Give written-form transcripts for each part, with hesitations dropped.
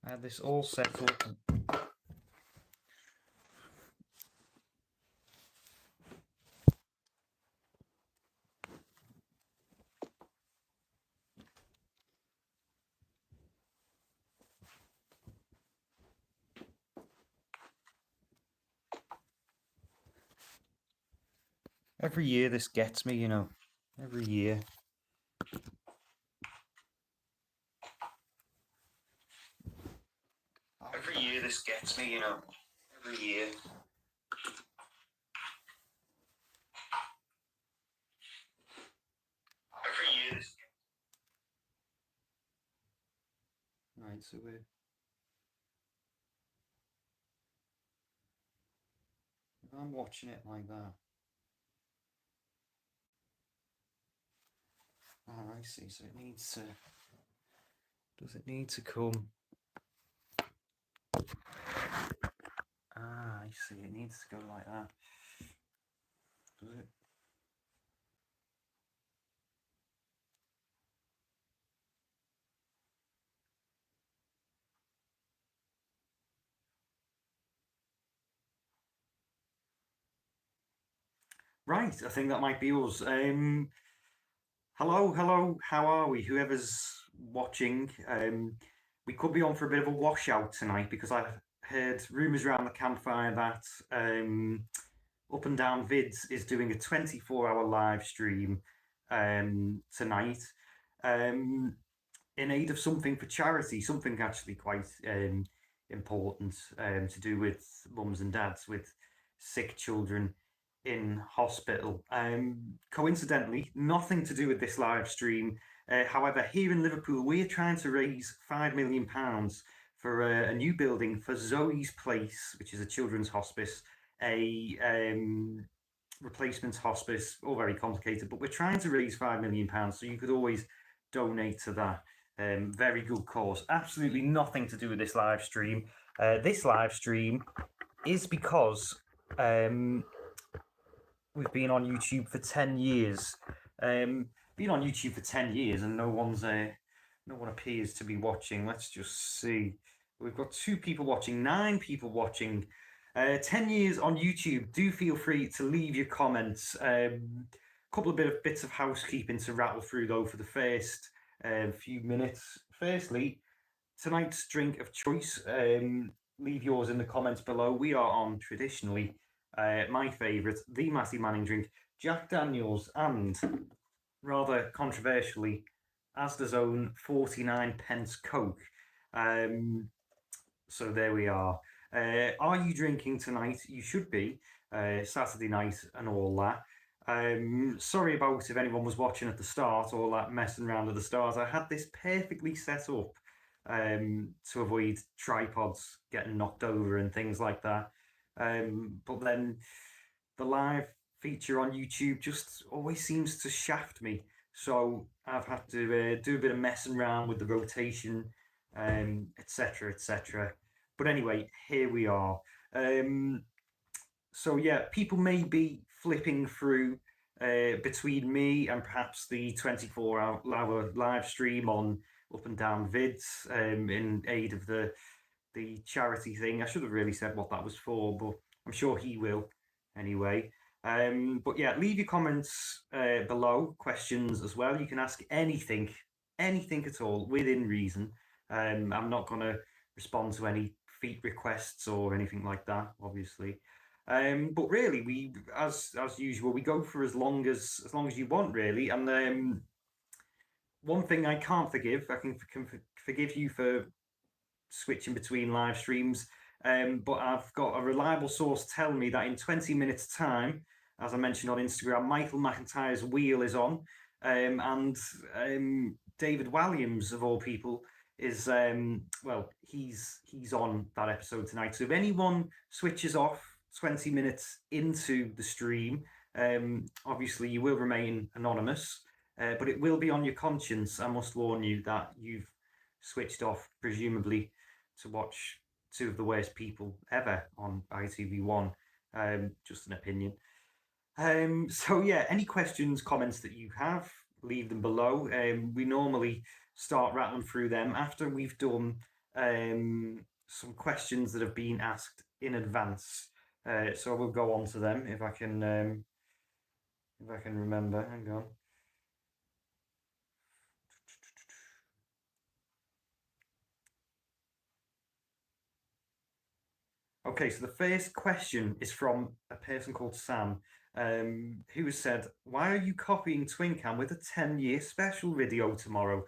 I had this all set up. Every year this gets me, every year. Every year this gets me, every year. Every year this gets... Right, so I'm watching it like that. I see, so it needs to... Does it need to come... I see, it needs to go like that. Does it? Right, I think that might be us. Hello, how are we? Whoever's watching, we could be on for a bit of a washout tonight because I've heard rumours around the campfire that Up and Down Vids is doing a 24-hour live stream tonight in aid of something for charity, something actually quite important to do with mums and dads with sick children in hospital. Coincidentally, nothing to do with this live stream. However, here in Liverpool, we're trying to raise £5 million for a new building for Zoe's Place, which is a children's hospice, a replacement hospice, all very complicated, but we're trying to raise £5 million, so you could always donate to that. Very good cause. Absolutely nothing to do with this live stream. This live stream is because we've been on YouTube for 10 years. Been on YouTube for 10 years and no one appears to be watching. Let's just see. We've got 2 people watching, 9 people watching. 10 years on YouTube. Do feel free to leave your comments. Couple of bits of housekeeping to rattle through though for the first few minutes. Firstly, tonight's drink of choice. Leave yours in the comments below. We are on traditionally my favourite, the Matty Manning drink, Jack Daniels, and rather controversially, Asda's own 49p Coke. So there we are. Are you drinking tonight? You should be. Saturday night and all that. Sorry about if anyone was watching at the start, all that messing around at the start. I had this perfectly set up to avoid tripods getting knocked over and things like that. But then the live feature on YouTube just always seems to shaft me. So I've had to do a bit of messing around with the rotation, etc., etc. But anyway, here we are. So yeah, people may be flipping through between me and perhaps the 24-hour live stream on Up and Down Vids in aid of the charity thing. I should have really said what that was for, but I'm sure he will anyway. But yeah, leave your comments below, questions as well. You can ask anything at all within reason. I'm not going to respond to any feat requests or anything like that, obviously. But really, we as usual, we go for as long as you want, really. And one thing I can't forgive, I can forgive you for switching between live streams, but I've got a reliable source telling me that in 20 minutes time, as I mentioned on Instagram, Michael McIntyre's wheel is on, and David Walliams of all people is well, he's on that episode tonight. So if anyone switches off 20 minutes into the stream, obviously you will remain anonymous, but it will be on your conscience. I must warn you that you've switched off, presumably to watch 2 of the worst people ever on ITV1. Just an opinion. So yeah, any questions, comments that you have, leave them below. We normally start rattling through them after we've done some questions that have been asked in advance. So we'll go on to them if I can remember. Hang on. Okay, so the first question is from a person called Sam, who has said, "Why are you copying Twincam with a 10-year special video tomorrow?"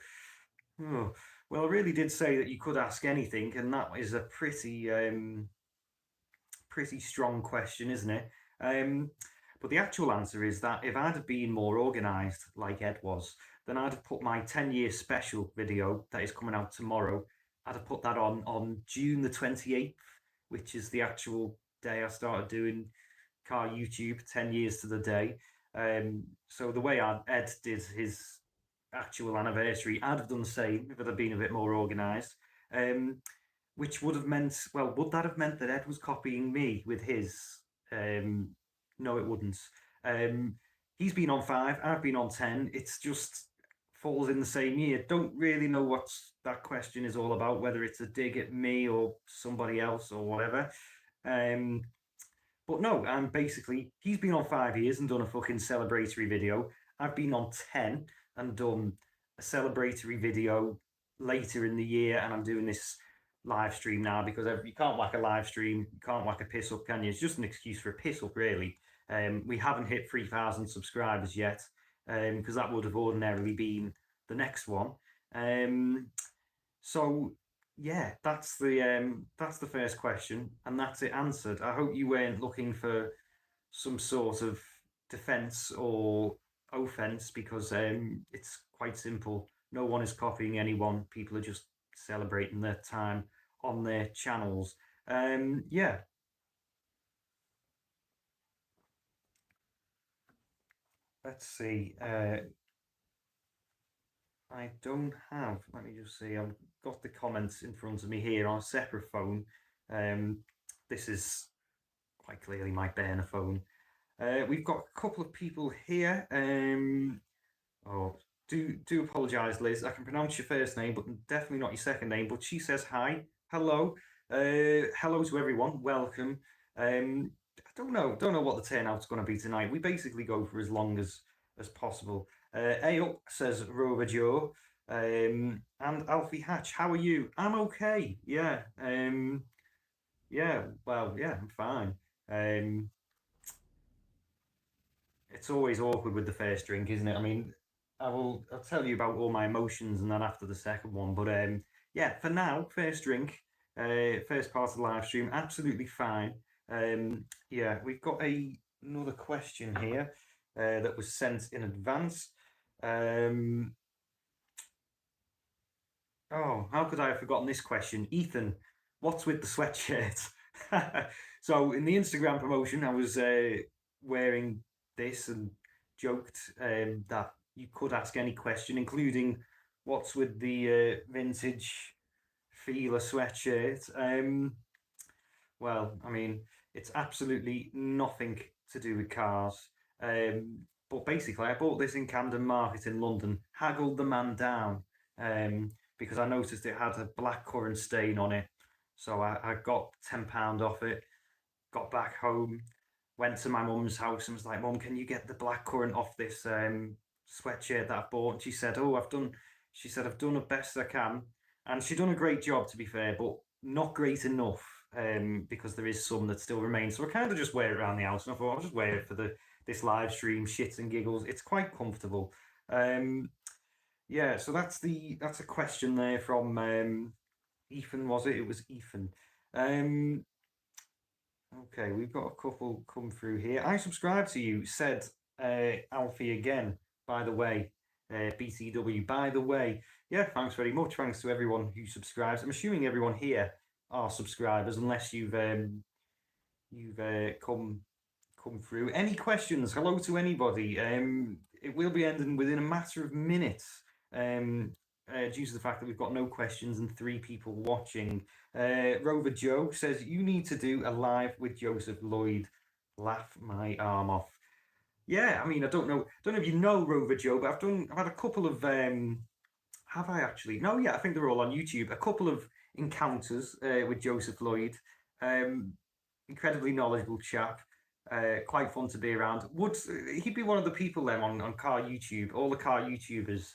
Oh, well, I really did say that you could ask anything, and that is a pretty strong question, isn't it? But the actual answer is that if I'd have been more organised like Ed was, then I'd have put my 10-year special video that is coming out tomorrow. I'd have put that on June the 28th, which is the actual day I started doing car YouTube, 10 years to the day. So the way Ed did his actual anniversary, I'd have done the same if it had been a bit more organised. Which would have meant, well, would that have meant that Ed was copying me with his? No, it wouldn't. He's been on 5, I've been on 10. It's just falls in the same year. Don't really know what that question is all about, whether it's a dig at me or somebody else or whatever. But no, I'm basically, he's been on 5 years and done a fucking celebratory video. I've been on 10 and done a celebratory video later in the year, and I'm doing this live stream now because you can't whack a live stream, you can't whack a piss up, can you? It's just an excuse for a piss up, really. We haven't hit 3,000 subscribers yet, because that would have ordinarily been the next one. So yeah, that's the first question, and that's it answered. I hope you weren't looking for some sort of defense or offense, because it's quite simple. No one is copying anyone. People are just celebrating their time on their channels. Yeah. Let's see. I don't have. Let me just see. I've got the comments in front of me here on a separate phone. This is quite clearly my burner phone. We've got a couple of people here. Oh, do apologise, Liz. I can pronounce your first name, but definitely not your second name. But she says hi, hello, hello to everyone. Welcome. I don't know what the turnout's going to be tonight. We basically go for as long as possible. A up says Rover Joe, and Alfie Hatch. How are you? I'm okay. Yeah. Yeah. Well, yeah, I'm fine. It's always awkward with the first drink, isn't it? I mean, I'll tell you about all my emotions and then after the second one. But yeah, for now, first drink, first part of the live stream, absolutely fine. Yeah, we've got another question here that was sent in advance. Oh, how could I have forgotten this question? Ethan, what's with the sweatshirt? So in the Instagram promotion, I was wearing this and joked that you could ask any question, including what's with the vintage Fila sweatshirt. Well, I mean, it's absolutely nothing to do with cars. But basically, I bought this in Camden Market in London, haggled the man down, because I noticed it had a blackcurrant stain on it. So I got £10 off it, got back home, went to my mum's house and was like, "Mum, can you get the blackcurrant off this sweatshirt that I bought?" And she said, "Oh, I've done the best I can." And she done a great job, to be fair, but not great enough, because there is some that still remain. So I kind of just wear it around the house, and I thought I'll just wear it for this live stream, shits and giggles. It's quite comfortable. Yeah, so that's a question there from Ethan, was it? It was Ethan. Okay, we've got a couple come through here. I subscribe to you, said Alfie again, by the way. BTW, by the way. Yeah, thanks very much. Thanks to everyone who subscribes. I'm assuming everyone here are subscribers, unless you've come through. Any questions? Hello to anybody. It will be ending within a matter of minutes. Due to the fact that we've got no questions and 3 people watching. Rover Joe says, "You need to do a live with Joseph Lloyd. Laugh my arm off." Yeah, I mean, I don't know if you know Rover Joe, but I've had a couple of Have I actually? No, yeah, I think they're all on YouTube. A couple of encounters with Joseph Lloyd. Um, Incredibly knowledgeable chap. Quite fun to be around. Would he'd be one of the people then on car YouTube? All the car YouTubers.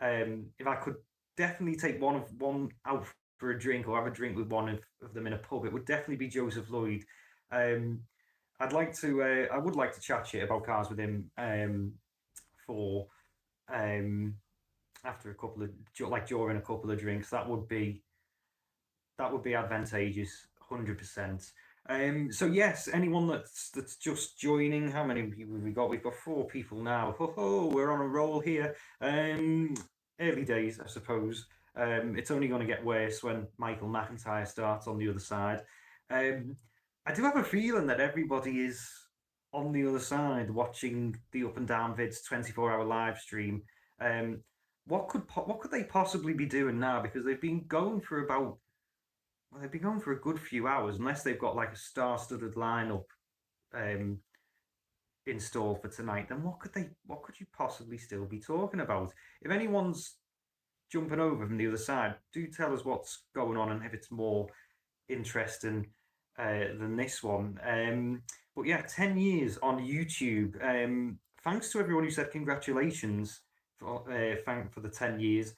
If I could definitely take one out for a drink or have a drink with one of them in a pub, it would definitely be Joseph Lloyd. Um, I'd like to. I would like to chat shit about cars with him. For um, after a couple of like during a couple of drinks, that would be advantageous, 100%. So yes, anyone that's just joining, how many people have we got? We've got 4 people now. Ho ho, we're on a roll here. Early days, I suppose. It's only going to get worse when Michael McIntyre starts on the other side. Um, I do have a feeling that everybody is on the other side watching the Up and Down Vids 24-hour live stream. Um, what could they possibly be doing now? Because they've been going for about well, they've been going for a good few hours, unless they've got like a star-studded lineup um, installed for tonight. Then what could you possibly still be talking about? If anyone's jumping over from the other side, do tell us what's going on and if it's more interesting than this one. But yeah, 10 years on YouTube. Thanks to everyone who said congratulations for the 10 years.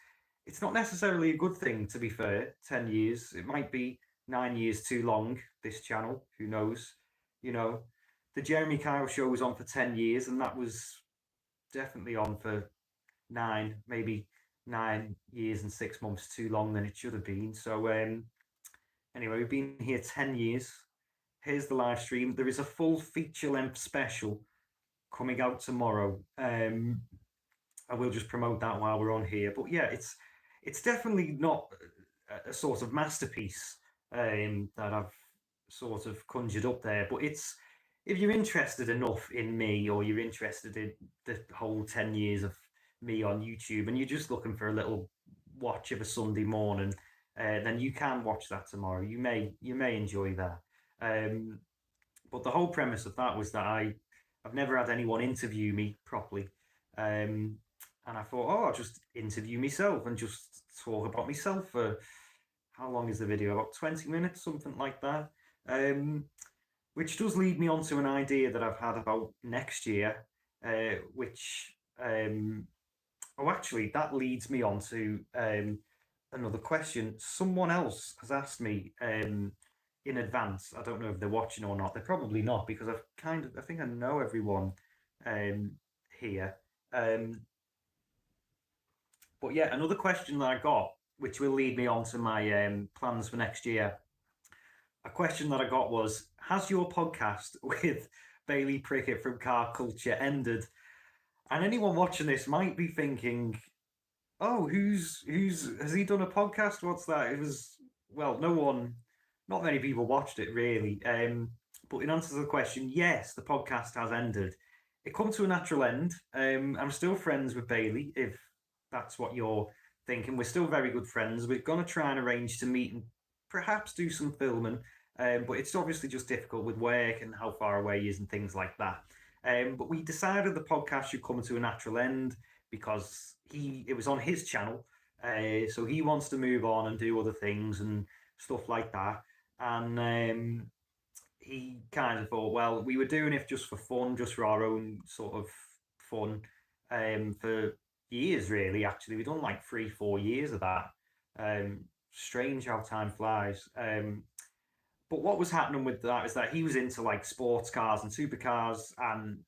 It's not necessarily a good thing, to be fair. 10 years. It might be 9 years too long. This channel, who knows? You know, the Jeremy Kyle show was on for 10 years, and that was definitely on for maybe 9 years and 6 months too long than it should have been. So anyway, we've been here 10 years. Here's the live stream. There is a full feature-length special coming out tomorrow. I will just promote that while we're on here. But yeah, it's definitely not a sort of masterpiece that I've sort of conjured up there. But it's if you're interested enough in me, or you're interested in the whole 10 years of me on YouTube, and you're just looking for a little watch of a Sunday morning, then you can watch that tomorrow. You may enjoy that. Um, but the whole premise of that was that I've never had anyone interview me properly. And I thought, oh, I'll just interview myself and just talk about myself for how long is the video? About 20 minutes, something like that. Which does lead me on to an idea that I've had about next year, which, oh, actually, that leads me on to another question. Someone else has asked me in advance. I don't know if they're watching or not. They're probably not because I think I know everyone here. But yeah, another question that I got, which will lead me on to my plans for next year. A question that I got was, has your podcast with Bailey Prickett from Car Culture ended? And anyone watching this might be thinking, oh, who's has he done a podcast? What's that? It was well, not many people watched it really. But in answer to the question, yes, the podcast has ended. It come to a natural end. I'm still friends with Bailey, if that's what you're thinking. We're still very good friends. We're gonna try and arrange to meet and perhaps do some filming. But it's obviously just difficult with work and how far away he is and things like that. But we decided the podcast should come to a natural end because it was on his channel, so he wants to move on and do other things and stuff like that. And he kind of thought, well, we were doing it just for fun, just for our own sort of fun, for years really. Actually, we've done like 3-4 years of that. Strange how time flies. But what was happening with that is that he was into like sports cars and supercars, and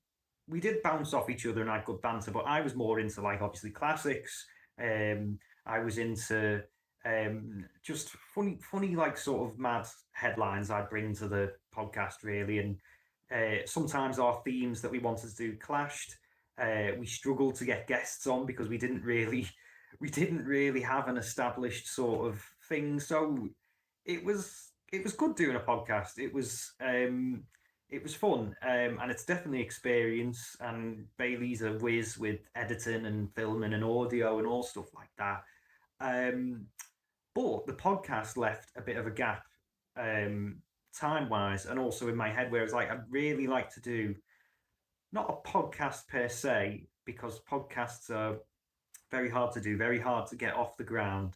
we did bounce off each other and had good banter. But I was more into like obviously classics. I was into just funny like sort of mad headlines I'd bring to the podcast really, and sometimes our themes that we wanted to do clashed. We struggled to get guests on because we didn't really have an established sort of thing. So it was good doing a podcast. It was fun, and it's definitely experience. And Bailey's a whiz with editing and filming and audio and all stuff like that. But the podcast left a bit of a gap, time wise, and also in my head, where it's like I'd really like to do not a podcast per se, because podcasts are Very hard to do, very hard to get off the ground.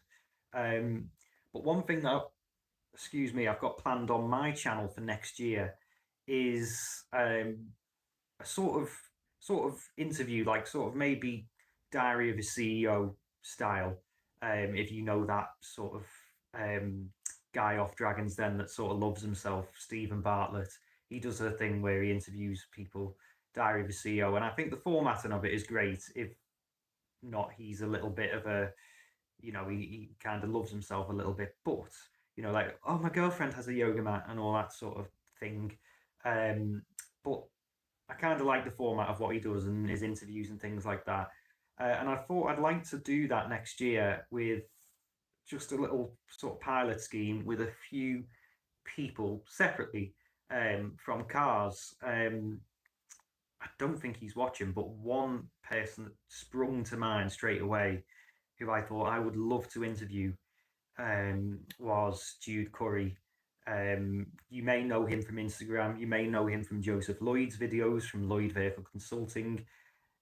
Um, but one thing that, excuse me, I've got planned on my channel for next year is a sort of interview, like sort of maybe Diary of a CEO style. If you know that sort of guy off Dragons Den that sort of loves himself, Stephen Bartlett. He does a thing where he interviews people, Diary of a CEO, and I think the formatting of it is great. If not, he's a little bit of a, he kind of loves himself a little bit, but like, oh, my girlfriend has a yoga mat and all that sort of thing. But I kind of like the format of what he does and his interviews and things like that. And I thought I'd like to do that next year with just a little sort of pilot scheme with a few people separately from cars. I don't think he's watching, but one person that sprung to mind straight away, who I thought I would love to interview, was Jude Curry. You may know him from Instagram. You may know him from Joseph Lloyd's videos from Lloyd Vehicle Consulting.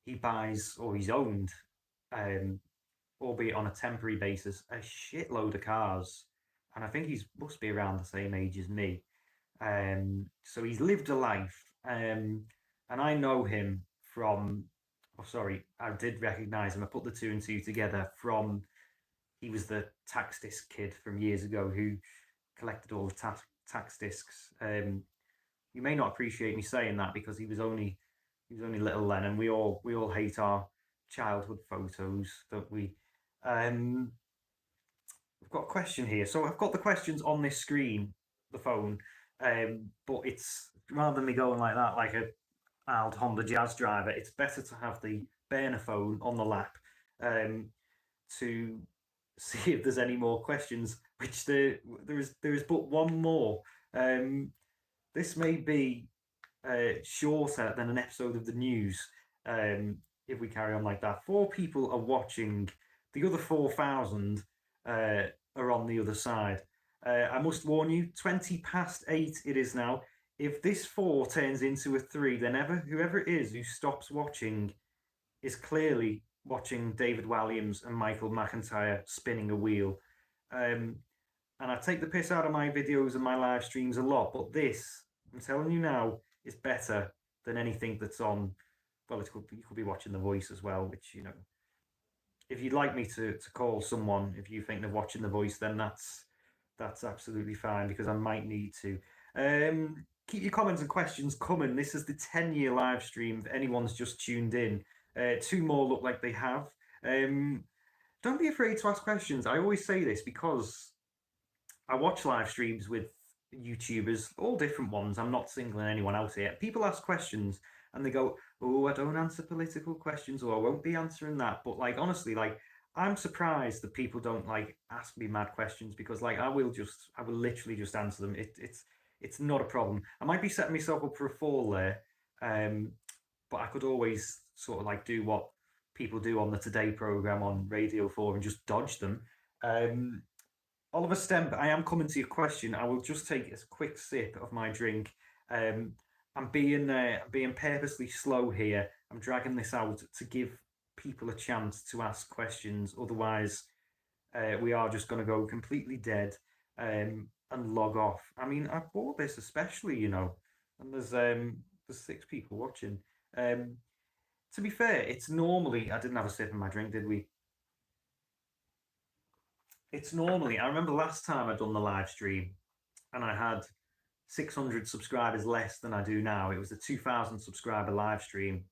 He buys, or he's owned, um, albeit on a temporary basis, a shitload of cars. And I think he's must be around the same age as me. So he's lived a life. And I know him from, oh, sorry, I did recognize him. I put the two and two together from, he was the tax disc kid from years ago who collected all the tax discs. You may not appreciate me saying that because he was only little then, and we all hate our childhood photos, don't we? Um, we've got a question here. So I've got the questions on this screen, the phone, but it's rather than me going like that, like a old Honda Jazz driver, it's better to have the burner phone on the lap um, to see if there's any more questions. Which there is but one more. Um, this may be shorter than an episode of the news if we carry on like that. 4 people are watching. The other 4,000 are on the other side. I must warn you, 20 past 8 it is now. If this 4 turns into a 3, then whoever it is who stops watching is clearly watching David Walliams and Michael McIntyre spinning a wheel. Um, and I take the piss out of my videos and my live streams a lot, but this, I'm telling you now, is better than anything that's on. Well, you could be watching The Voice as well, which, if you'd like me to call someone, if you think they're watching The Voice, then that's absolutely fine because I might need to. Keep your comments and questions coming. This is the 10-year live stream. If anyone's just tuned in, 2 more look like they have. Don't be afraid to ask questions. I always say this because I watch live streams with YouTubers, all different ones. I'm not singling anyone out here. People ask questions and they go, "Oh, I don't answer political questions, or I won't be answering that." But like honestly, like I'm surprised that people don't like ask me mad questions because like I will literally just answer them. It's not a problem. I might be setting myself up for a fall there, but I could always sort of like do what people do on the Today program on Radio 4 and just dodge them. Oliver Stemp, I am coming to your question. I will just take a quick sip of my drink. I'm being purposely slow here. I'm dragging this out to give people a chance to ask questions. Otherwise, we are just going to go completely dead and log off. I mean, I bought this especially, and there's 6 people watching. To be fair, it's normally I didn't have a sip of my drink, did we? It's normally, I remember last time I'd done the live stream and I had 600 subscribers less than I do now. It was a 2,000 subscriber live stream.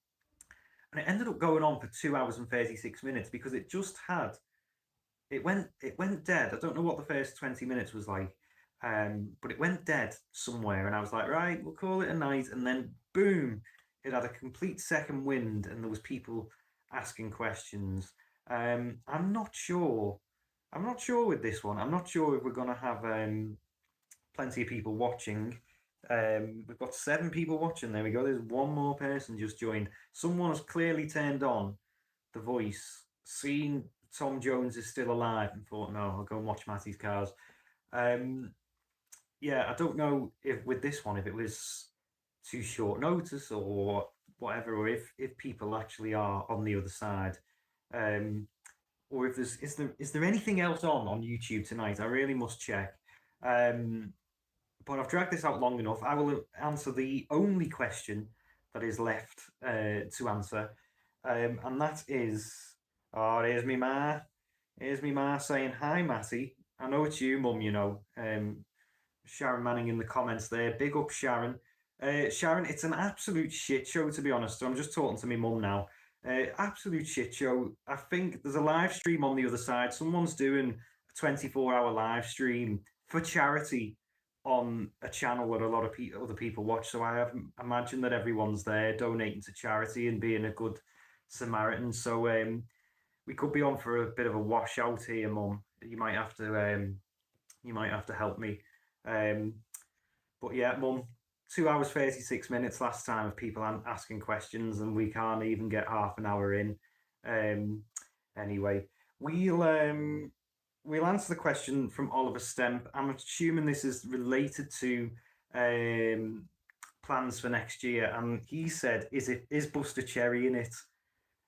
And it ended up going on for 2 hours and 36 minutes because it went dead. I don't know what the first 20 minutes was like. But it went dead somewhere and I was like, right, we'll call it a night. And then boom, it had a complete second wind and there was people asking questions. I'm not sure. I'm not sure with this one. I'm not sure if we're going to have plenty of people watching. We've got 7 people watching. There we go. There's one more person just joined. Someone has clearly turned on The Voice, seen Tom Jones is still alive, and thought, no, I'll go and watch Matty's Cars. Yeah, I don't know if with this one, if it was too short notice or whatever, or if people actually are on the other side. or if is there anything else on YouTube tonight? I really must check. Um, but I've dragged this out long enough. I will answer the only question that is left to answer, and that is, oh, here's me ma. Here's me ma saying, "Hi, Matty. I know it's you, mum, you know." Sharon Manning in the comments there. Big up, Sharon. Sharon, it's an absolute shit show, to be honest. So I'm just talking to my mum now. Absolute shit show. I think there's a live stream on the other side. Someone's doing a 24-hour live stream for charity on a channel that a lot of other people watch. So I have imagine that everyone's there donating to charity and being a good Samaritan. So we could be on for a bit of a washout here, mum. You might have to help me. Um, but yeah, mum, 2 hours 36 minutes last time of people asking questions, and we can't even get half an hour in. Um, anyway, we'll answer the question from Oliver Stemp. I'm assuming this is related to um, plans for next year, and he said, "Is Buster Cherry in it?"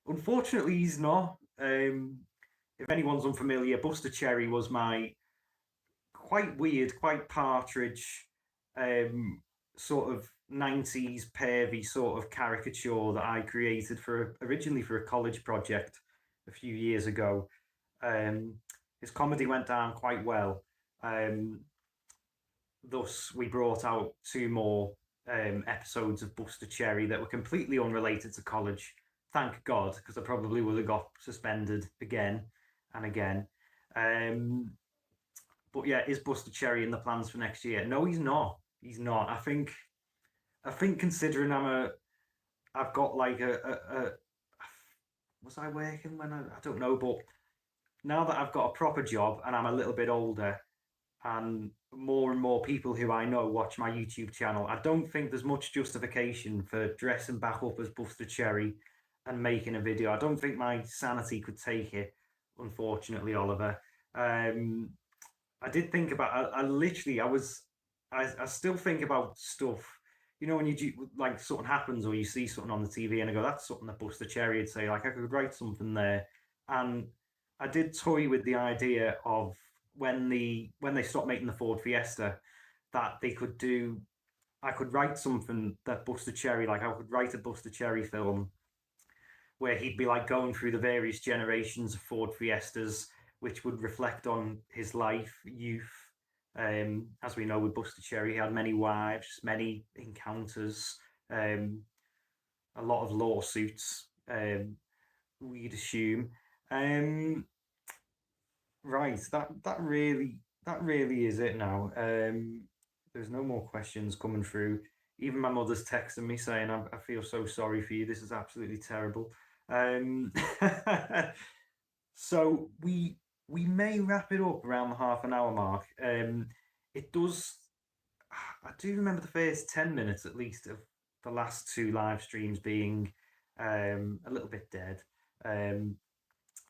Unfortunately, he's not. If anyone's unfamiliar, Buster Cherry was my quite weird, quite Partridge, sort of 90s pervy sort of caricature that I created originally for a college project a few years ago. Um, his comedy went down quite well. Um, Thus, we brought out two more episodes of Buster Cherry that were completely unrelated to college. Thank God, because I probably would have got suspended again and again. Um, but yeah, is Buster Cherry in the plans for next year? No, he's not. He's not. I think considering I've got like was I working when I don't know, but now that I've got a proper job and I'm a little bit older, and more people who I know watch my YouTube channel, I don't think there's much justification for dressing back up as Buster Cherry and making a video. I don't think my sanity could take it, unfortunately, Oliver. Um, I did think about. I literally. I still think about stuff. You know, when you do, like something happens or you see something on the TV and I go, "That's something that Buster Cherry would say." Like I could write something there, and I did toy with the idea of when they stopped making the Ford Fiesta, that they could do. I could write something that Buster Cherry, like I could write a Buster Cherry film where he'd be like going through the various generations of Ford Fiestas, which would reflect on his life, youth. As we know, with Buster Cherry, he had many wives, many encounters, um, a lot of lawsuits. We'd assume. Um, right, that really is it now. There's no more questions coming through. Even my mother's texting me saying, I feel so sorry for you. This is absolutely terrible." Um, so we may wrap it up around the half an hour mark. It does. I do remember the first 10 minutes at least of the last two live streams being a little bit dead. Um,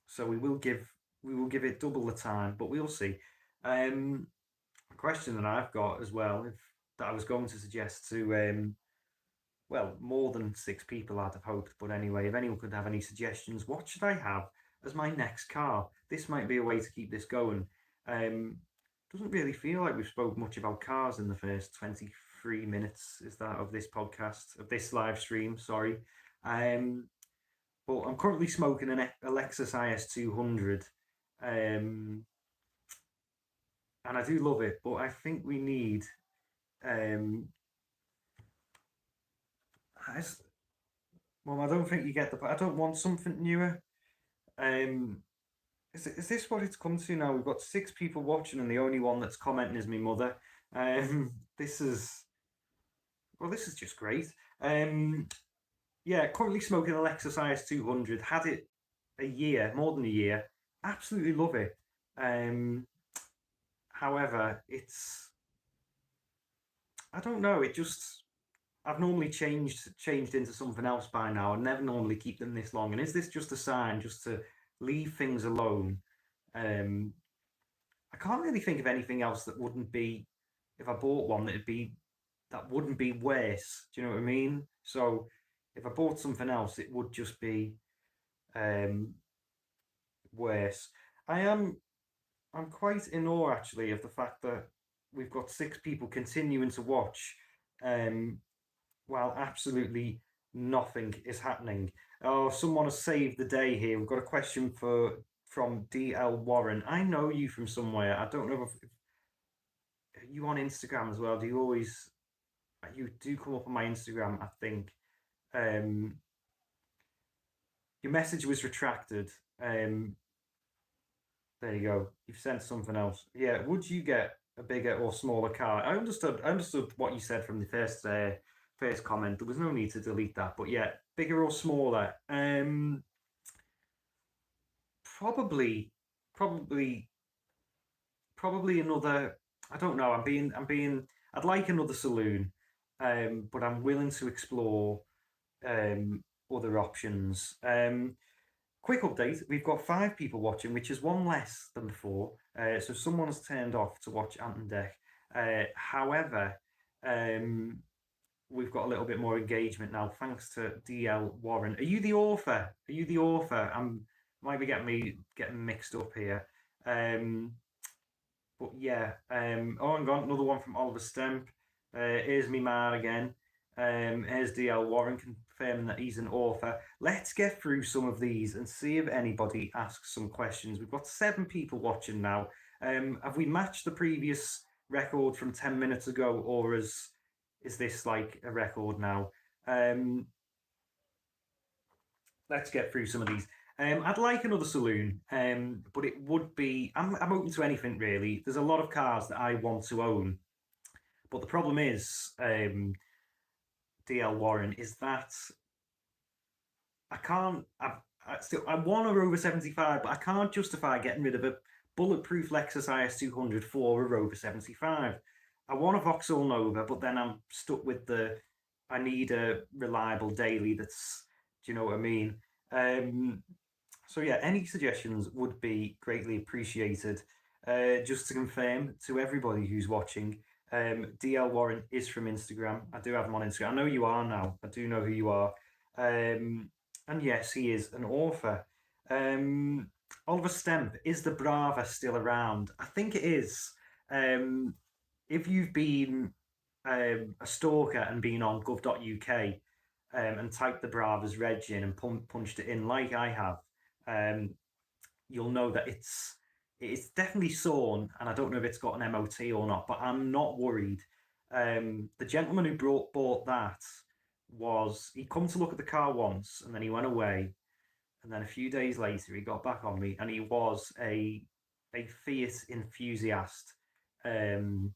so we will give it double the time, but we'll see. A question that I've got as well, that I was going to suggest to well, more than six people I'd have hoped. But anyway, if anyone could have any suggestions, what should I have as my next car? This might be a way to keep this going. Um, doesn't really feel like we've spoke much about cars in the first 23 minutes, is that, of this podcast, of this live stream, sorry. Um, but I'm currently smoking an Lexus IS 200. Um, and I do love it, but I think we need um, well, I don't think you get the. I don't want something newer. Um, is this what it's come to now? We've got six people watching, and the only one that's commenting is my mother. This is this is just great. Um, yeah, currently smoking a Lexus IS 200. Had it a year, more than a year. Absolutely love it. However, I don't know. I've normally changed into something else by now. I never normally keep them this long. And is this just a sign just to leave things alone? Um, I can't really think of anything else that wouldn't be, if I bought one, that wouldn't be worse. Do you know what I mean? So if I bought something else, it would just be um, worse. I am I'm quite in awe actually of the fact that we've got six people continuing to watch, um, while absolutely nothing is happening. Oh, someone has saved the day here. We've got a question from DL Warren. I know you from somewhere. I don't know if you on Instagram as well. Do you always you do come up on my Instagram? I think. Um, your message was retracted. Um, there you go. You've sent something else. Yeah. Would you get a bigger or smaller car? I understood what you said from the first comment. There was no need to delete that. But yeah, bigger or smaller. Probably, probably, probably another. I don't know. I'd like another saloon, but I'm willing to explore other options. Quick update: we've got 5 people watching, which is one less than before. So someone has turned off to watch Ant and Dec. However, um, we've got a little bit more engagement now, thanks to DL Warren. Are you the author? Are you the author? I'm might be getting mixed up here. Um, but yeah, oh, and got another one from Oliver Stemp. Here's me man again. Here's DL Warren confirming that he's an author. Let's get through some of these and see if anybody asks some questions. We've got 7 people watching now. Have we matched the previous record from 10 minutes ago, or is this like a record now? Let's get through some of these. I'd like another saloon, but it would be. I'm open to anything really. There's a lot of cars that I want to own, but the problem is, DL Warren, is that I can't. I want a Rover 75, but I can't justify getting rid of a bulletproof Lexus IS 200 for a Rover 75. I want a Vauxhall Nova, but then I'm stuck with I need a reliable daily. Do you know what I mean? Um, so yeah, any suggestions would be greatly appreciated. Just to confirm to everybody who's watching, DL Warren is from Instagram. I do have him on Instagram. I know you are now. I do know who you are. Um, and yes, he is an author. Um, Oliver Stemp, is the Brava still around? I think it is. Um, if you've been a stalker and been on gov.uk, and typed the Brava's reg in and punched it in like I have, um, you'll know that it's definitely sawn, and I don't know if it's got an MOT or not, but I'm not worried. The gentleman who bought that he'd come to look at the car once, and then he went away, and then a few days later he got back on me, and he was a Fiat enthusiast, um,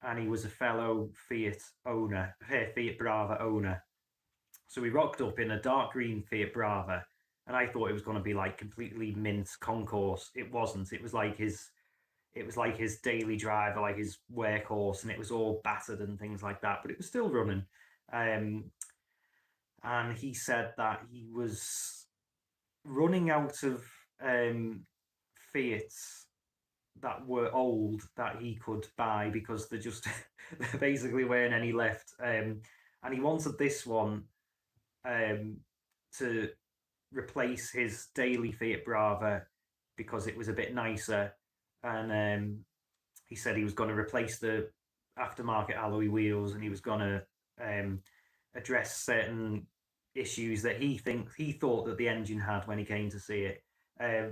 and he was a fellow Fiat Brava owner. So we rocked up in a dark green Fiat Brava, and I thought it was going to be like completely mint concourse. It wasn't. It was like his daily driver, like his workhorse, and it was all battered and things like that. But it was still running. Um, and he said that he was running out of Fiats that were old that he could buy because there basically weren't any left. And he wanted this one um, to replace his daily Fiat Brava because it was a bit nicer, and he said he was going to replace the aftermarket alloy wheels, and he was going to address certain issues that he thought that the engine had when he came to see it.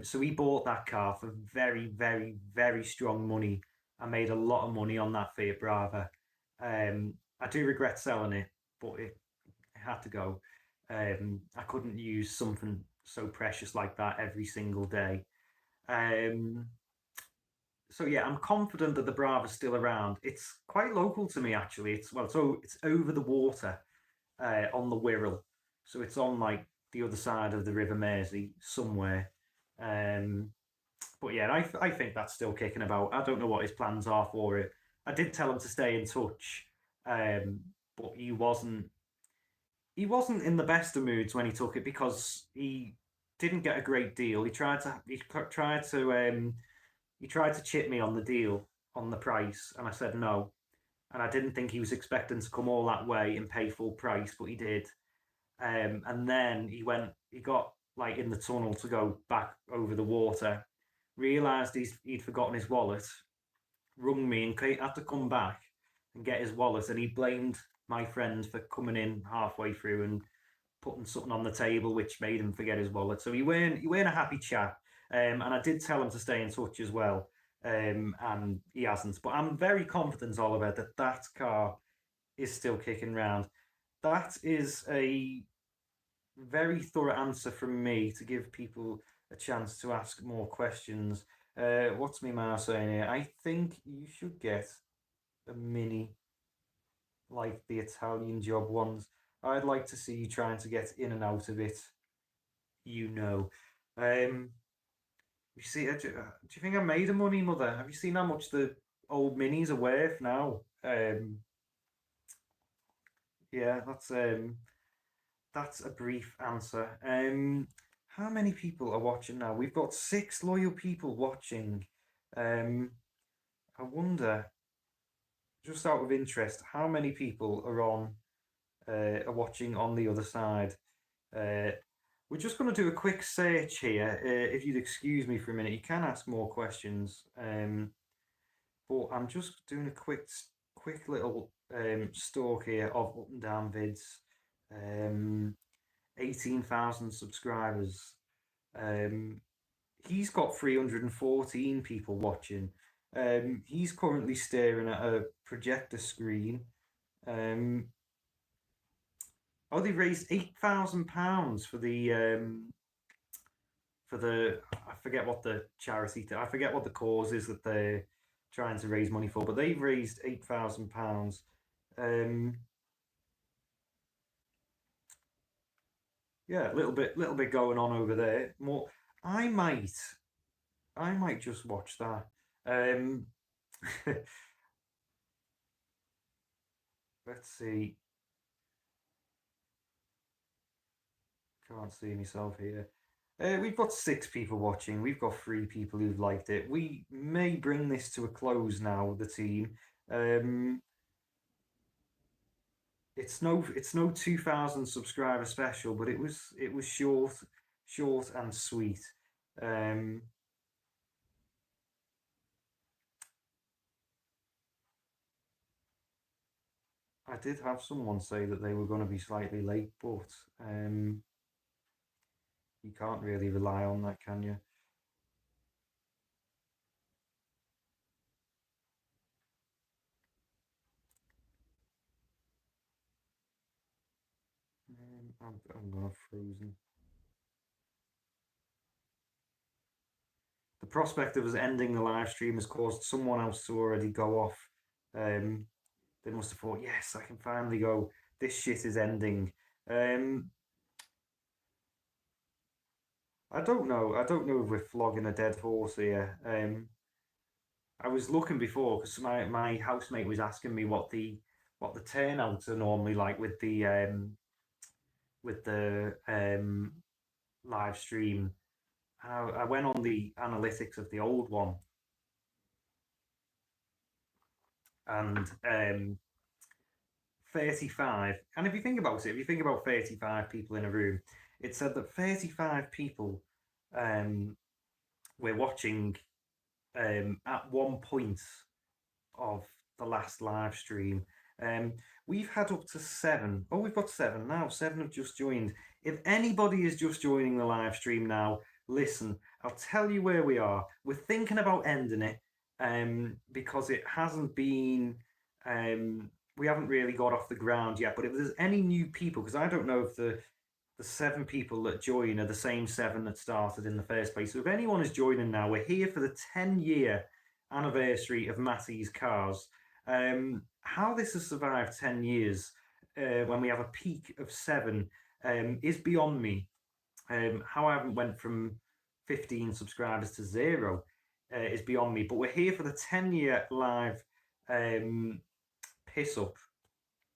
So he bought that car for very, very, very strong money. I made a lot of money on that Fiat Brava. I do regret selling it, but it had to go. I couldn't use something so precious like that every single day. Um, so yeah, I'm confident that the Brava's still around. It's quite local to me actually. It's over the water on the Wirral, so it's on like the other side of the River Mersey somewhere. Um, but yeah, I think that's still kicking about. I don't know what his plans are for it. I did tell him to stay in touch, but he wasn't in the best of moods when he took it because he didn't get a great deal. He tried to chip me on the deal on the price, and I said no. And I didn't think he was expecting to come all that way and pay full price, but he did. And then he got like in the tunnel to go back over the water. Realised he'd forgotten his wallet, rung me and had to come back and get his wallet, and he blamed my friend for coming in halfway through and putting something on the table which made him forget his wallet. So he weren't a happy chap. And I did tell him to stay in touch as well. And he hasn't. But I'm very confident, Oliver, that that car is still kicking round. That is a very thorough answer from me to give people a chance to ask more questions. What's me ma saying here? I think you should get a mini like the Italian job ones. I'd like to see you trying to get in and out of it. You know. You see, do you think I made a money, mother? Have you seen how much the old minis are worth now? Yeah, that's a brief answer. How many people are watching now? We've got 6 loyal people watching. I wonder, just out of interest, how many people are watching on the other side? We're just going to do a quick search here. If you'd excuse me for a minute, you can ask more questions. But I'm just doing a quick little stalk here of up and down vids. 18,000 subscribers. He's got 314 people watching. He's currently staring at a projector screen. Oh, they raised £8,000 for the I forget what the charity. I forget what the cause is that they're trying to raise money for, but they've raised £8,000. Yeah, a little bit going on over there. More, I might, I might just watch that. Let's see. Can't see myself here. We've got 6 people watching. We've got 3 people who've liked it. We may bring this to a close now, the team. It's no 2,000 subscriber special, but it was short and sweet. I did have someone say that they were going to be slightly late, but you can't really rely on that, can you? I'm going to frozen. The prospect of us ending the live stream has caused someone else to already go off. They must have thought, yes, I can finally go. This shit is ending. I don't know. I don't know if we're flogging a dead horse here. I was looking before because my housemate was asking me what the turnouts are normally like with the live stream. I went on the analytics of the old one, and 35. And if you think about it, if you think about 35 people in a room, it said that 35 people were watching at one point of the last live stream. We've had up to 7. Oh, we've got 7 now. 7 have just joined. If anybody is just joining the live stream now, listen, I'll tell you where we are. We're thinking about ending it because it hasn't been. We haven't really got off the ground yet. But if there's any new people, because I don't know if the 7 people that join are the same 7 that started in the first place. So if anyone is joining now, we're here for the 10-year anniversary of Matty's Cars. How this has survived 10 years when we have a peak of 7 is beyond me. How I haven't went from 15 subscribers to 0 is beyond me. But we're here for the 10-year live piss up,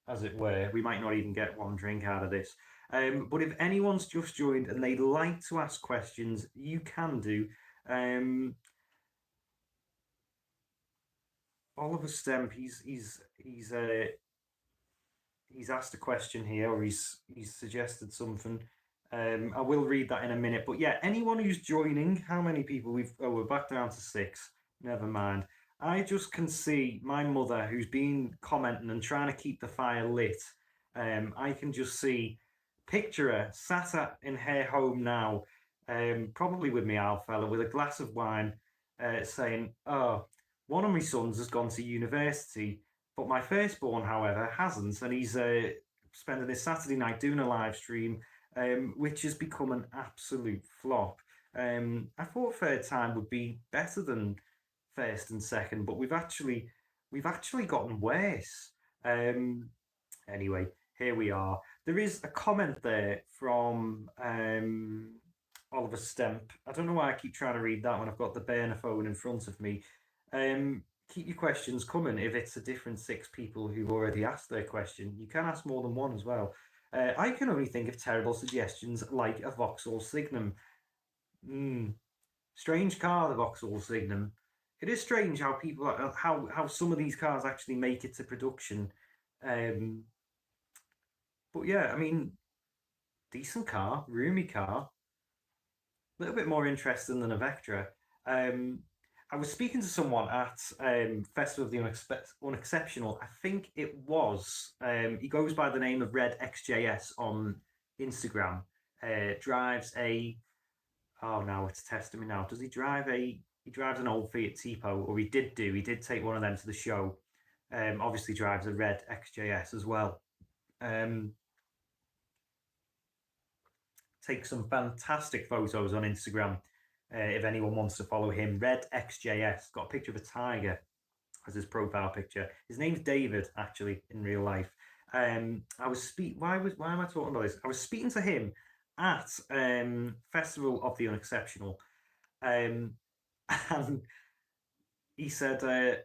as it were. We might not even get one drink out of this. But if anyone's just joined and they'd like to ask questions, you can do. Oliver Stemp, he's asked a question here, or he's suggested something. I will read that in a minute. But yeah, anyone who's joining, how many people we're back down to 6. Never mind. I just can see my mother who's been commenting and trying to keep the fire lit. I can just see, picture her sat in her home now, probably with me old fella, with a glass of wine, saying, "Oh, one of my sons has gone to university, but my firstborn, however, hasn't, and he's spending his Saturday night doing a live stream, which has become an absolute flop. I thought third time would be better than first and second, but we've actually gotten worse. Um, anyway, here we are. There is a comment there from Oliver Stemp. I don't know why I keep trying to read that when I've got the burner phone in front of me. Keep your questions coming if it's a different 6 people who've already asked their question. You can ask more than one as well. I can only think of terrible suggestions like a Vauxhall Signum. Strange car, the Vauxhall Signum. It is strange how people how some of these cars actually make it to production. Um, but yeah, I mean, decent car, roomy car, a little bit more interesting than a Vectra. Um, I was speaking to someone at Festival of the Unexceptional. I think it was. He goes by the name of Red XJS on Instagram. Drives a. Oh, now it's testing me now. Does he drive a? He drives an old Fiat Tipo, or he did do. He did take one of them to the show. Obviously drives a Red XJS as well. Um, Take some fantastic photos on Instagram. If anyone wants to follow him, Red XJS, got a picture of a tiger as his profile picture. His name's David, actually, in real life. I was why am I talking about this? I was speaking to him at Festival of the Unexceptional, um, and he said,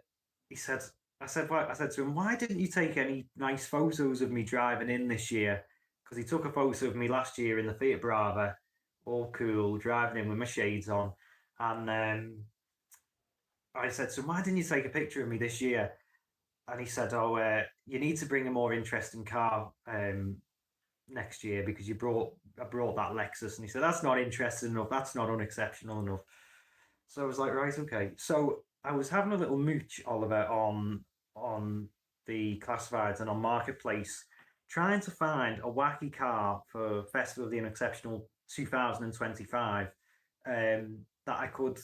he said, I said to him, why didn't you take any nice photos of me driving in this year? Because he took a photo of me last year in the Fiat Brava, all cool, driving in with my shades on. And I said to him, why didn't you take a picture of me this year? And he said, oh, you need to bring a more interesting car next year because I brought that Lexus. And he said, that's not interesting enough. That's not unexceptional enough. So I was like, right, okay. So I was having a little mooch, Oliver, on the classifieds and on Marketplace, trying to find a wacky car for Festival of the Unexceptional 2025 that I could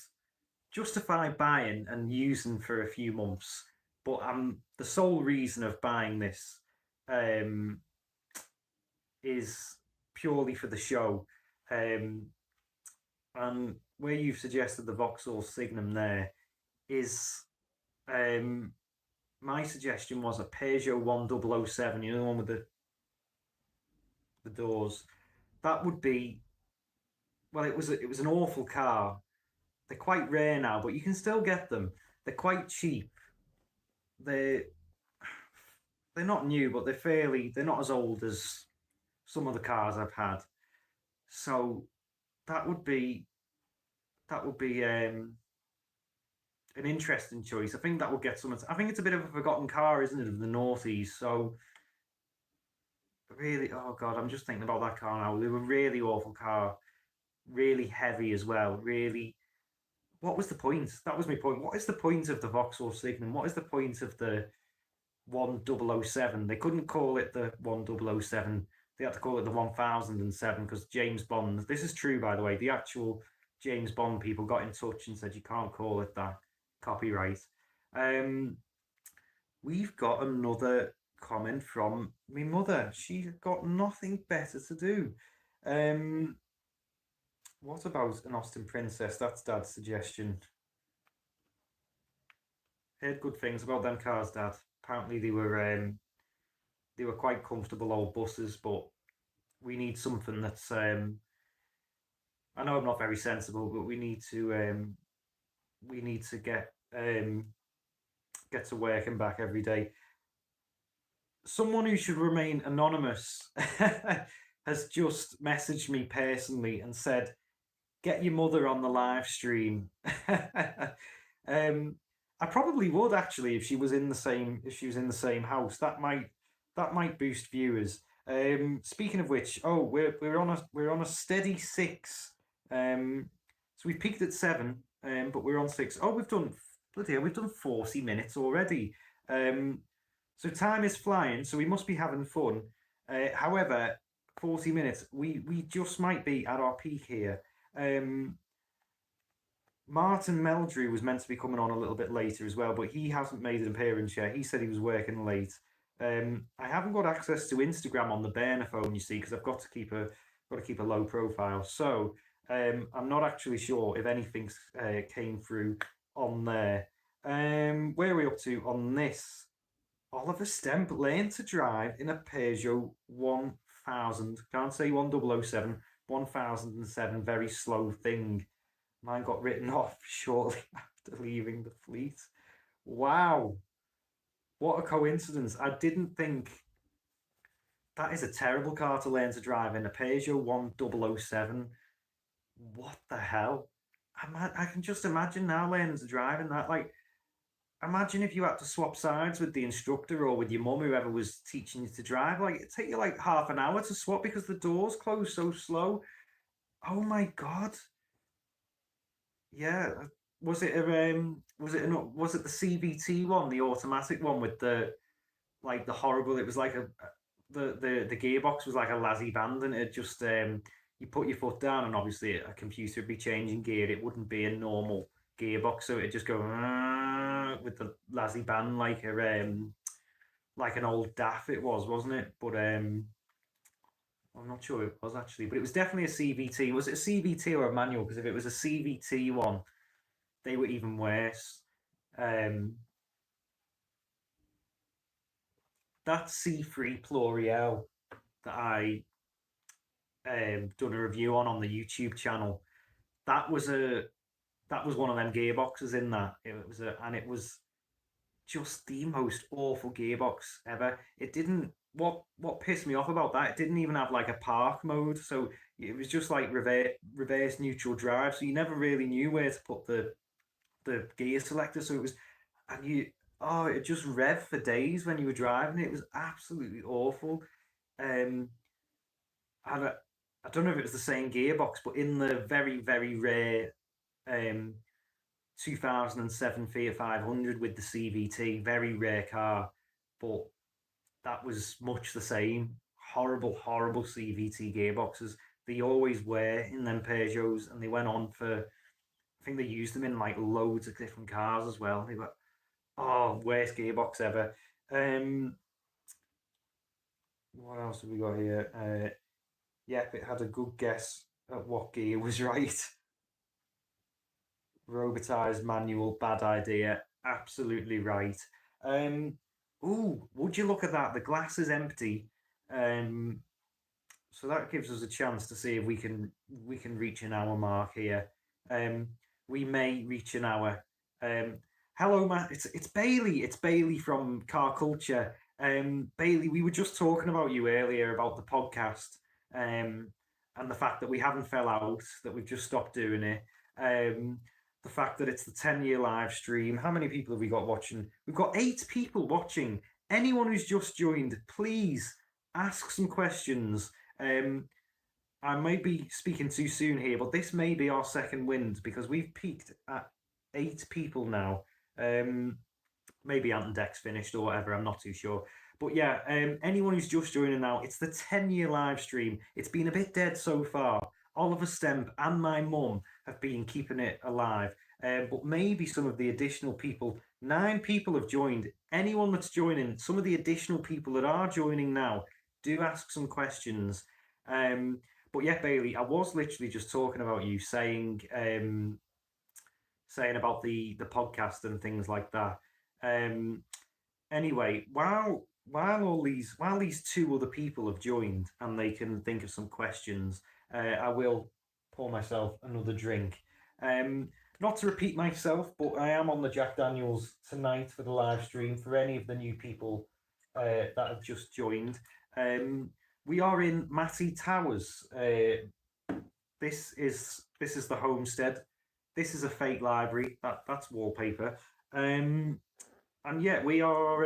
justify buying and using for a few months. But the sole reason of buying this um, is purely for the show. Um, and where you've suggested the Vauxhall Signum there is um, my suggestion was a Peugeot 1007, you know, the one with the doors. That would be, well, it was an awful car. They're quite rare now, but you can still get them. They're quite cheap. They're they're not new, but they're not as old as some of the cars I've had. So that would be that would be an interesting choice. I think that will get someone. I think it's a bit of a forgotten car, isn't it, of the noughties? So really, oh god, I'm just thinking about that car now. They were really awful car, really heavy as well. Really, what was the point? That was my point. What is the point of the Vauxhall Signum? What is the point of the 1007? They couldn't call it the 1007. They had to call it the 1007 because James Bond. This is true, by the way. The actual James Bond people got in touch and said you can't call it that. Copyright. Um, we've got another comment from my mother. She's got nothing better to do. Um, what about an Austin Princess? That's Dad's suggestion. Heard good things about them cars, Dad. Apparently they were quite comfortable old buses, but we need something that's. I know I'm not very sensible, but we need to get to work and back every day. Someone who should remain anonymous has just messaged me personally and said, "Get your mother on the live stream." I probably would actually if she was in the same house. That might boost viewers. Speaking of which, we're on a steady 6. So we peaked at 7, but we're on 6. Oh, we've done 40 minutes already. Um, so time is flying. So we must be having fun. However, 40 minutes, we just might be at our peak here. Um, Martin Meldrew was meant to be coming on a little bit later as well, but he hasn't made an appearance yet. He said he was working late. I haven't got access to Instagram on the burner phone, you see, because I've got to keep a low profile. So I'm not actually sure if anything came through on there. Where are we up to on this? Oliver Stemp learned to drive in a Peugeot 1000. Can't say 1007. 1007. Very slow thing. Mine got written off shortly after leaving the fleet. Wow. What a coincidence. I didn't think that is a terrible car to learn to drive in. A Peugeot 1007. What the hell? I can just imagine now learning to drive in that. Like, imagine if you had to swap sides with the instructor or with your mum, whoever was teaching you to drive. Like, it'd take you like half an hour to swap because the doors close so slow. Oh my God. Yeah. Was it the CVT one, the automatic one with the like the horrible? It was like the gearbox was like a lazy band, and it just you put your foot down, and obviously a computer would be changing gear. It wouldn't be a normal gearbox, so it'd just go with the lazy band like an old DAF. It was, wasn't it? But I'm not sure it was actually, but it was definitely a CVT. Was it a CVT or a manual? Because if it was a CVT one, they were even worse. Um, that C3 Pluriel that I done a review on the YouTube channel, that was one of them gearboxes in that. It was just the most awful gearbox ever. It didn't. What pissed me off about that? It didn't even have like a park mode, so it was just like reverse neutral drive. So you never really knew where to put the gear selector. So it was, and you it just rev for days when you were driving. It was absolutely awful. Um, and I don't know if it was the same gearbox, but in the very very rare um 2007 Fiat 500 with the CVT, very rare car, but that was much the same. Horrible, horrible CVT gearboxes. They always were in them Peugeots, and they went on for. I think they used them in like loads of different cars as well. They were worst gearbox ever. What else have we got here? Yep, it had a good guess at what gear was right. Robotized manual, bad idea. Absolutely right. Um, would you look at that? The glass is empty. Um, so that gives us a chance to see if we can reach an hour mark here. Um, we may reach an hour. Hello, Matt. It's Bailey. It's Bailey from Car Culture. Bailey, we were just talking about you earlier about the podcast, um, and the fact that we haven't fell out, that we've just stopped doing it. Um, the fact that it's the 10-year live stream. How many people have we got watching? We've got 8 people watching. Anyone who's just joined, please ask some questions. I might be speaking too soon here, but this may be our second wind because we've peaked at 8 people now. Maybe Ant and Dex finished or whatever. I'm not too sure. But yeah, anyone who's just joining now, it's the 10-year live stream. It's been a bit dead so far. Oliver Stemp and my mum have been keeping it alive. But maybe some of the additional people, 9 people have joined. Anyone that's joining, some of the additional people that are joining now, do ask some questions. But yeah, Bailey, I was literally just talking about you, saying about the podcast and things like that. Um, anyway, while these 2 other people have joined and they can think of some questions, I will pour myself another drink. Not to repeat myself, but I am on the Jack Daniels tonight for the live stream for any of the new people that have just joined. We are in Matty Towers. This is the homestead. This is a fake library. That's wallpaper. And yeah, we are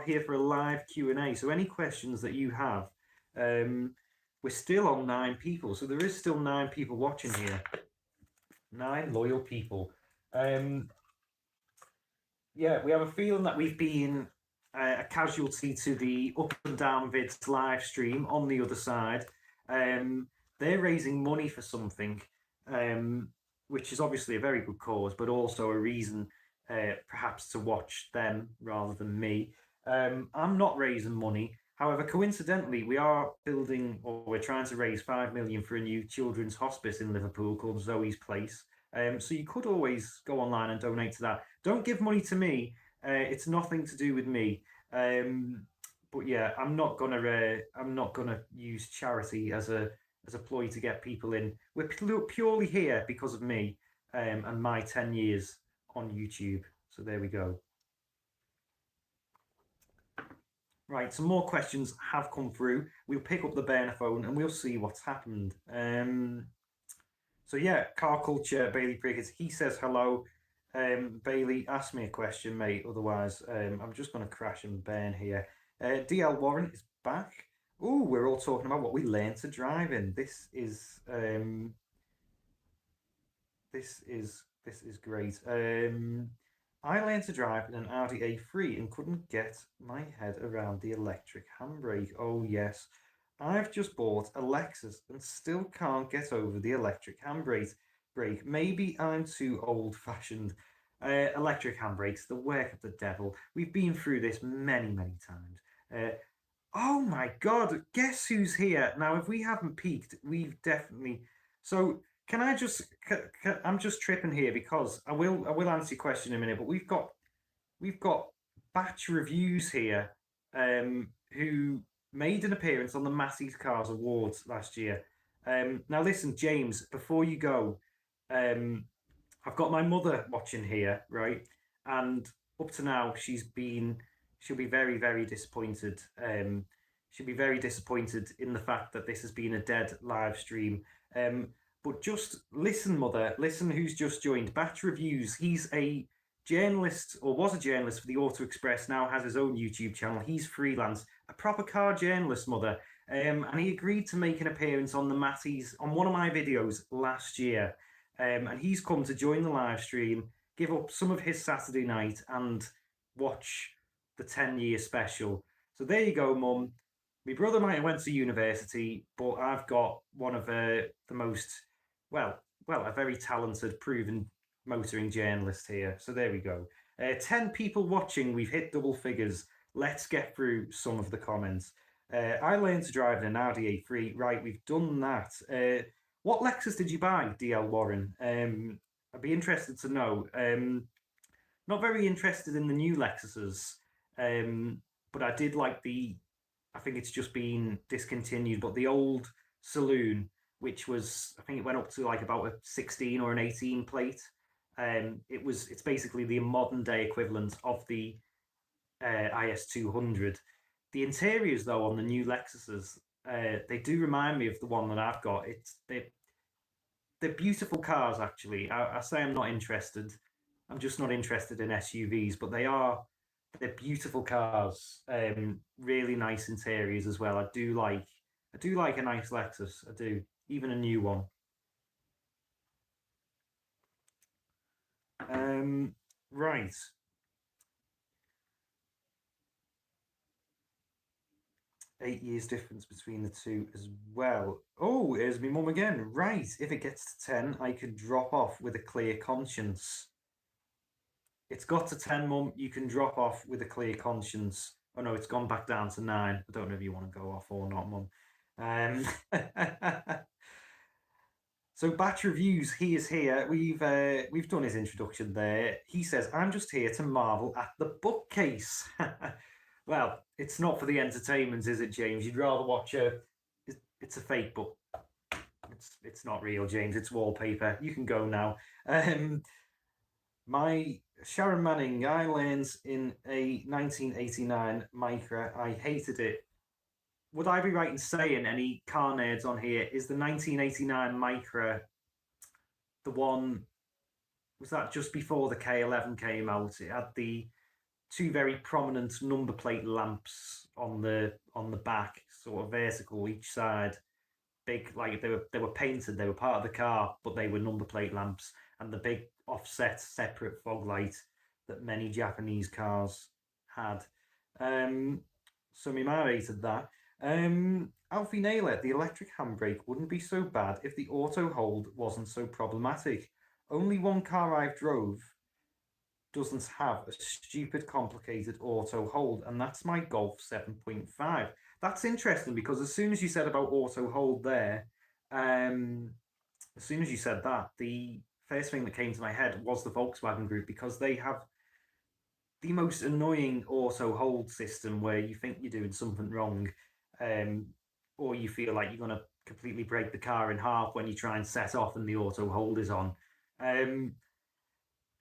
here for a live Q&A. So any questions that you have, We're still on 9 people, so there is still 9 people watching here. 9 loyal people. Um, yeah, we have a feeling that we've been a casualty to the Up and Down Vids live stream on the other side. They're raising money for something, um, which is obviously a very good cause, but also a reason perhaps to watch them rather than me. I'm not raising money. However, coincidentally, we are building, or we're trying to raise 5 million for a new children's hospice in Liverpool called Zoe's Place. So you could always go online and donate to that. Don't give money to me. It's nothing to do with me. But yeah, I'm not gonna use charity as a ploy to get people in. We're purely here because of me and my 10 years on YouTube. So there we go. Right, some more questions have come through. We'll pick up the burner phone and we'll see what's happened. So yeah, car culture, Bailey Prickett. He says hello. Bailey, ask me a question, mate. Otherwise, I'm just going to crash and burn here. DL Warren is back. Oh, we're all talking about what we learned to drive in. This is great. I learned to drive in an Audi A3 and couldn't get my head around the electric handbrake. Oh yes, I've just bought a Lexus and still can't get over the electric handbrake. Maybe I'm too old-fashioned. Electric handbrakes, the work of the devil. We've been through this many, many times. Oh my God, guess who's here? Now, if we haven't peaked, we've definitely. So, can I just? I'm just tripping here because I will answer your question in a minute. But we've got Batch Reviews here, who made an appearance on the Matty's Cars Awards last year. Now, listen, James, before you go, um, I've got my mother watching here, right? And up to now, she'll be very, very disappointed. She'll be very disappointed in the fact that this has been a dead live stream. But just listen, mother, listen who's just joined. Batch Reviews, he's a journalist, or was a journalist for the Auto Express, now has his own YouTube channel. He's freelance, a proper car journalist, mother. And he agreed to make an appearance on the Matties, on one of my videos last year. And he's come to join the live stream, give up some of his Saturday night, and watch the 10-year special. So there you go, Mum. My brother might have went to university, but I've got one of the most, well, a very talented, proven motoring journalist here. So there we go. 10 people watching. We've hit double figures. Let's get through some of the comments. I learned to drive in an Audi A3. Right, we've done that. What Lexus did you buy, DL Warren? I'd be interested to know. Not very interested in the new Lexuses, but I did like I think it's just been discontinued, but the old Saloon, which was, I think it went up to like about a 16 or an 18 plate. It's basically the modern day equivalent of the IS200. The interiors, though, on the new Lexuses, they do remind me of the one that I've got. They're beautiful cars, actually. I say I'm not interested. I'm just not interested in SUVs, but they're beautiful cars. Really nice interiors as well. I do like a nice Lexus. I do, even a new one. Right. 8 years difference between the two as well. Oh, here's my mum again. Right, if it gets to 10, I could drop off with a clear conscience. It's got to 10, Mum. You can drop off with a clear conscience. Oh no, it's gone back down to 9. I don't know if you want to go off or not, Mum. So Batch Reviews, he is here. We've done his introduction there. He says, I'm just here to marvel at the bookcase. Well, it's not for the entertainment, is it, James? You'd rather watch it's a fake book. It's not real, James. It's wallpaper. You can go now. My Sharon Manning, I learned in a 1989 Micra. I hated it. Would I be right in saying, any car nerds on here, is the 1989 Micra the one, was that just before the K11 came out? It had the two very prominent number plate lamps on the back, sort of vertical each side. Big, like they were painted, they were part of the car, but they were number plate lamps, and the big offset separate fog light that many Japanese cars had. Um, so my ma rated that. Alfie Naylor, the electric handbrake wouldn't be so bad if the auto hold wasn't so problematic. Only one car I've drove doesn't have a stupid complicated auto hold, and that's my Golf 7.5. That's interesting because as soon as you said about auto hold there, as soon as you said that, the first thing that came to my head was the Volkswagen Group, because they have the most annoying auto hold system where you think you're doing something wrong, um, or you feel like you're going to completely break the car in half when you try and set off and the auto hold is on. Um,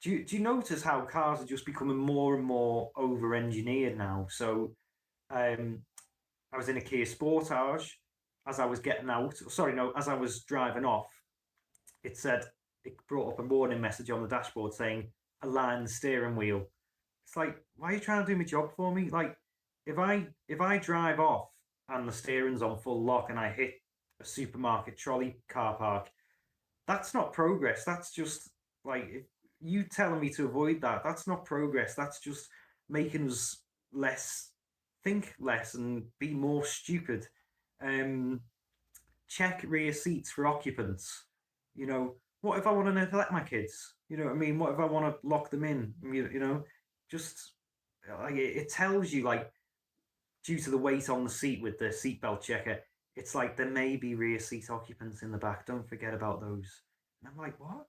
do you notice how cars are just becoming more and more over engineered now? So um, I was in a Kia Sportage. As I was getting out, sorry, no, as I was driving off, it said, it brought up a warning message on the dashboard saying align the steering wheel. It's like, why are you trying to do my job for me? Like, if I drive off and the steering's on full lock and I hit a supermarket trolley car park, that's not progress. That's just like you telling me to avoid that. That's not progress. That's just making us less think less and be more stupid. Um, Check rear seats for occupants. You know, what if I want to neglect my kids? You know what I mean? What if I want to lock them in? You know, just like it tells you, like, due to the weight on the seat with the seatbelt checker, it's like there may be rear seat occupants in the back. Don't forget about those. And I'm like, what?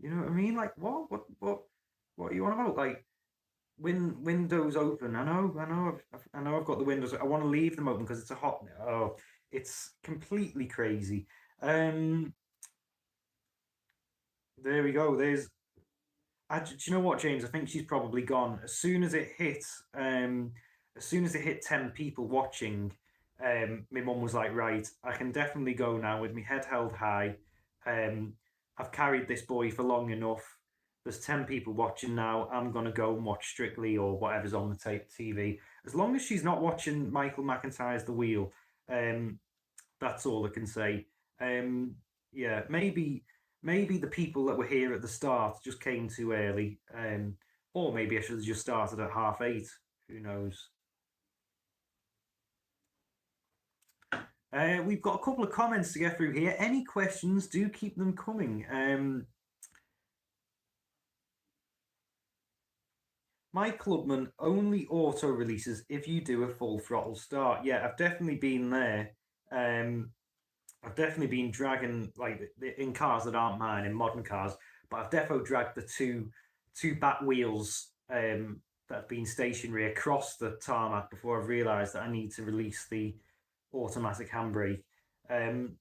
You know what I mean? Like, what? What are you on about? Like, windows open. I know. I've got the windows. I want to leave them open because it's a hot. Oh, it's completely crazy. Um, there we go. Do you know what, James? I think she's probably gone. As soon as it hit 10 people watching, my mum was like, "Right, I can definitely go now with my head held high. Um, I've carried this boy for long enough. There's 10 people watching now. I'm gonna go and watch Strictly or whatever's on the TV. As long as she's not watching Michael McIntyre's The Wheel, um, that's all I can say. Um, yeah, maybe the people that were here at the start just came too early, or maybe I should have just started at 8:30. Who knows? We've got a couple of comments to get through here. Any questions? Do keep them coming. My Clubman only auto releases if you do a full throttle start. Yeah, I've definitely been there. Um, I've definitely been dragging, like, in cars that aren't mine, in modern cars, but I've definitely dragged the two back wheels that have been stationary across the tarmac before I've realised that I need to release the automatic handbrake. Um,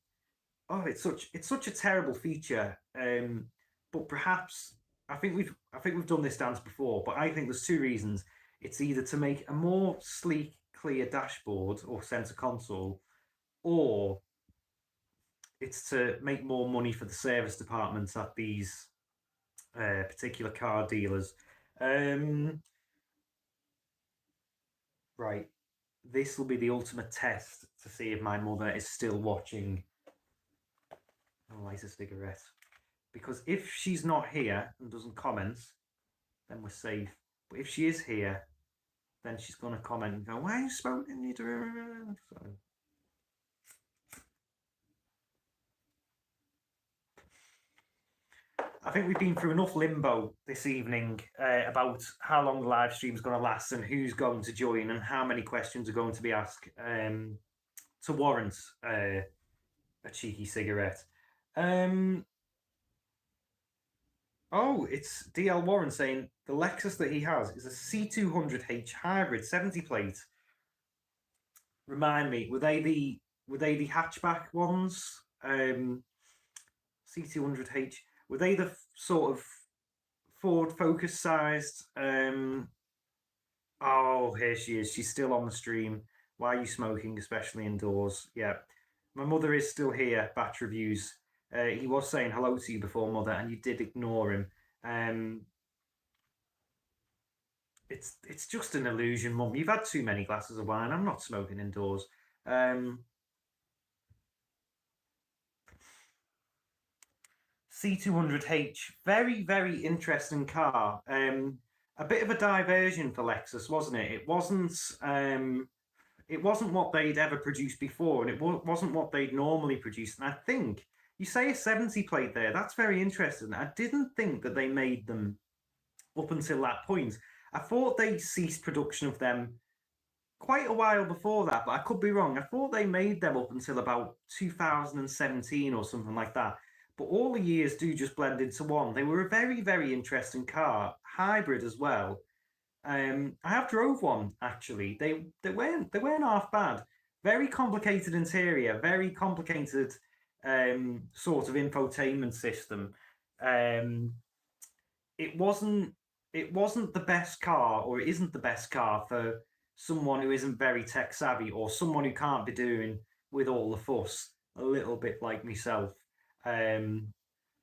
it's such a terrible feature. But perhaps I think we've done this dance before, but I think there's two reasons. It's either to make a more sleek, clear dashboard or center console, or it's to make more money for the service departments at these particular car dealers. Um, right, this will be the ultimate test to see if my mother is still watching. I'll light a cigarette. Because if she's not here and doesn't comment, then we're safe. But if she is here, then she's going to comment and go, "Why are you smoking?" So, I think we've been through enough limbo this evening about how long the live stream is going to last and who's going to join and how many questions are going to be asked to warrant a cheeky cigarette. Oh, it's DL Warren saying the Lexus that he has is a C200H hybrid 70 plate. Remind me, were they the hatchback ones? C200H, were they the sort of Ford Focus sized? Oh, here she is. She's still on the stream. Why are you smoking, especially indoors? Yeah, my mother is still here. Batch reviews. He was saying hello to you before, mother, and you did ignore him. Um, it's just an illusion, Mum. You've had too many glasses of wine. I'm not smoking indoors. Um, C200H, very, very interesting car. A bit of a diversion for Lexus, wasn't it? It wasn't what they'd ever produced before, and it wasn't what they'd normally produce. And I think you say a 70 plate there. That's very interesting. I didn't think that they made them up until that point. I thought they ceased production of them quite a while before that, but I could be wrong. I thought they made them up until about 2017 or something like that. But all the years do just blend into one. They were a very, very interesting car, hybrid as well. I have drove one actually. They weren't half bad. Very complicated interior, very complicated sort of infotainment system. Um, it wasn't it wasn't the best car, or it isn't the best car for someone who isn't very tech savvy, or someone who can't be doing with all the fuss, a little bit like myself. Um,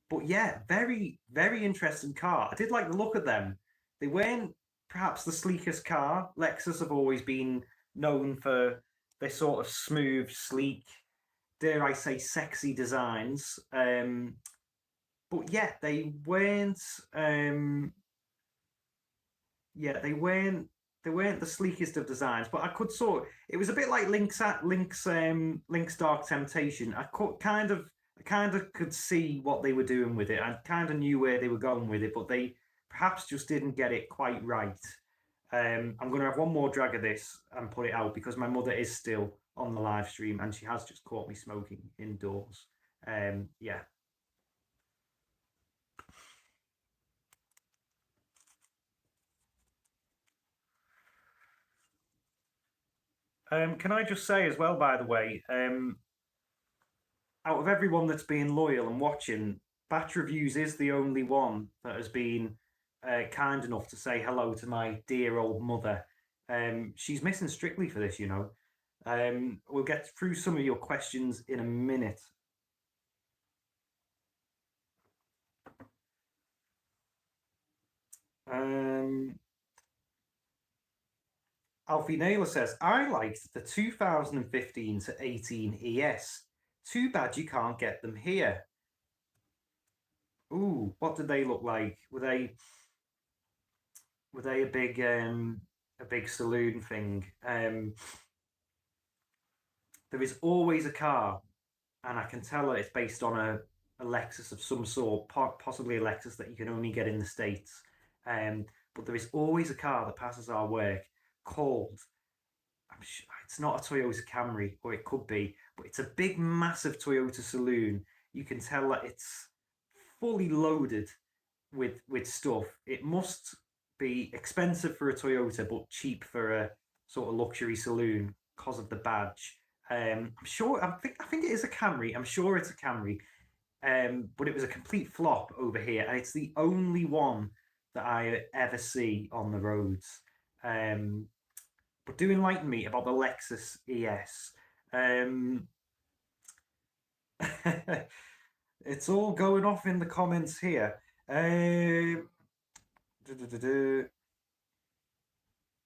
but yeah, very, very interesting car. I did like the look of them. They weren't perhaps the sleekest car. Lexus have always been known for their sort of smooth, sleek, dare I say, sexy designs. But yeah, they weren't the sleekest of designs, but I could sort. It was a bit like Link's Dark Temptation. I kind of could see what they were doing with it. I kind of knew where they were going with it, but they perhaps just didn't get it quite right. I'm going to have one more drag of this and put it out because my mother is still on the live stream and she has just caught me smoking indoors. Yeah. Can I just say as well, by the way, out of everyone that's been loyal and watching, Batch Reviews is the only one that has been kind enough to say hello to my dear old mother. She's missing strictly for this, you know. We'll get through some of your questions in a minute. Um, Alfie Naylor says, I liked the 2015 to 18 ES. Too bad you can't get them here. Ooh, what did they look like? Were they a big saloon thing? There is always a car, and I can tell that it's based on a Lexus of some sort, possibly a Lexus that you can only get in the States. But there is always a car that passes our work called, it's not a Toyota Camry, or it could be, but it's a big, massive Toyota saloon. You can tell that it's fully loaded with stuff. It must be expensive for a Toyota, but cheap for a sort of luxury saloon because of the badge. I'm sure. I think it is a Camry. I'm sure it's a Camry. But it was a complete flop over here, and it's the only one that I ever see on the roads. Um, but do enlighten me about the Lexus ES. Um, it's all going off in the comments here.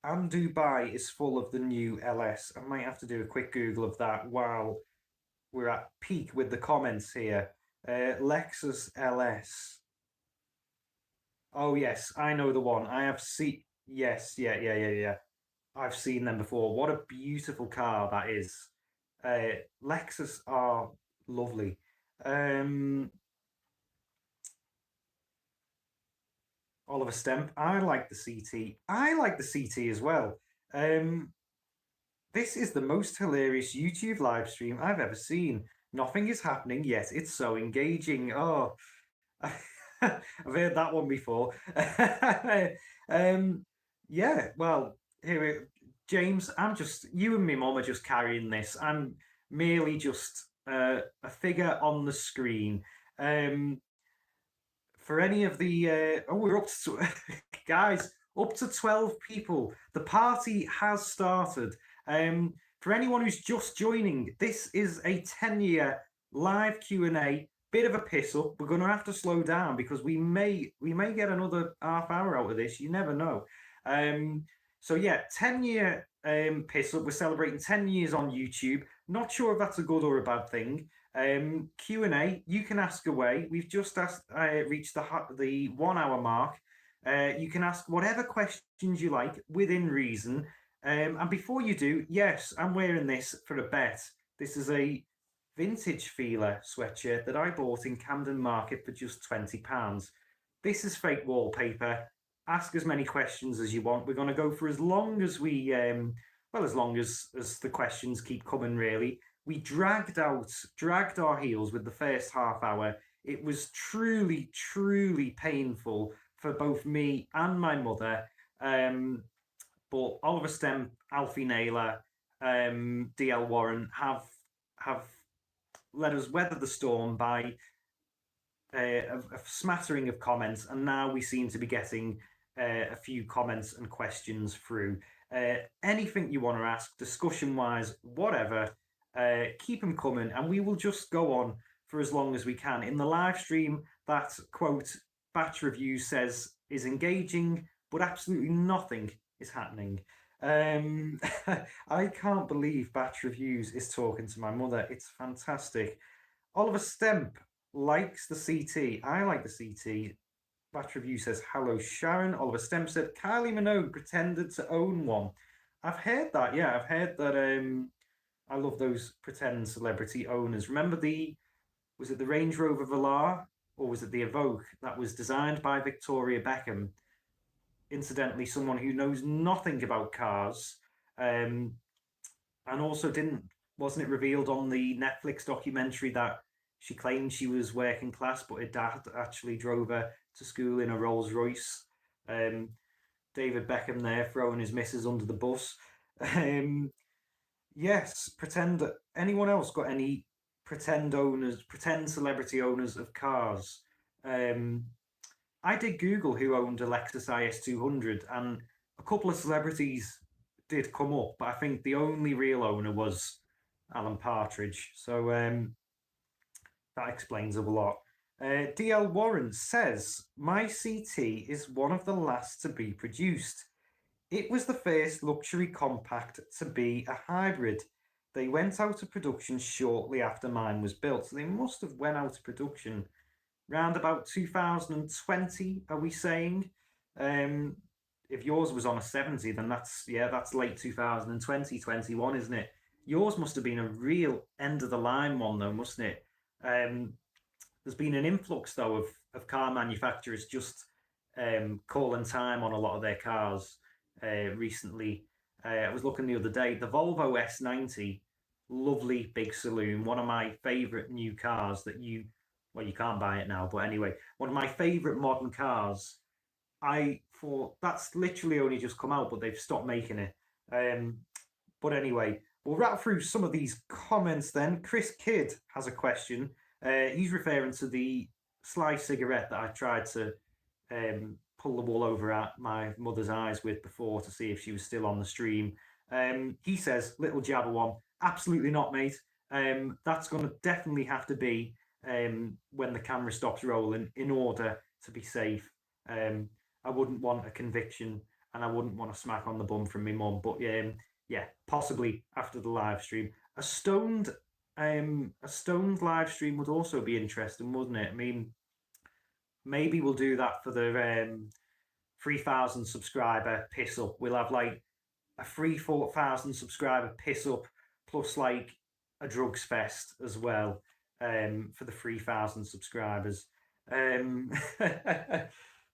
And Dubai is full of the new LS. I might have to do a quick Google of that while we're at peak with the comments here. Lexus LS. Oh yes, I know the one. I have seen. Yes, yeah, yeah, yeah, yeah. I've seen them before. What a beautiful car that is. Lexus are lovely. Um, Oliver Stemp. I like the CT. I like the CT as well. Um, this is the most hilarious YouTube live stream I've ever seen. Nothing is happening yet. It's so engaging. Oh, I've heard that one before. um, yeah, well, here, James, you and me mom are just carrying this. I'm merely just a figure on the screen. Um, for any of the we're up to guys, up to 12 people. The party has started. For anyone who's just joining, this is a 10-year live Q&A. Bit of a piss up. We're going to have to slow down because we may get another half hour out of this. You never know. So yeah, 10-year piss up. We're celebrating 10 years on YouTube. Not sure if that's a good or a bad thing. Q&A, you can ask away. We've just reached the 1 hour mark. You can ask whatever questions you like within reason. And before you do, yes, I'm wearing this for a bet. This is a vintage feeler sweatshirt that I bought in Camden Market for just £20. This is fake wallpaper. Ask as many questions as you want. We're going to go for as long as as long as the questions keep coming, really. We dragged our heels with the first half hour. It was truly, truly painful for both me and my mother. But Oliver Stemp, Alfie Naylor, DL Warren have let us weather the storm by a smattering of comments, and now we seem to be getting a few comments and questions through. Anything you want to ask, discussion-wise, whatever, keep them coming, and we will just go on for as long as we can. In the live stream, that quote, Batch Review says, is engaging, but absolutely nothing is happening. I can't believe Batch Reviews is talking to my mother. It's fantastic. Oliver Stemp likes the CT. I like the CT. Batch Review says, hello, Sharon. Oliver Stemp said, Kylie Minogue pretended to own one. I've heard that, yeah. I've heard that. I love those pretend celebrity owners. Remember was it the Range Rover Velar or was it the Evoque that was designed by Victoria Beckham? Incidentally, someone who knows nothing about cars, and also wasn't it revealed on the Netflix documentary that she claimed she was working class, but her dad actually drove her to school in a Rolls Royce. David Beckham there throwing his missus under the bus. Yes, pretend. Anyone else got any pretend celebrity owners of cars? I did Google who owned a Lexus IS200, and a couple of celebrities did come up, but I think the only real owner was Alan Partridge. So that explains a lot. DL Warren says, my CT is one of the last to be produced. It was the first luxury compact to be a hybrid. They went out of production shortly after mine was built. So they must have went out of production round about 2020, are we saying? If yours was on a 70, then that's late 2020, 21, isn't it? Yours must have been a real end of the line one, though, mustn't it? There's been an influx, though, of car manufacturers just calling time on a lot of their cars recently. I was looking the other day, the Volvo S90, lovely big saloon, one of my favourite new cars that you can't buy it now, but anyway, one of my favourite modern cars. I thought that's literally only just come out, but they've stopped making it. But anyway, we'll rattle through some of these comments then. Chris Kidd has a question. He's referring to the sly cigarette that I tried to pull the wool over my mother's eyes with before to see if she was still on the stream. He says, little jabber one, absolutely not, mate. That's going to definitely have to be when the camera stops rolling in order to be safe. I wouldn't want a conviction and I wouldn't want a smack on the bum from my mum. But yeah, possibly after the live stream. A stoned live stream would also be interesting, wouldn't it? I mean, maybe we'll do that for the 3,000 subscriber piss up. We'll have like a 3,000 subscriber piss up plus like a drugs fest as well for the 3,000 subscribers.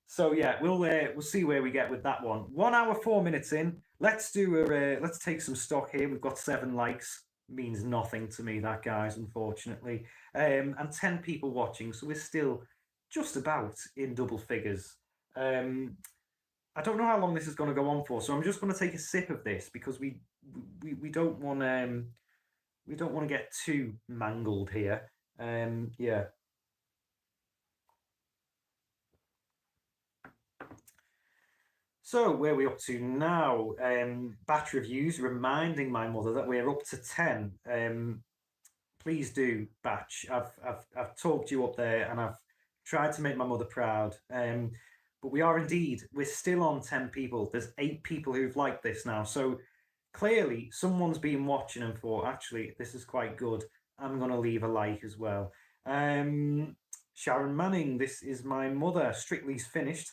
So yeah, we'll see where we get with that one. 1 hour 4 minutes in. Let's take some stock here. We've got 7 likes. Means nothing to me, that, guys, unfortunately. And 10 people watching, so we're still just about in double figures. I don't know how long this is going to go on for, so I'm just going to take a sip of this because we don't want to get too mangled here. Yeah. So where are we up to now? Batch reviews, reminding my mother that we're up to 10. Please do, Batch. I've talked you up there and I've tried to make my mother proud. but we are indeed, we're still on 10 people. There's 8 people who've liked this now. So clearly someone's been watching and thought, actually, this is quite good. I'm going to leave a like as well. Sharon Manning, this is my mother. Strictly's finished.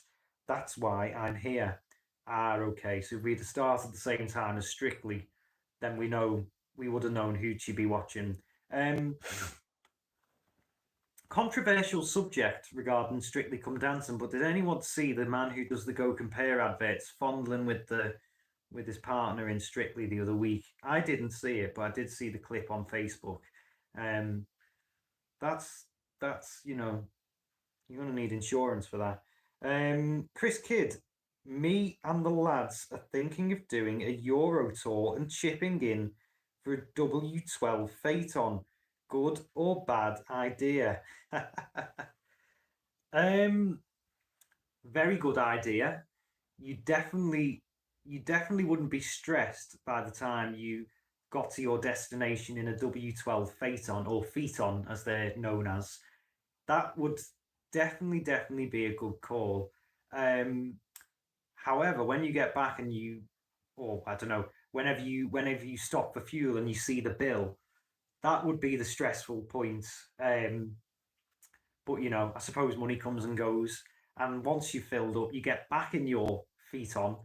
That's why I'm here. Okay. So if we'd have started at the same time as Strictly, then we would have known who'd she be watching. Controversial subject regarding Strictly Come Dancing, but did anyone see the man who does the Go Compare adverts fondling with his partner in Strictly the other week? I didn't see it, but I did see the clip on Facebook. That's you're gonna need insurance for that. Chris Kidd, me and the lads are thinking of doing a Euro tour and chipping in for a W12 Phaeton. Good or bad idea? Very good idea. You definitely wouldn't be stressed by the time you got to your destination in a W12 Phaeton, or Phaeton as they're known as. That would definitely be a good call. However, when you get back and I don't know, whenever you stop for fuel and you see the bill, that would be the stressful point. But I suppose money comes and goes, and once you've filled up, you get back in your Phaeton,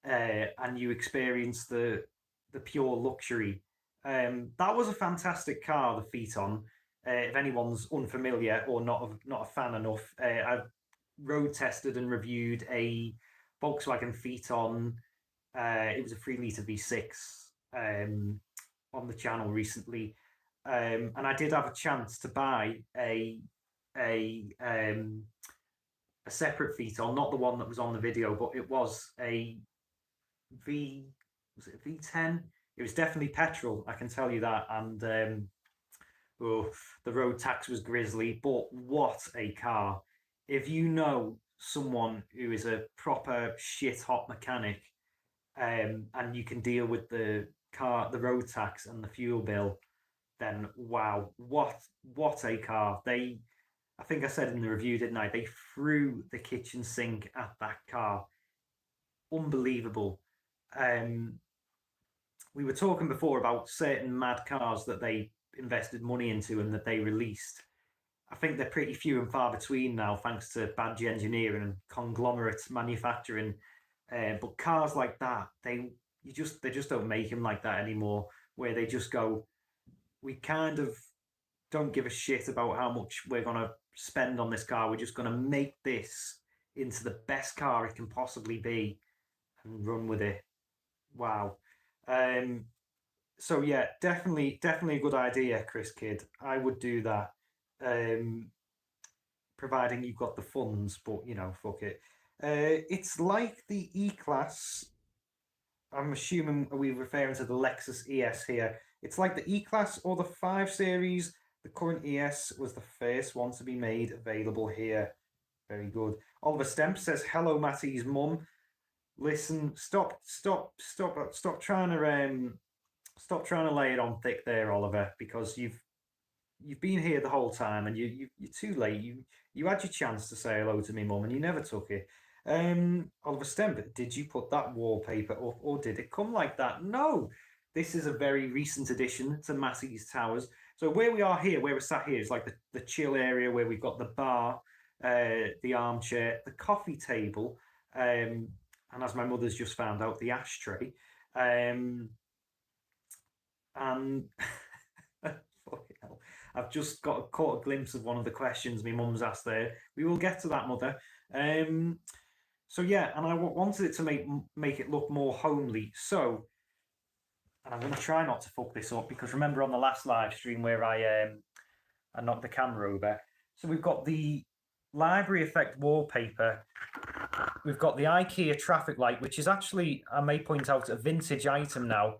and you experience the pure luxury. That was a fantastic car, the Phaeton. If anyone's unfamiliar or not a fan enough, I've road tested and reviewed a Volkswagen Phaeton. It was a 3-litre V6 on the channel recently, and I did have a chance to buy a separate Phaeton, not the one that was on the video, but it was a was it a V10? It was definitely petrol, I can tell you that. And the road tax was grisly, but what a car. If you know someone who is a proper shit hot mechanic, and you can deal with the road tax and the fuel bill, then wow, what a car. I think I said in the review, didn't I? They threw the kitchen sink at that car. Unbelievable. We were talking before about certain mad cars that they invested money into and that they released. I think they're pretty few and far between now, thanks to badge engineering and conglomerate manufacturing. But cars like that, they just don't make them like that anymore. Where they just go, we kind of don't give a shit about how much we're gonna spend on this car. We're just gonna make this into the best car it can possibly be and run with it. Wow. So yeah, definitely a good idea, Chris Kidd. I would do that, providing you've got the funds. But fuck it. It's like the E-Class. I'm assuming we're referring to the Lexus ES here. It's like the E-Class or the 5 Series. The current ES was the first one to be made available here. Very good. Oliver Stemp says, "Hello, Matty's mum. Listen, stop trying to lay it on thick there, Oliver, because you've been here the whole time and you're too late. You had your chance to say hello to me, mum, and you never took it." Oliver Stemp, did you put that wallpaper up, or did it come like that? No, this is a very recent addition to Matty's Towers. So where we are here, where we're sat here, is like the chill area where we've got the bar, the armchair, the coffee table, and as my mother's just found out, the ashtray. And fucking hell, I've just caught a glimpse of one of the questions my mum's asked there. We will get to that, mother. So yeah, and I wanted it to make it look more homely. So, and I'm going to try not to fuck this up, because remember on the last live stream where I knocked the camera over. So we've got the library effect wallpaper. We've got the IKEA traffic light, which is actually, I may point out, a vintage item now.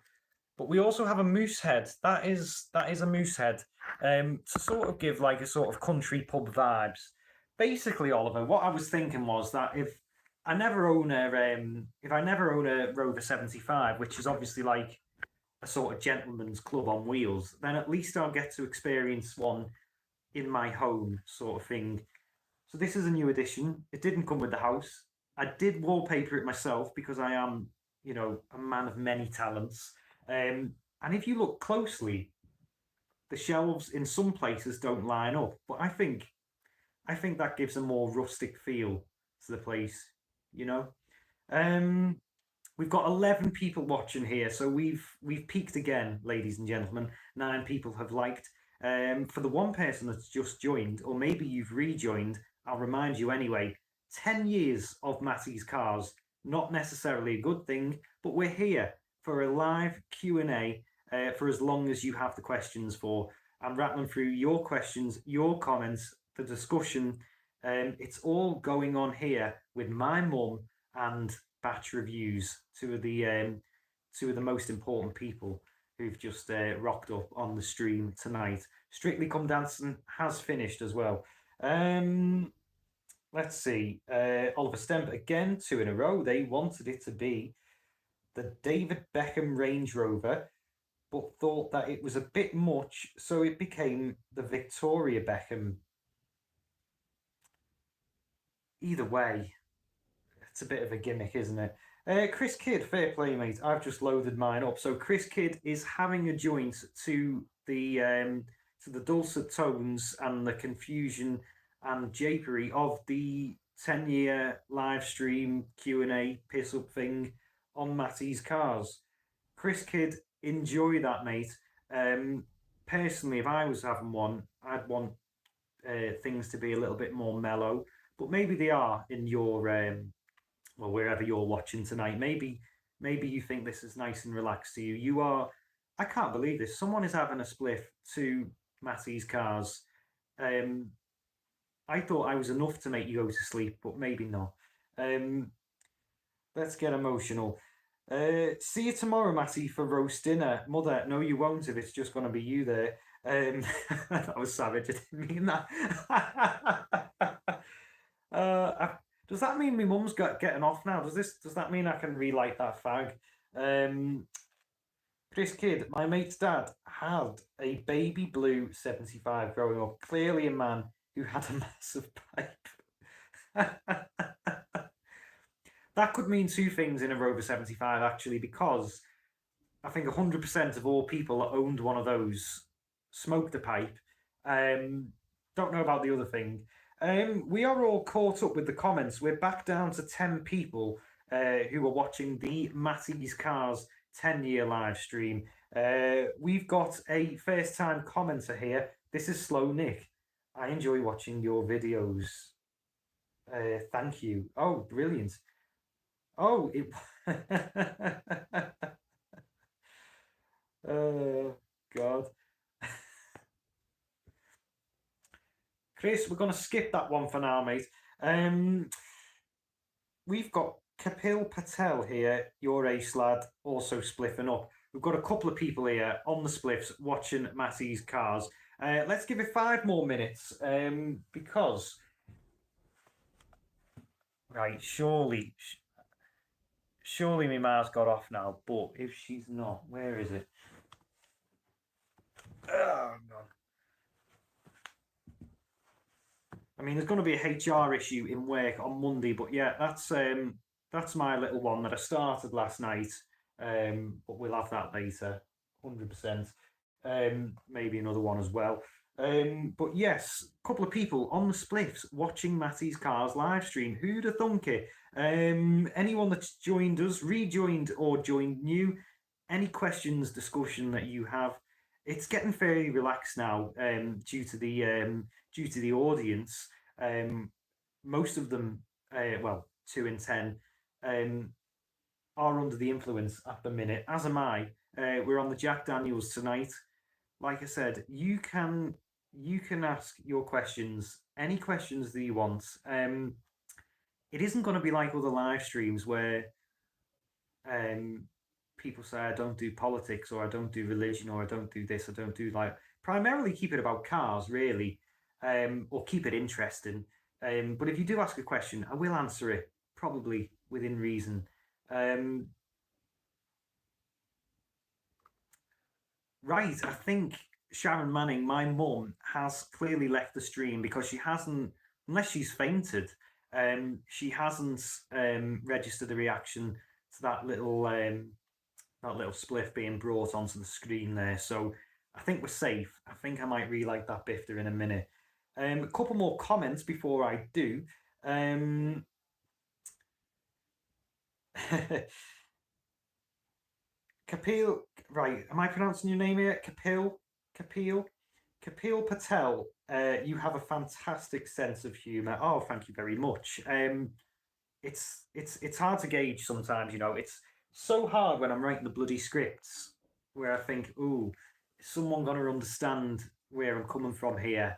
But we also have a moose head. That is a moose head, to sort of give like a sort of country pub vibes. Basically, Oliver, what I was thinking was that if I never own a Rover 75, which is obviously like a sort of gentleman's club on wheels, then at least I'll get to experience one in my home, sort of thing. So this is a new edition. It didn't come with the house. I did wallpaper it myself because I am, you know, a man of many talents. And if you look closely, the shelves in some places don't line up, but I think that gives a more rustic feel to the place, you know. Um, we've got 11 people watching here, so we've peaked again, ladies and gentlemen. 9 people have liked. For the one person that's just joined, or maybe you've rejoined, I'll remind you anyway. 10 years of Matty's Cars, not necessarily a good thing, but we're here for a live Q&A for as long as you have the questions for. I'm rattling through your questions, your comments, the discussion. It's all going on here with my mum and Batch Reviews, two of the most important people who've just rocked up on the stream tonight. Strictly Come Dancing has finished as well. Let's see. Oliver Stemp again, 2 in a row. They wanted it to be the David Beckham Range Rover, but thought that it was a bit much, so it became the Victoria Beckham. Either way, it's a bit of a gimmick, isn't it? Chris Kidd, fair play, mate. I've just loaded mine up. So Chris Kidd is having a joint to the dulcet tones and the confusion and japery of the 10-year live stream Q&A piss up thing on Matty's Cars. Chris Kidd, enjoy that, mate. Personally, if I was having one, I'd want things to be a little bit more mellow, but maybe they are in your well, wherever you're watching tonight. Maybe you think this is nice and relaxed to you. You are. I can't believe this. Someone is having a spliff to Matty's Cars. I thought I was enough to make you go to sleep, but maybe not. Let's get emotional. See you tomorrow, Matty, for roast dinner. Mother, no, you won't if it's just going to be you there. That was savage. I didn't mean that. Does that mean my mum's getting off now? Does that mean I can relight that fag? Chris Kidd, my mate's dad had a baby blue 75 growing up. Clearly a man who had a massive pipe. That could mean 2 things in a Rover 75, actually, because I think 100% of all people that owned one of those smoked a pipe. Don't know about the other thing. We are all caught up with the comments. We're back down to 10 people who are watching the Matty's Cars 10-year live stream. We've got a first-time commenter here. This is Slow Nick. I enjoy watching your videos. Thank you. Oh, brilliant. Oh, it... Oh, God. Chris, we're going to skip that one for now, mate. We've got Kapil Patel here, your ace lad, also spliffing up. We've got a couple of people here on the spliffs watching Matty's Cars. Let's give it 5 more minutes because... Right, surely my Mars got off now, but if she's not, where is it? Oh, God. I mean, there's going to be a HR issue in work on Monday, but yeah, that's my little one that I started last night. But we'll have that later, 100%. Maybe another one as well. But yes, a couple of people on the spliffs watching Matty's Cars live stream. Who'd have thunk it? Anyone that's joined us, rejoined or joined new, any questions, discussion that you have, it's getting fairly relaxed now due to the audience. Most of them, well, 2 in 10, are under the influence at the minute, as am I. We're on the Jack Daniels tonight. Like I said, you can ask your questions, any questions that you want. It isn't going to be like other live streams where people say I don't do politics or I don't do religion or I don't do this, I don't do like. Primarily keep it about cars, really, or keep it interesting. But if you do ask a question, I will answer it, probably within reason. Right, I think Sharon Manning, my mum, has clearly left the stream because she hasn't unless she's fainted, she hasn't registered a reaction to that little spliff being brought onto the screen there. So I think we're safe. I think I might relight that bifter in a minute. A couple more comments before I do. Kapil, right? Am I pronouncing your name here? Kapil, Kapil Patel. You have a fantastic sense of humour. Oh, thank you very much. It's hard to gauge sometimes. You know, it's so hard when I'm writing the bloody scripts where I think, ooh, is someone gonna understand where I'm coming from here,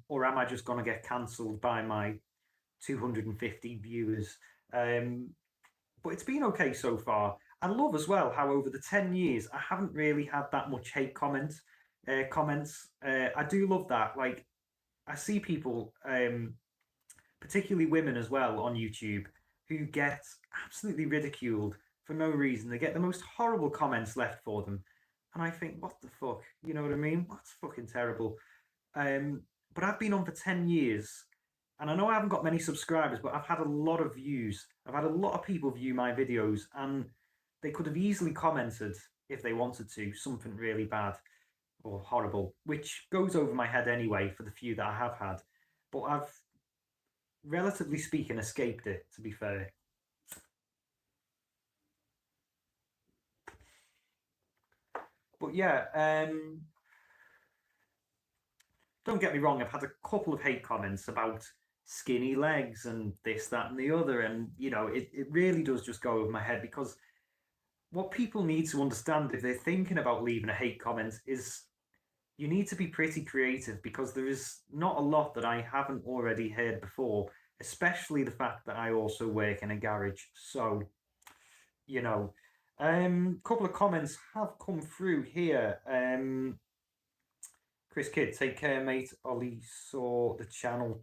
or am I just gonna get cancelled by my 250 viewers? Um, but it's been okay so far. I love as well how over the 10 years I haven't really had that much hate comments. I do love that. Like I see people, particularly women as well on YouTube, who get absolutely ridiculed for no reason. They get the most horrible comments left for them, and I think, what the fuck? You know what I mean? That's fucking terrible. Um, but I've been on for 10 years, and I know I haven't got many subscribers, but I've had a lot of views. I've had a lot of people view my videos, and they could have easily commented if they wanted to something really bad or horrible, which goes over my head anyway for the few that I have had. But I've, relatively speaking, escaped it, to be fair. But yeah, don't get me wrong, I've had a couple of hate comments about skinny legs and this, that, and the other. And, you know, it really does just go over my head because what people need to understand if they're thinking about leaving a hate comment is you need to be pretty creative because there is not a lot that I haven't already heard before, especially the fact that I also work in a garage. So, you know, a couple of comments have come through here. Chris Kidd, take care, mate. Only saw the channel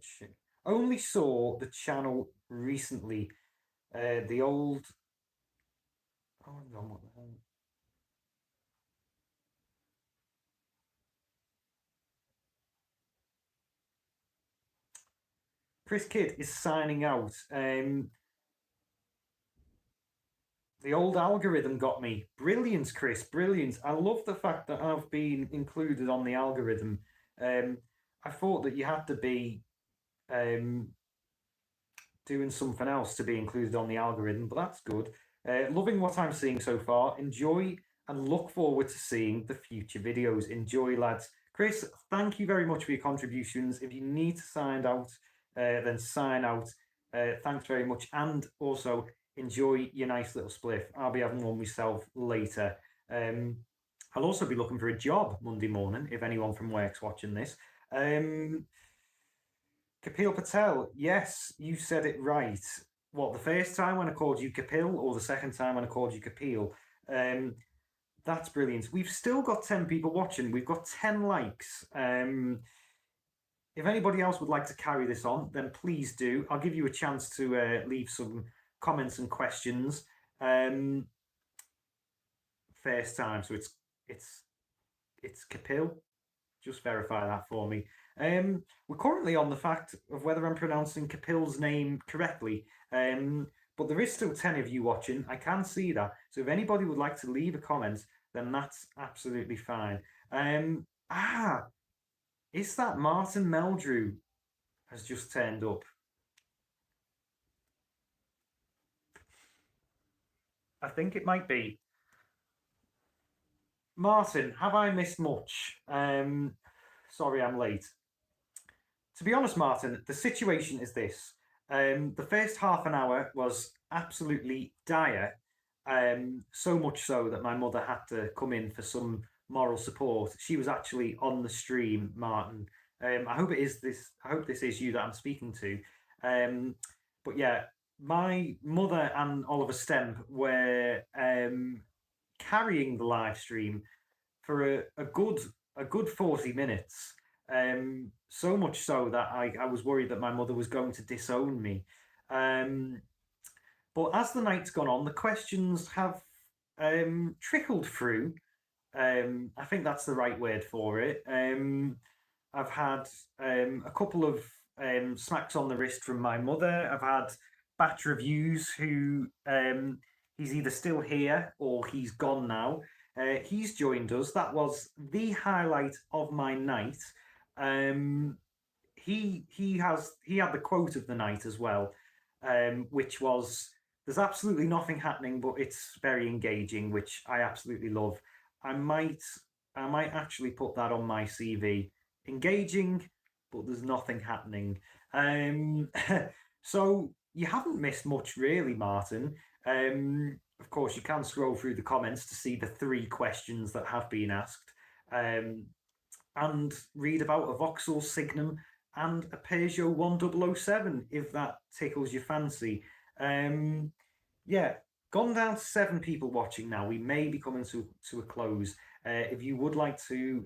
recently. The old. Oh, hang on, what the hell? Chris Kidd is signing out. The old algorithm got me. Brilliant, Chris. Brilliant. I love the fact that I've been included on the algorithm. Um, I thought that you had to be um, doing something else to be included on the algorithm, but that's good. Loving what I'm seeing so far. Enjoy and look forward to seeing the future videos. Enjoy, lads. Chris, thank you very much for your contributions. If you need to sign out, then sign out. Thanks very much. And also, enjoy your nice little spliff. I'll be having one myself later. Um, I'll also be looking for a job Monday morning if anyone from work's watching this. Kapil Patel, yes, you said it right. What, the first time when I called you Kapil or the second time when I called you Kapil? Um, that's brilliant. We've still got 10 people watching. We've got 10 likes. If anybody else would like to carry this on, then please do. I'll give you a chance to leave some comments and questions. First time, so it's Kapil. Just verify that for me. We're currently on the fact of whether I'm pronouncing Kapil's name correctly. But there is still 10 of you watching. I can see that. So if anybody would like to leave a comment, then that's absolutely fine. Ah, is that Martin Meldrew has just turned up? I think it might be. Martin, have I missed much? Sorry I'm late. To be honest, Martin, the situation is this. The first half an hour was absolutely dire, so much so that my mother had to come in for some moral support. She was actually on the stream, Martin. I hope it is this. I hope this is you that I'm speaking to. But yeah, my mother and Oliver Stemp were carrying the live stream for a good 40 minutes. So much so that I was worried that my mother was going to disown me. Um, but as the night's gone on, the questions have trickled through. I think that's the right word for it. I've had a couple of smacks on the wrist from my mother. I've had Batch Reviews, who he's either still here or he's gone now. He's joined us. That was the highlight of my night. Um, he had the quote of the night as well, which was, "There's absolutely nothing happening, but it's very engaging," which I absolutely love. I might I might actually put that on my CV. Engaging, but there's nothing happening. Um, so you haven't missed much, really, Martin. Of course, you can scroll through the comments to see the 3 questions that have been asked. Um, and read about a Vauxhall Signum and a Peugeot 1007 if that tickles your fancy. Um, yeah, gone down to 7 people watching now. We may be coming to a close. If you would like to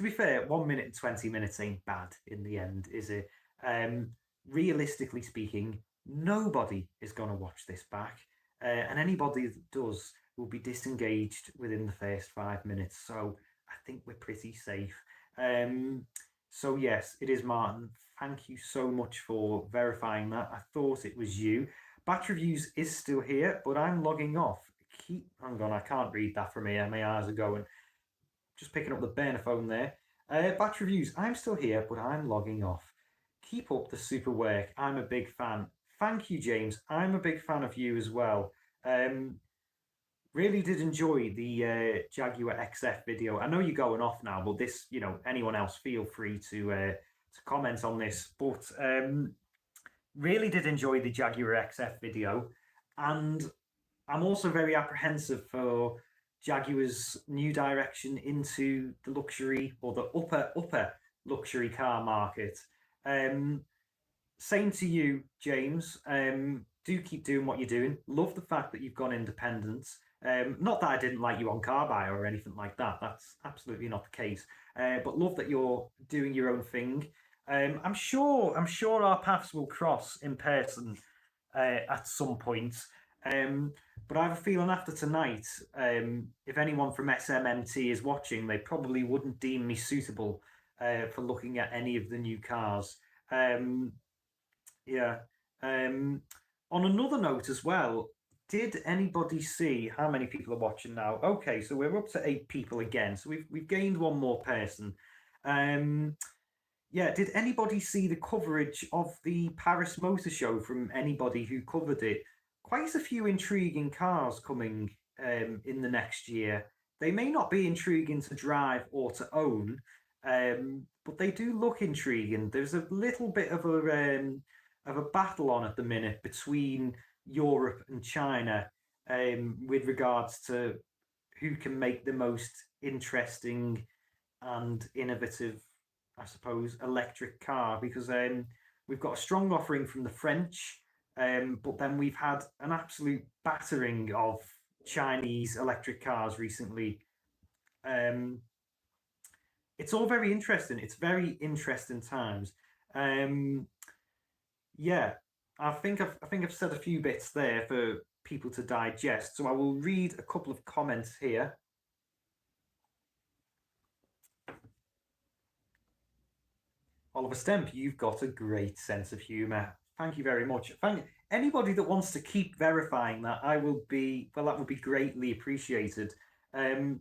be fair, 1 minute and 20 minutes ain't bad in the end, is it? Um, Realistically speaking, nobody is going to watch this back. And anybody that does will be disengaged within the first 5 minutes. So I think we're pretty safe. Um, so yes, it is Martin. Thank you so much for verifying that. I thought it was you. Batch Reviews is still here, but I'm logging off. Hang on, I can't read that from here. My eyes are going. Just picking up the burner phone there. Batch Reviews, I'm still here, but I'm logging off. Keep up the super work. I'm a big fan. Thank you, James. I'm a big fan of you as well. Um, Really did enjoy the Jaguar XF video. I know you're going off now, but this, anyone else, feel free to comment on this. But really did enjoy the Jaguar XF video, and I'm also very apprehensive for Jaguar's new direction into the luxury or the upper luxury car market. Um, Same to you, James. Do keep doing what you're doing. Love the fact that you've gone independent. Not that I didn't like you on Car Buyer or anything like that. That's absolutely not the case. But love that you're doing your own thing. I'm sure. I'm sure our paths will cross in person at some point. But I have a feeling after tonight, if anyone from SMMT is watching, they probably wouldn't deem me suitable for looking at any of the new cars. Um, yeah. Um, on another note as well, did anybody see how many people are watching now? Okay, so we're up to 8 people again. So we've gained one more person. Um, yeah, did anybody see the coverage of the Paris Motor Show from anybody who covered it? Quite a few intriguing cars coming in the next year. They may not be intriguing to drive or to own, but they do look intriguing. There's a little bit of a battle on at the minute between Europe and China with regards to who can make the most interesting and innovative, I suppose, electric car, because we've got a strong offering from the French, but then we've had an absolute battering of Chinese electric cars recently. Um, it's all very interesting. It's very interesting times. Um, yeah, I think I've said a few bits there for people to digest. So I will read a couple of comments here. Oliver Stemp, you've got a great sense of humour. Thank you very much. Thank anybody that wants to keep verifying that. I will be well. That would be greatly appreciated. Um,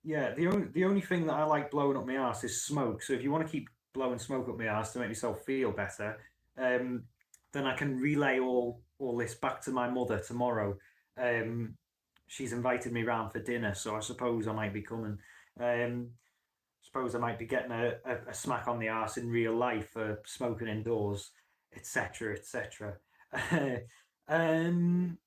yeah, the only thing that I like blowing up my ass is smoke. So if you want to keep blowing smoke up my ass to make myself feel better, um, then I can relay all this back to my mother tomorrow. Um, she's invited me round for dinner, so I suppose I might be coming. Suppose I might be getting a smack on the arse in real life for smoking indoors, etc., etc. um,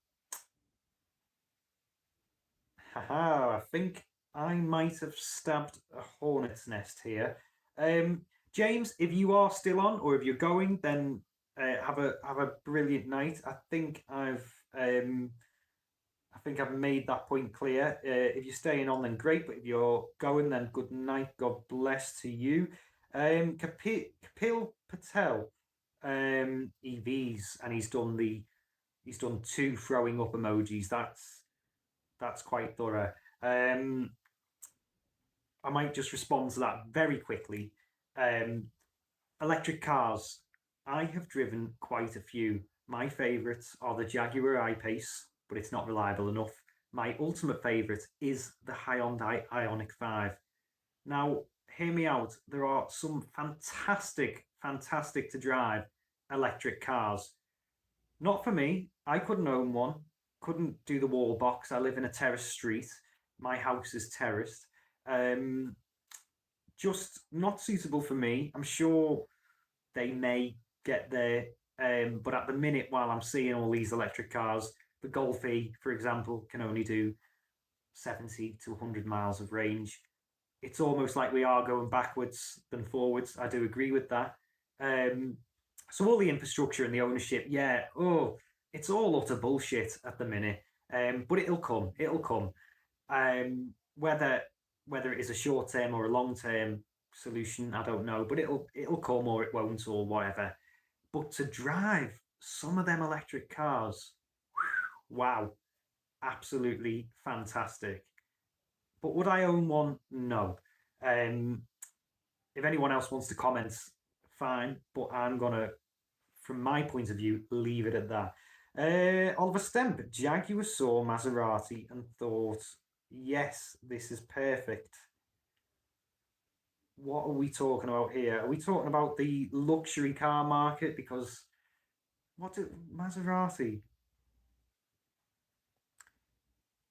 Haha, I think I might have stabbed a hornet's nest here. Um, James, if you are still on, or if you're going, then have a brilliant night. Um, I think I've made that point clear. If you're staying on, then great. But if you're going, then good night. God bless to you. Kapil Patel, EVs, and he's done 2 throwing up emojis. That's quite thorough. I might just respond to that very quickly. Um, Electric cars. I have driven quite a few. My favourites are the Jaguar I-Pace, but it's not reliable enough. My ultimate favourite is the Hyundai Ioniq 5. Now, hear me out. There are some fantastic to drive electric cars. Not for me. I couldn't own one. Couldn't do the wall box. I live in a terrace street. My house is terraced. Um, just not suitable for me. I'm sure they may get there. But at the minute, while I'm seeing all these electric cars, the Golf E, for example, can only do 70 to 100 miles of range. It's almost like we are going backwards than forwards. I do agree with that. Um, so all the infrastructure and the ownership, yeah, it's all utter bullshit at the minute. But it'll come. It'll come. Whether it is a short term or a long term solution, I don't know. But it'll come or it won't or whatever. But to drive some of them electric cars, wow, absolutely fantastic. But would I own one? No. Um, if anyone else wants to comment, fine. But I'm gonna, from my point of view, leave it at that. Oliver Stemp, Jaguar saw Maserati and thought, yes, this is perfect. What are we talking about here? Are we talking about the luxury car market? Because what did Maserati?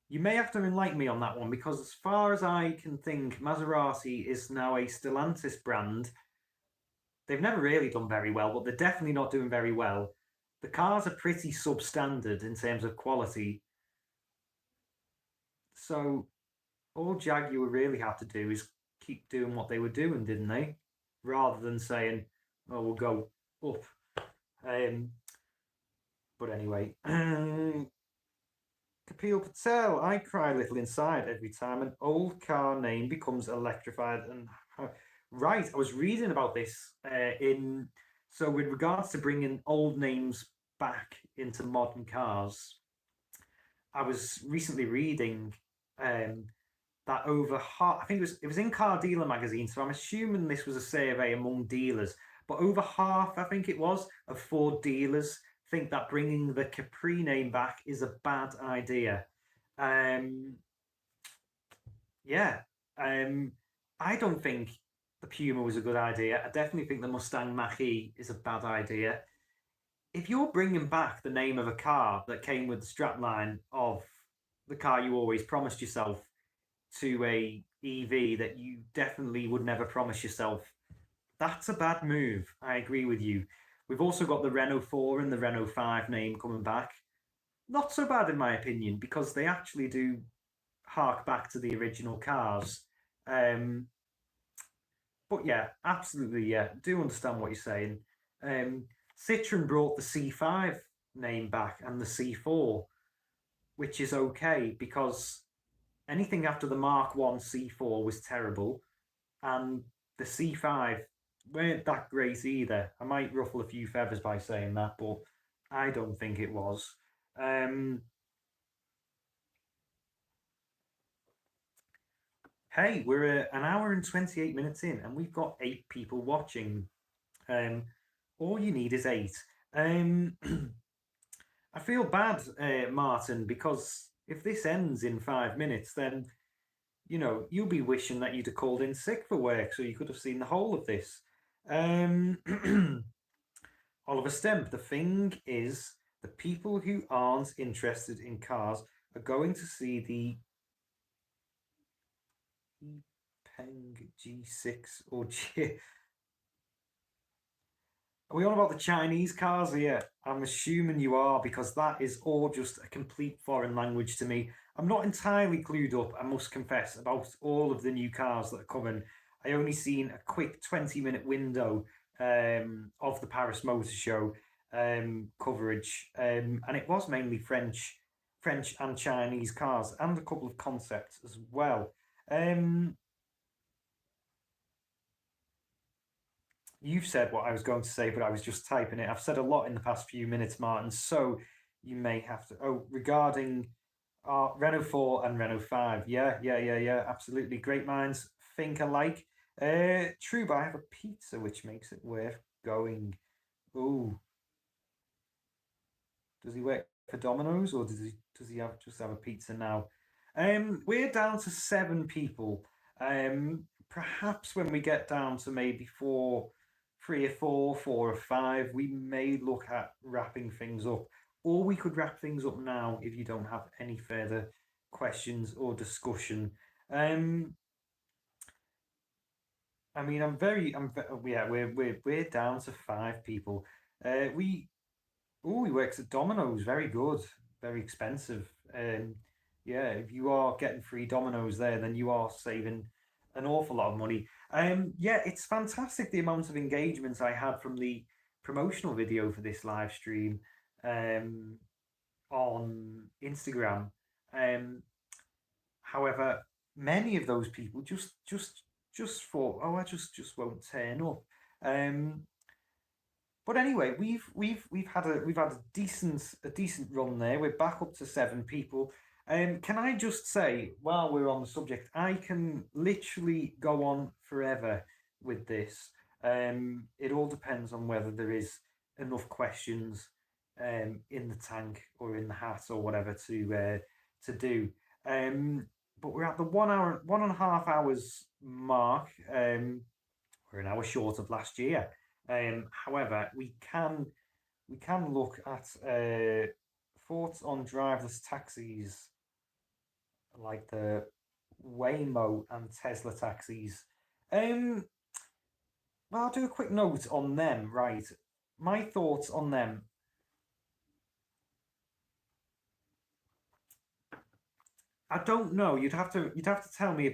You may have to enlighten me on that one because, as far as I can think, Maserati is now a Stellantis brand. They've never really done very well, but they're definitely not doing very well. The cars are pretty substandard in terms of quality. So, all Jaguar really had to do is keep doing what they were doing, didn't they? Rather than saying, oh, we'll go up. But anyway, Kapil Patel, I cry a little inside every time an old car name becomes electrified. And right, I was reading about this so with regards to bringing old names back into modern cars. I was recently reading that over half, I think it was in Car Dealer magazine, so I'm assuming this was a survey among dealers, but over half, I think it was, of Ford dealers think that bringing the Capri name back is a bad idea. Yeah, I don't think the Puma was a good idea. I definitely think the Mustang Mach-E is a bad idea. If you're bringing back the name of a car that came with the strapline of the car you always promised yourself to a EV that you definitely would never promise yourself, that's a bad move. I agree with you. We've also got the Renault 4 and the Renault 5 name coming back. Not so bad in my opinion because they actually do hark back to the original cars. But yeah, absolutely, yeah. Do understand what you're saying. Citroen brought the C5 name back and the C4, which is okay because anything after the Mark 1 C4 was terrible, and the C5 weren't that great either. I might ruffle a few feathers by saying that, but I don't think it was. Hey, we're an hour and 28 minutes in, and we've got 8 people watching. All you need is 8. I feel bad, Martin, because if this ends in 5 minutes, then you'll be wishing that you'd have called in sick for work so you could have seen the whole of this. Oliver Stemp, the thing is, the people who aren't interested in cars are going to see the Peng G6 or G. Are we on about the Chinese cars here? I'm assuming you are because that is all just a complete foreign language to me. I'm not entirely clued up, I must confess, about all of the new cars that are coming. I only seen a quick 20-minute window of the Paris Motor Show coverage, and it was mainly French and Chinese cars, and a couple of concepts as well. You've said what I was going to say, but I was just typing it. I've said a lot in the past few minutes, Martin, so you may have to. Oh, regarding Renault 4 and Renault 5. Yeah, absolutely. Great minds think alike. True, but I have a pizza, which makes it worth going. Oh, does he work for Domino's, or does he have just have a pizza now? We're down to 7 people. Perhaps when we get down to maybe four, 3 or 4, 4 or 5, we may look at wrapping things up, or we could wrap things up now if you don't have any further questions or discussion. Um, I mean, yeah, we're down to 5 people. We Oh, he works at Domino's. Very good. Very expensive. Yeah, if you are getting free Domino's there, then you are saving an awful lot of money. Yeah, it's fantastic the amount of engagements I had from the promotional video for this live stream um, on Instagram. Um, However, many of those people just thought, oh, I just won't turn up. Um, but anyway, we've had a decent run there. We're back up to 7 people. Can I just say, while we're on the subject, I can literally go on forever with this. It all depends on whether there is enough questions in the tank or in the hat or whatever to do. Um, but we're at the 1 hour, 1.5 hours mark. We're an hour short of last year. However, we can look at thoughts on driverless taxis like the Waymo and Tesla taxis. Um, well, I'll do a quick note on them. Right, my thoughts on them. I don't know. You'd have to tell me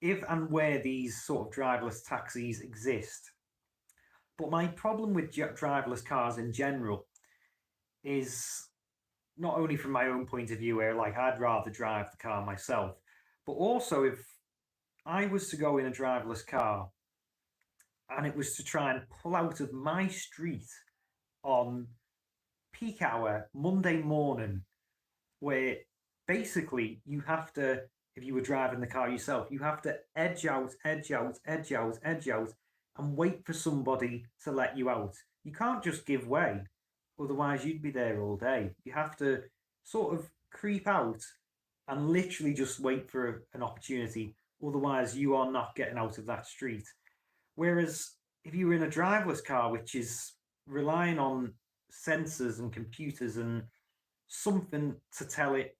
if and where these sort of driverless taxis exist. But my problem with driverless cars in general is not only from my own point of view, where like I'd rather drive the car myself, but also if I was to go in a driverless car and it was to try and pull out of my street on peak hour Monday morning, where basically you have to, if you were driving the car yourself, you have to edge out, edge out, edge out, edge out, and wait for somebody to let you out. You can't just give way, otherwise you'd be there all day. You have to sort of creep out and literally just wait for an opportunity. Otherwise, you are not getting out of that street. Whereas if you were in a driverless car, which is relying on sensors and computers and something to tell it,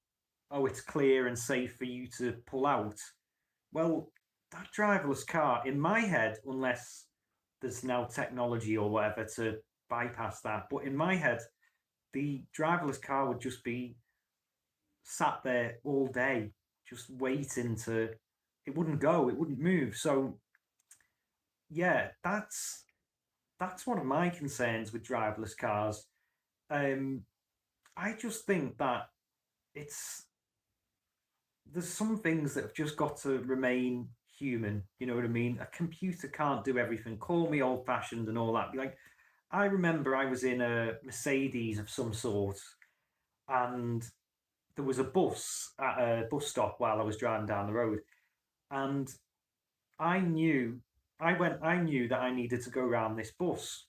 oh, it's clear and safe for you to pull out. Well, that driverless car, in my head, unless there's now technology or whatever to bypass that, but in my head, the driverless car would just be sat there all day, just waiting to. It wouldn't go. It wouldn't move. So yeah, that's one of my concerns with driverless cars. Um, I just think that it's there's some things that have just got to remain human. You know what I mean? A computer can't do everything. Call me old fashioned and all that. Like, I remember I was in a Mercedes of some sort, and there was a bus at a bus stop while I was driving down the road, and I knew I knew that I needed to go around this bus.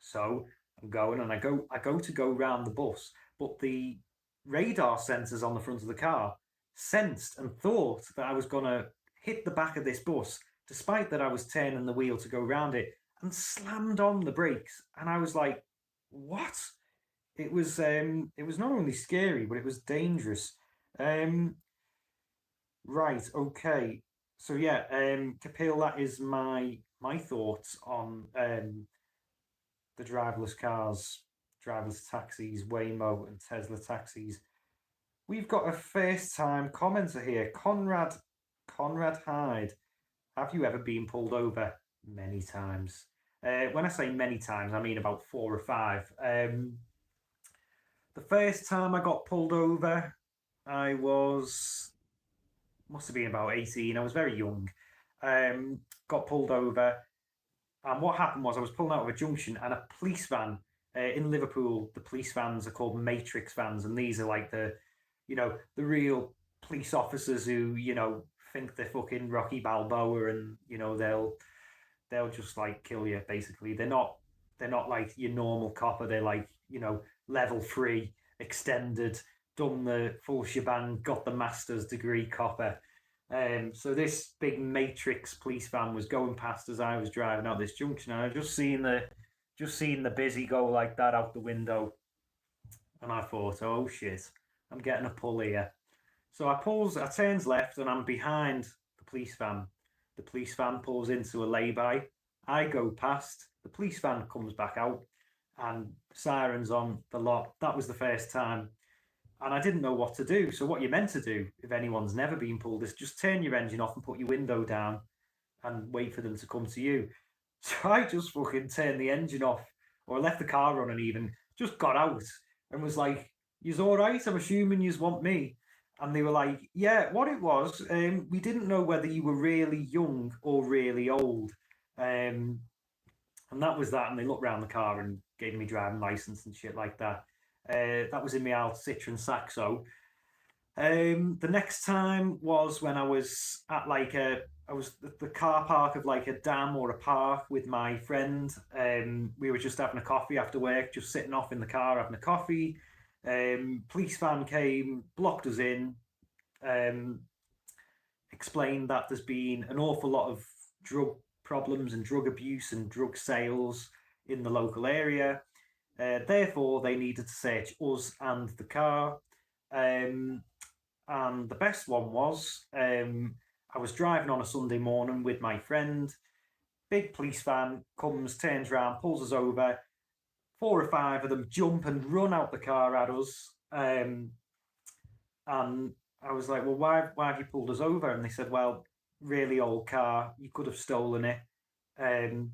So I'm going and I go to go round the bus, but the radar sensors on the front of the car sensed and thought that I was gonna hit the back of this bus, despite that I was turning the wheel to go round it, and slammed on the brakes. And I was like, "What?" It was not only scary, but it was dangerous. Um, right, okay. So yeah, Kapil, that is my thoughts on the driverless cars, driverless taxis, Waymo and Tesla taxis. We've got a first time commenter here, Conrad Hyde. Have you ever been pulled over? Many times. When I say many times, I mean about 4 or 5. The first time I got pulled over, I must have been about 18. I was very young. Got pulled over. And what happened was I was pulling out of a junction and a police van in Liverpool. The police vans are called Matrix vans, and these are like the real police officers who think they're fucking Rocky Balboa, and they'll just like kill you. Basically, they're not like your normal copper. They're like level 3 extended, done the full shebang, got the master's degree copper. So this big Matrix police van was going past as I was driving out this junction, and I just seen the busy go like that out the window, and I thought, oh shit, I'm getting a pull here. So I turns left, and I'm behind the police van. The police van pulls into a lay-by. I go past. The police van comes back out, and sirens on the lot. That was the first time, and I didn't know what to do. So what you're meant to do, if anyone's never been pulled, is just turn your engine off and put your window down, and wait for them to come to you. So I just fucking turned the engine off, or I left the car running even, just got out and was like, "You's all right? I'm assuming yous want me." And they were like, "Yeah, what it was, we didn't know whether you were really young or really old." Um, and that was that. And they looked around the car and gave me driving license and shit like that. That was in my old Citroen Saxo. The next time was when I was at I was at the car park of like a dam or a park with my friend. We were just having a coffee after work, just sitting off in the car having a coffee. Police van came, blocked us in, um, explained that there's been an awful lot of drug problems and drug abuse and drug sales in the local area. Therefore, they needed to search us and the car. Um, and the best one was I was driving on a Sunday morning with my friend. Big police van comes, turns around, pulls us over. 4 or 5 of them jump and run out the car at us. And I was like, "Well, why have you pulled us over?" And they said, "Well, really old car. You could have stolen it. Um,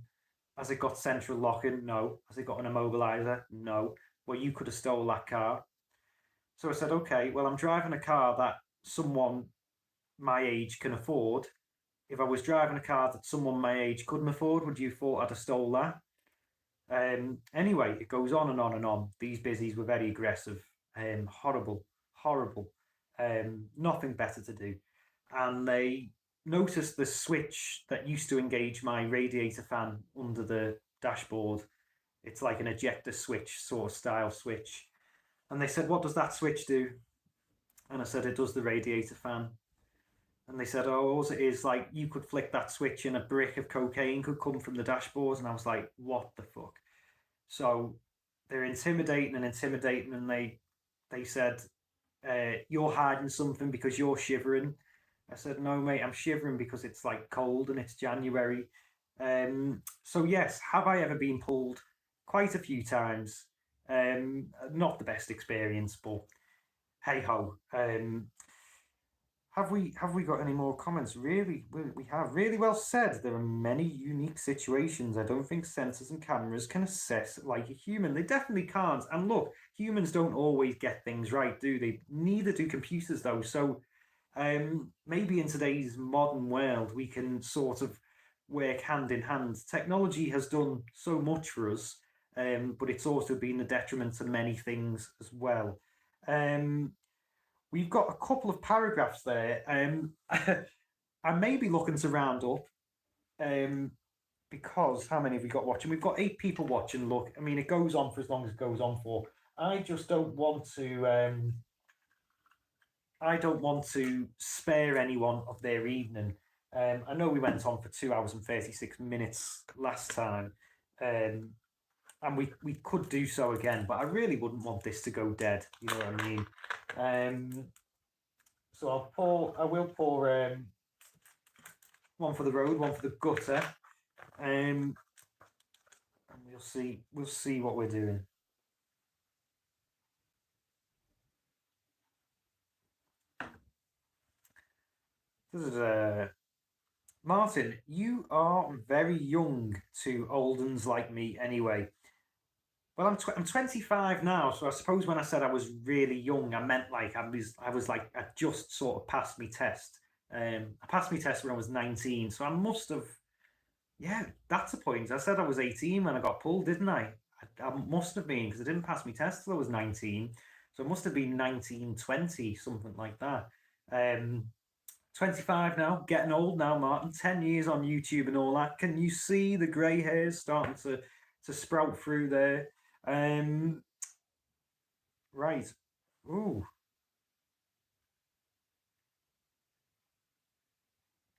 has it got central locking? No. Has it got an immobilizer? No. Well, you could have stole that car." So I said, "Okay, well, I'm driving a car that someone my age can afford. If I was driving a car that someone my age couldn't afford, would you thought I'd have stole that?" Anyway, it goes on and on and on. These busies were very aggressive, horrible, horrible, nothing better to do. And they noticed the switch that used to engage my radiator fan under the dashboard. It's like an ejector switch, sort of style switch. And they said, "What does that switch do?" And I said, "It does the radiator fan." And they said, "Oh, all it is, like, you could flick that switch and a brick of cocaine could come from the dashboard." And I was like, "What the fuck?" So they're intimidating and intimidating, and they said, "You're hiding something because you're shivering." I said, "No, mate, I'm shivering because it's like cold and it's January." So yes, have I ever been pulled? Quite a few times. Not the best experience, but hey ho. Have we got any more comments? Really, we have. Really well said. There are many unique situations I don't think sensors and cameras can assess like a human. They definitely can't. And look, humans don't always get things right, do they? Neither do computers, though. So maybe in today's modern world, we can sort of work hand in hand. Technology has done so much for us, but it's also been a detriment to many things as well. Um, we've got a couple of paragraphs there. I may be looking to round up um, because how many have we got watching? We've got 8 people watching. Look, I mean, it goes on for as long as it goes on for. I just don't want to. I don't want to spare anyone of their evening. I know we went on for 2 hours and 36 minutes last time, and we could do so again, but I really wouldn't want this to go dead. You know what I mean? So I will pour one for the road, one for the gutter, and we'll see what we're doing. Martin, you are very young to old uns like me anyway. Well, I'm 25 now, so I suppose when I said I was really young, I meant like I was like I just sort of passed my test. I passed my test when I was 19, so I must have. Yeah, that's a point. I said I was 18 when I got pulled, didn't I? I must have been because I didn't pass my test till I was 19, so it must have been 1920, something like that. Um, 25 now, getting old now, Martin. 10 years on YouTube and all that. Can you see the grey hairs starting to sprout through there? Right. Ooh.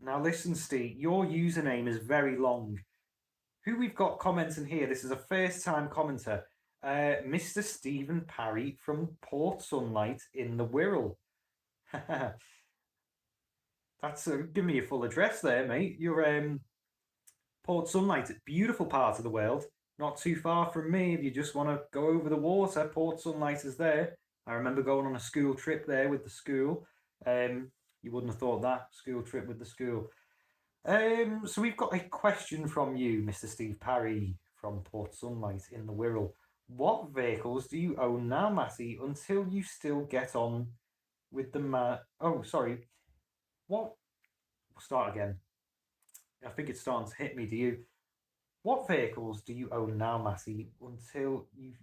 Now listen, Steve, your username is very long. Who we've got commenting here, this is a first-time commenter, Mr. Stephen Parry from Port Sunlight in the Wirral. That's give me your full address there, mate. You're Port Sunlight, beautiful part of the world. Not too far from me if you just want to go over the water. Port Sunlight is there. I remember going on a school trip there with the school. You wouldn't have thought that, school trip with the school. So we've got a question from you, Mr. Steve Parry from Port Sunlight in the Wirral. What vehicles do you own now, Matty, until you still get on with the man? Oh, sorry. What? We'll start again. I think it's starting to hit me. Do you? What vehicles do you own now, Matty, until you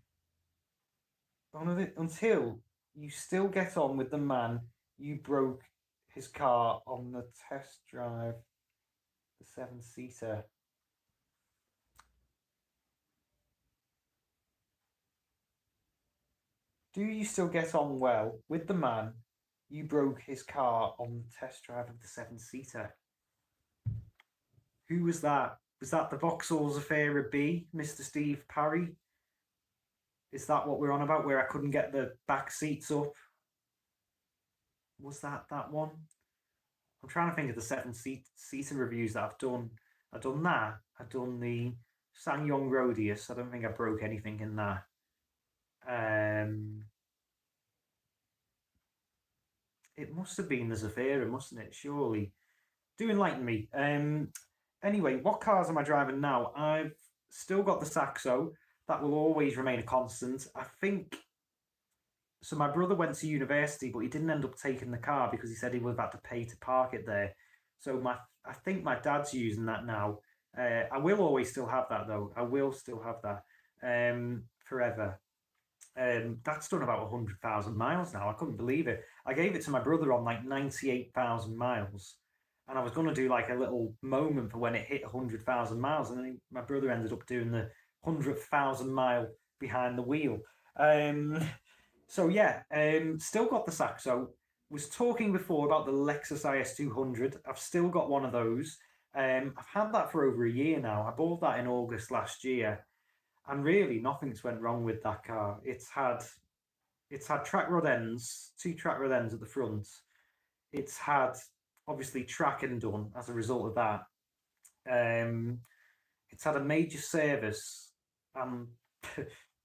still get on with the man you broke his car on the test drive, the 7-seater? Do you still get on well with the man you broke his car on the test drive of the 7-seater? Who was that? Was that the Vauxhall Zafira B, Mr. Steve Parry? Is that what we're on about, where I couldn't get the back seats up? Was that one? I'm trying to think of the 7-seater reviews that I've done. I've done that. I've done the SsangYong Rodius. I don't think I broke anything in that. It must have been the Zafira, mustn't it? Surely. Do enlighten me. Anyway, what cars am I driving now? I've still got the Saxo. That will always remain a constant. I think... So my brother went to university, but he didn't end up taking the car because he said he would have had to pay to park it there. So I think my dad's using that now. I will always still have that, though. I will still have that forever. That's done about 100,000 miles now. I couldn't believe it. I gave it to my brother on like 98,000 miles. And I was going to do like a little moment for when it hit 100,000 miles. And then my brother ended up doing the 100,000 mile behind the wheel. So yeah, still got the Saxo. Was talking before about the Lexus IS200. I've still got one of those. I've had that for over a year now. I bought that in August last year. And really, nothing's went wrong with that car. It's had track rod ends, 2 track rod ends at the front. It's had obviously tracking done as a result of that. It's had a major service, and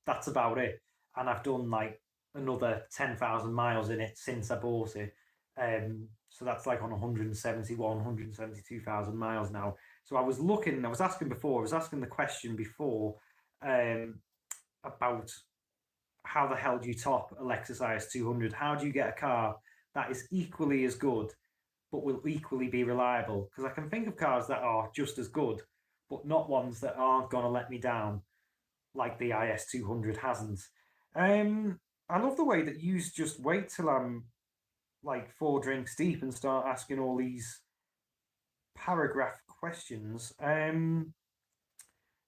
that's about it. And I've done like another 10,000 miles in it since I bought it. So that's like on 172,000 miles now. So I was asking the question before about how the hell do you top a Lexus IS200? How do you get a car that is equally as good but will equally be reliable? Because I can think of cars that are just as good, but not ones that aren't going to let me down like the IS200 hasn't. I love the way that you just wait till I'm like 4 drinks deep and start asking all these paragraph questions.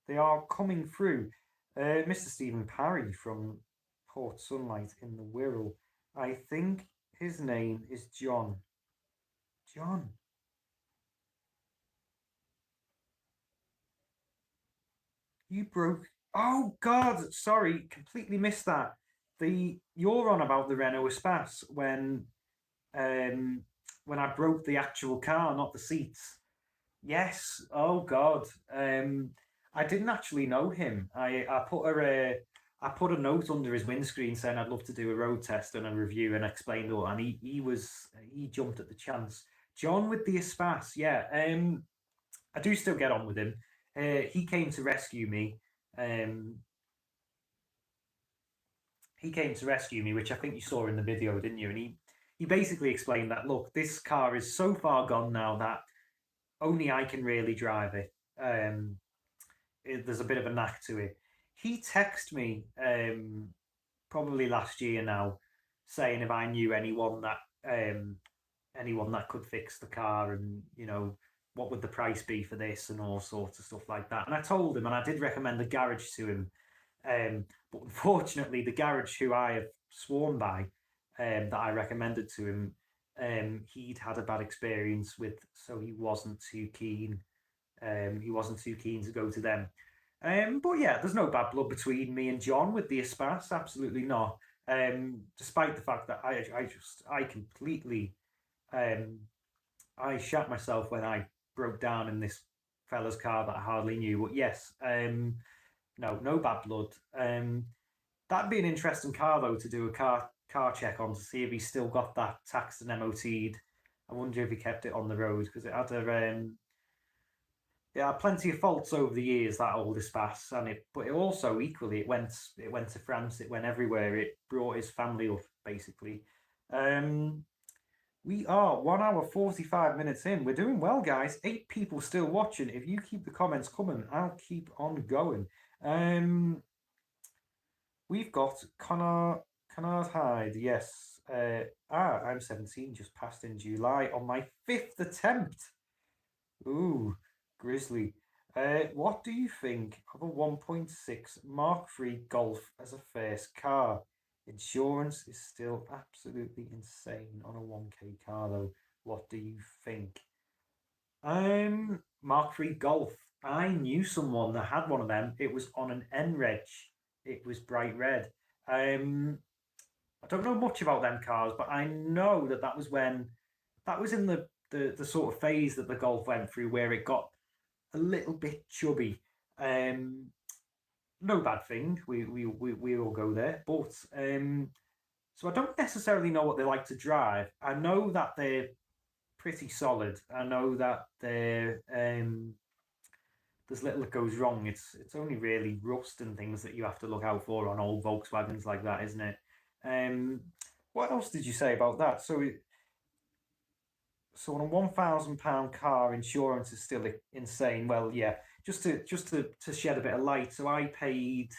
They are coming through. Mr. Stephen Parry from Port Sunlight in the Wirral. I think his name is John. John. You broke... Oh, God! Sorry, completely missed that. You're on about the Renault Espace when I broke the actual car, not the seats. Yes. Oh God. I didn't actually know him. I put a note under his windscreen saying I'd love to do a road test and a review and explained all, and he jumped at the chance. John with the Espace, yeah. I do still get on with him. He came to rescue me. Which I think you saw in the video, didn't you? And he basically explained that, look, this car is so far gone now that only I can really drive it. There's a bit of a knack to it. He texted me probably last year now, saying if I knew anyone that anyone that could fix the car, and what would the price be for this, and all sorts of stuff like that. And I told him, and I did recommend the garage to him, but unfortunately, the garage who I have sworn by, that I recommended to him, he'd had a bad experience with, so he wasn't too keen. He wasn't too keen to go to them. But yeah, there's no bad blood between me and John with the Espas. Absolutely not. Despite the fact that I completely, I shat myself when I broke down in this fella's car that I hardly knew. But yes, no bad blood. That'd be an interesting car though, to do a car check on, to see if he's still got that taxed and MOT'd. I wonder if he kept it on the road, because it had plenty of faults over the years, that old Espas, but it also equally it went to France, it went everywhere. It brought his family up, basically. We are 1 hour 45 minutes in. We're doing well, guys. 8 people still watching. If you keep the comments coming, I'll keep on going. We've got Connard Hyde. Yes. I'm 17. Just passed in July on my 5th attempt. Ooh, Grizzly. What do you think of a 1.6 Mark III Golf as a first car? Insurance is still absolutely insane on a 1K car, though. What do you think? Mark III Golf. I knew someone that had one of them. It was on an N-Reg. It was bright red. I don't know much about them cars, but I know that was in the sort of phase that the Golf went through, where it got a little bit chubby. No bad thing. We all go there, but so I don't necessarily know what they like to drive. I know that they're pretty solid. I know that they're there's little that goes wrong. It's only really rust and things that you have to look out for on old Volkswagens like that, isn't it? What else did you say about that? So on a £1,000 car, insurance is still insane. Well, yeah, just to shed a bit of light. So I paid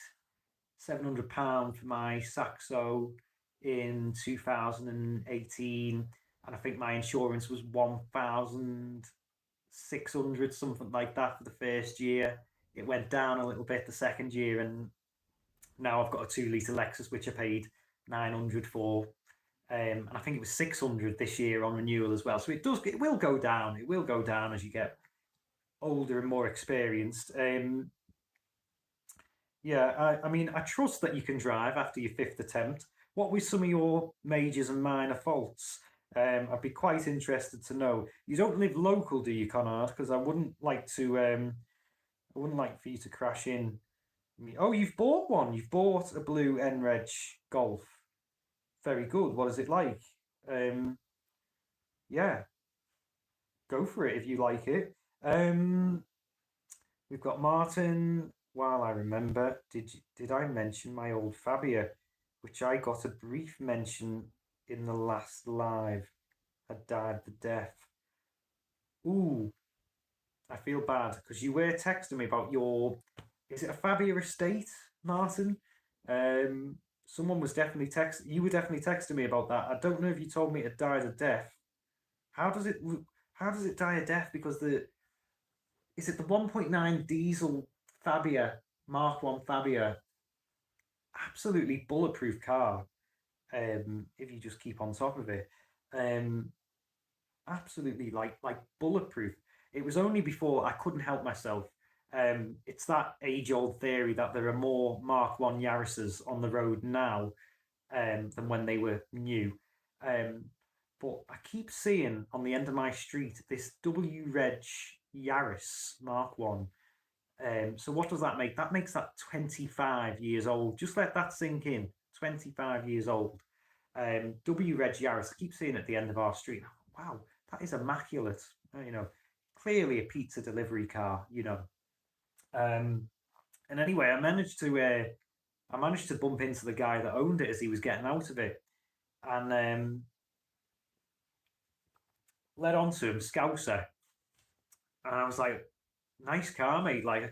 £700 for my Saxo in 2018, and I think my insurance was 1,600, something like that, for the first year. It went down a little bit the second year, and now I've got a 2 litre Lexus which I paid 900 for. And I think it was 600 this year on renewal as well. So it will go down. It will go down as you get older and more experienced. Yeah, I mean, I trust that you can drive after your 5th attempt. What were some of your majors and minor faults? I'd be quite interested to know. You don't live local, do you, Conrad? Because I wouldn't like for you to crash in. Oh, you've bought one. You've bought a blue N-Reg Golf. Very good. What is it like? Yeah, go for it if you like it. We've got Martin. While I remember, did I mention my old Fabia, which I got a brief mention in the last live? Had died the death. Ooh, I feel bad, because you were texting me about your. Is it a Fabia estate, Martin? Someone was definitely you were definitely texting me about that. I don't know if you told me it died a death. How does it die a death? Because is it the 1.9 diesel Fabia, Mark 1 Fabia? Absolutely bulletproof car. If you just keep on top of it. Absolutely like bulletproof. It was only before I couldn't help myself. It's that age-old theory that there are more Mark 1 Yaris's on the road now than when they were new. But I keep seeing on the end of my street this W Reg Yaris Mark 1. So what does that make? That makes that 25 years old. Just let that sink in. 25 years old. W Reg Yaris. I keep seeing it at the end of our street. Wow, that is immaculate. Clearly a pizza delivery car. And anyway, I managed to bump into the guy that owned it as he was getting out of it, and led on to him, Scouser. And I was like, "Nice car, mate. Like, I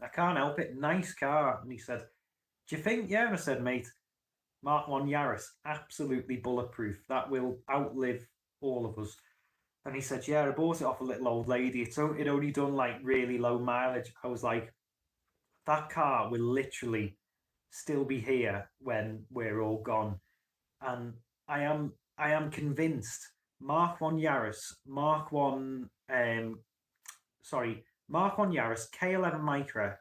can't help it. Nice car." And he said, "Do you think?" Yeah, and I said, "Mate, Mark 1 Yaris, absolutely bulletproof. That will outlive all of us. And he said, yeah, I bought it off a little old lady. It only done like really low mileage. I was like, that car will literally still be here when we're all gone. And I am convinced Mark One Yaris, Mark One Mark One Yaris, K11 Micra,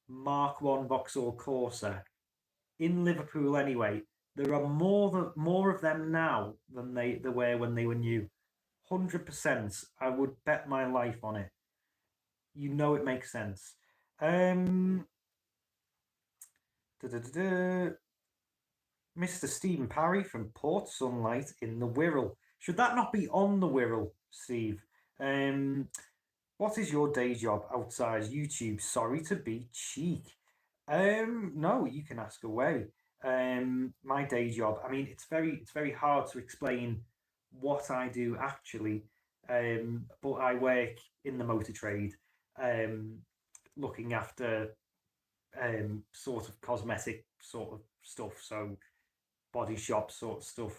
Mark One Vauxhall Corsa in Liverpool anyway. There are more of them now than there were when they were new. 100%. I would bet my life on it. You know it makes sense. Um, Mr. Stephen Parry from Port Sunlight in the Wirral. Should that not be on the Wirral, Steve? What is your day job outside YouTube? Sorry to be cheek. No, you can ask away. My day job. I mean, it's very hard to explain what I do actually. But I work in the motor trade, looking after sort of cosmetic sort of stuff. So body shop sort of stuff,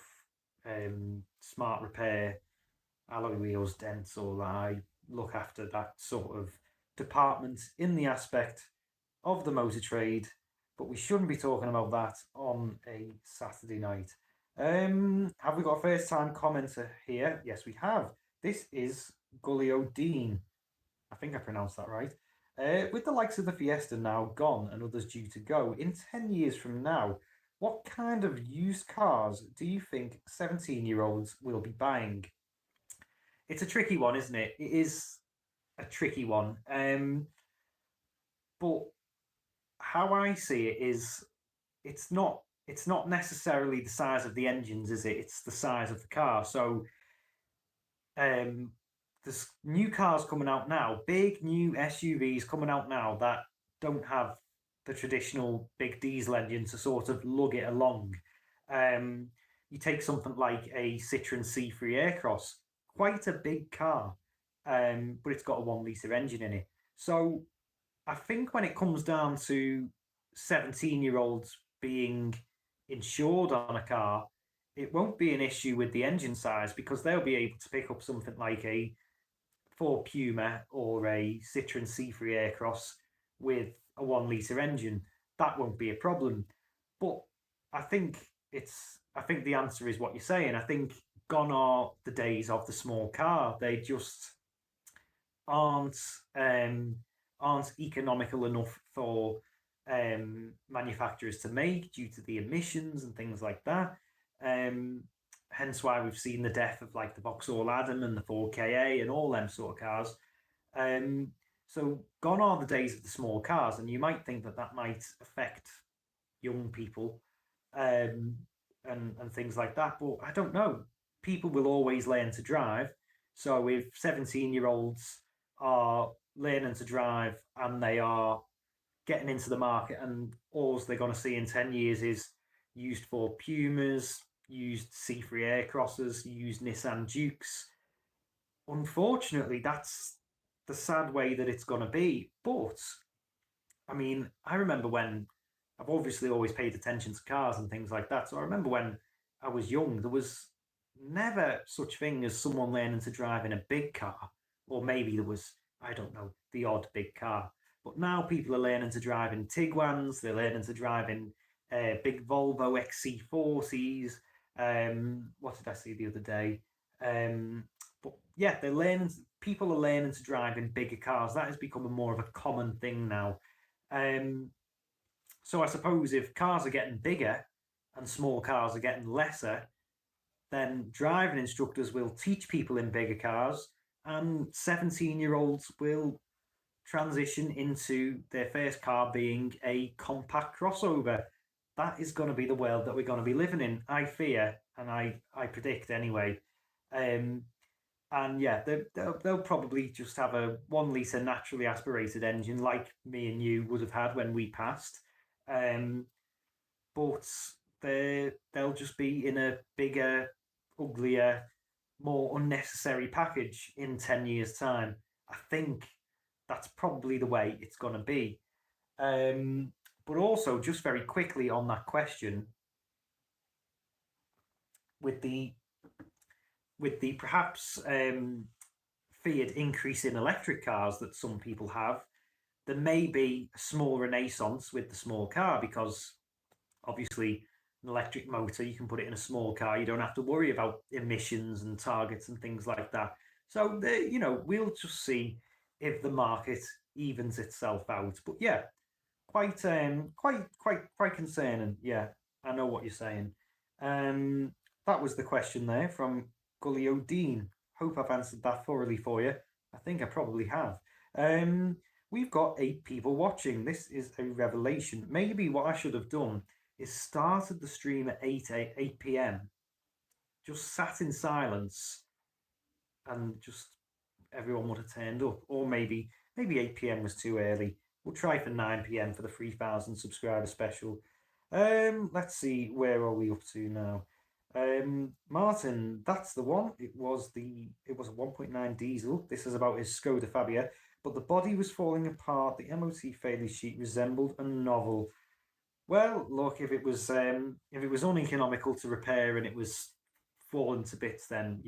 smart repair, alloy wheels, dental. I look after that sort of department in the aspect of the motor trade, but we shouldn't be talking about that on a Saturday night. Have we got a first time commenter here? Yes, we have. This is Gully O'Dean. I think I pronounced that right. With the likes of the Fiesta now gone and others due to go, in 10 years from now, what kind of used cars do you think 17-year-olds will be buying? It's a tricky one, isn't it? It is a tricky one. But how I see it is it's not necessarily the size of the engines, is it? It's the size of the car. So there's new cars coming out now, big new SUVs coming out now that don't have the traditional big diesel engine to sort of lug it along. You take something like a Citroen C3 Aircross, quite a big car, but it's got a 1 litre engine in it. So I think when it comes down to 17-year-olds being insured on a car, it won't be an issue with the engine size because they'll be able to pick up something like a Ford Puma or a Citroen C3 Aircross with a 1 litre engine. That won't be a problem. But I think I think the answer is what you're saying. I think gone are the days of the small car. They just aren't aren't economical enough for manufacturers to make due to the emissions and things like that. Hence why we've seen the death of like the Vauxhall Adam and the Ford Ka and all them sort of cars. So gone are the days of the small cars, and you might think that that might affect young people and things like that. But I don't know. People will always learn to drive. So if 17-year-olds are learning to drive and they are getting into the market, and all they're going to see in 10 years is used Ford Pumas, used C3 Aircrosses, used Nissan Dukes. Unfortunately, that's the sad way that it's going to be. But I mean, I remember when I've obviously always paid attention to cars and things like that. So I remember when I was young, there was never such thing as someone learning to drive in a big car, or maybe there was, I don't know, the odd big car. But now people are learning to drive in Tiguan's, they're learning to drive in big Volvo XC40s. What did I see the other day? But yeah, they're learning. People are learning to drive in bigger cars. That is becoming more of a common thing now. So I suppose if cars are getting bigger and small cars are getting lesser, then driving instructors will teach people in bigger cars, and 17-year-olds will transition into their first car being a compact crossover. That is going to be the world that we're going to be living in, I fear, and I predict anyway. And yeah, they'll probably just have a 1 litre naturally aspirated engine like me and you would have had when we passed. But they'll just be in a bigger, uglier, more unnecessary package in 10 years' time. I think that's probably the way it's going to be. But also, just very quickly on that question, with the with the perhaps feared increase in electric cars that some people have, there may be a small renaissance with the small car because obviously an electric motor, you can put it in a small car. You don't have to worry about emissions and targets and things like that. So, we'll just see if the market evens itself out. But yeah, quite concerning. Yeah, I know what you're saying. Um, that was the question there from Gully O'Dean. Hope I've answered that thoroughly for you. I think I probably have. Um, we've got 8 people watching. This is a revelation. Maybe what I should have done is started the stream at 8 p.m. Just sat in silence and just everyone would have turned up. Or maybe 8 p.m. was too early. We'll try for 9 p.m. for the 3,000 subscriber special. Let's see, where are we up to now? Martin, that's the one. It was a 1.9 diesel. This is about his Skoda Fabia, but the body was falling apart. The MOT failure sheet resembled a novel. Well, look, if it was uneconomical to repair and it was falling to bits, then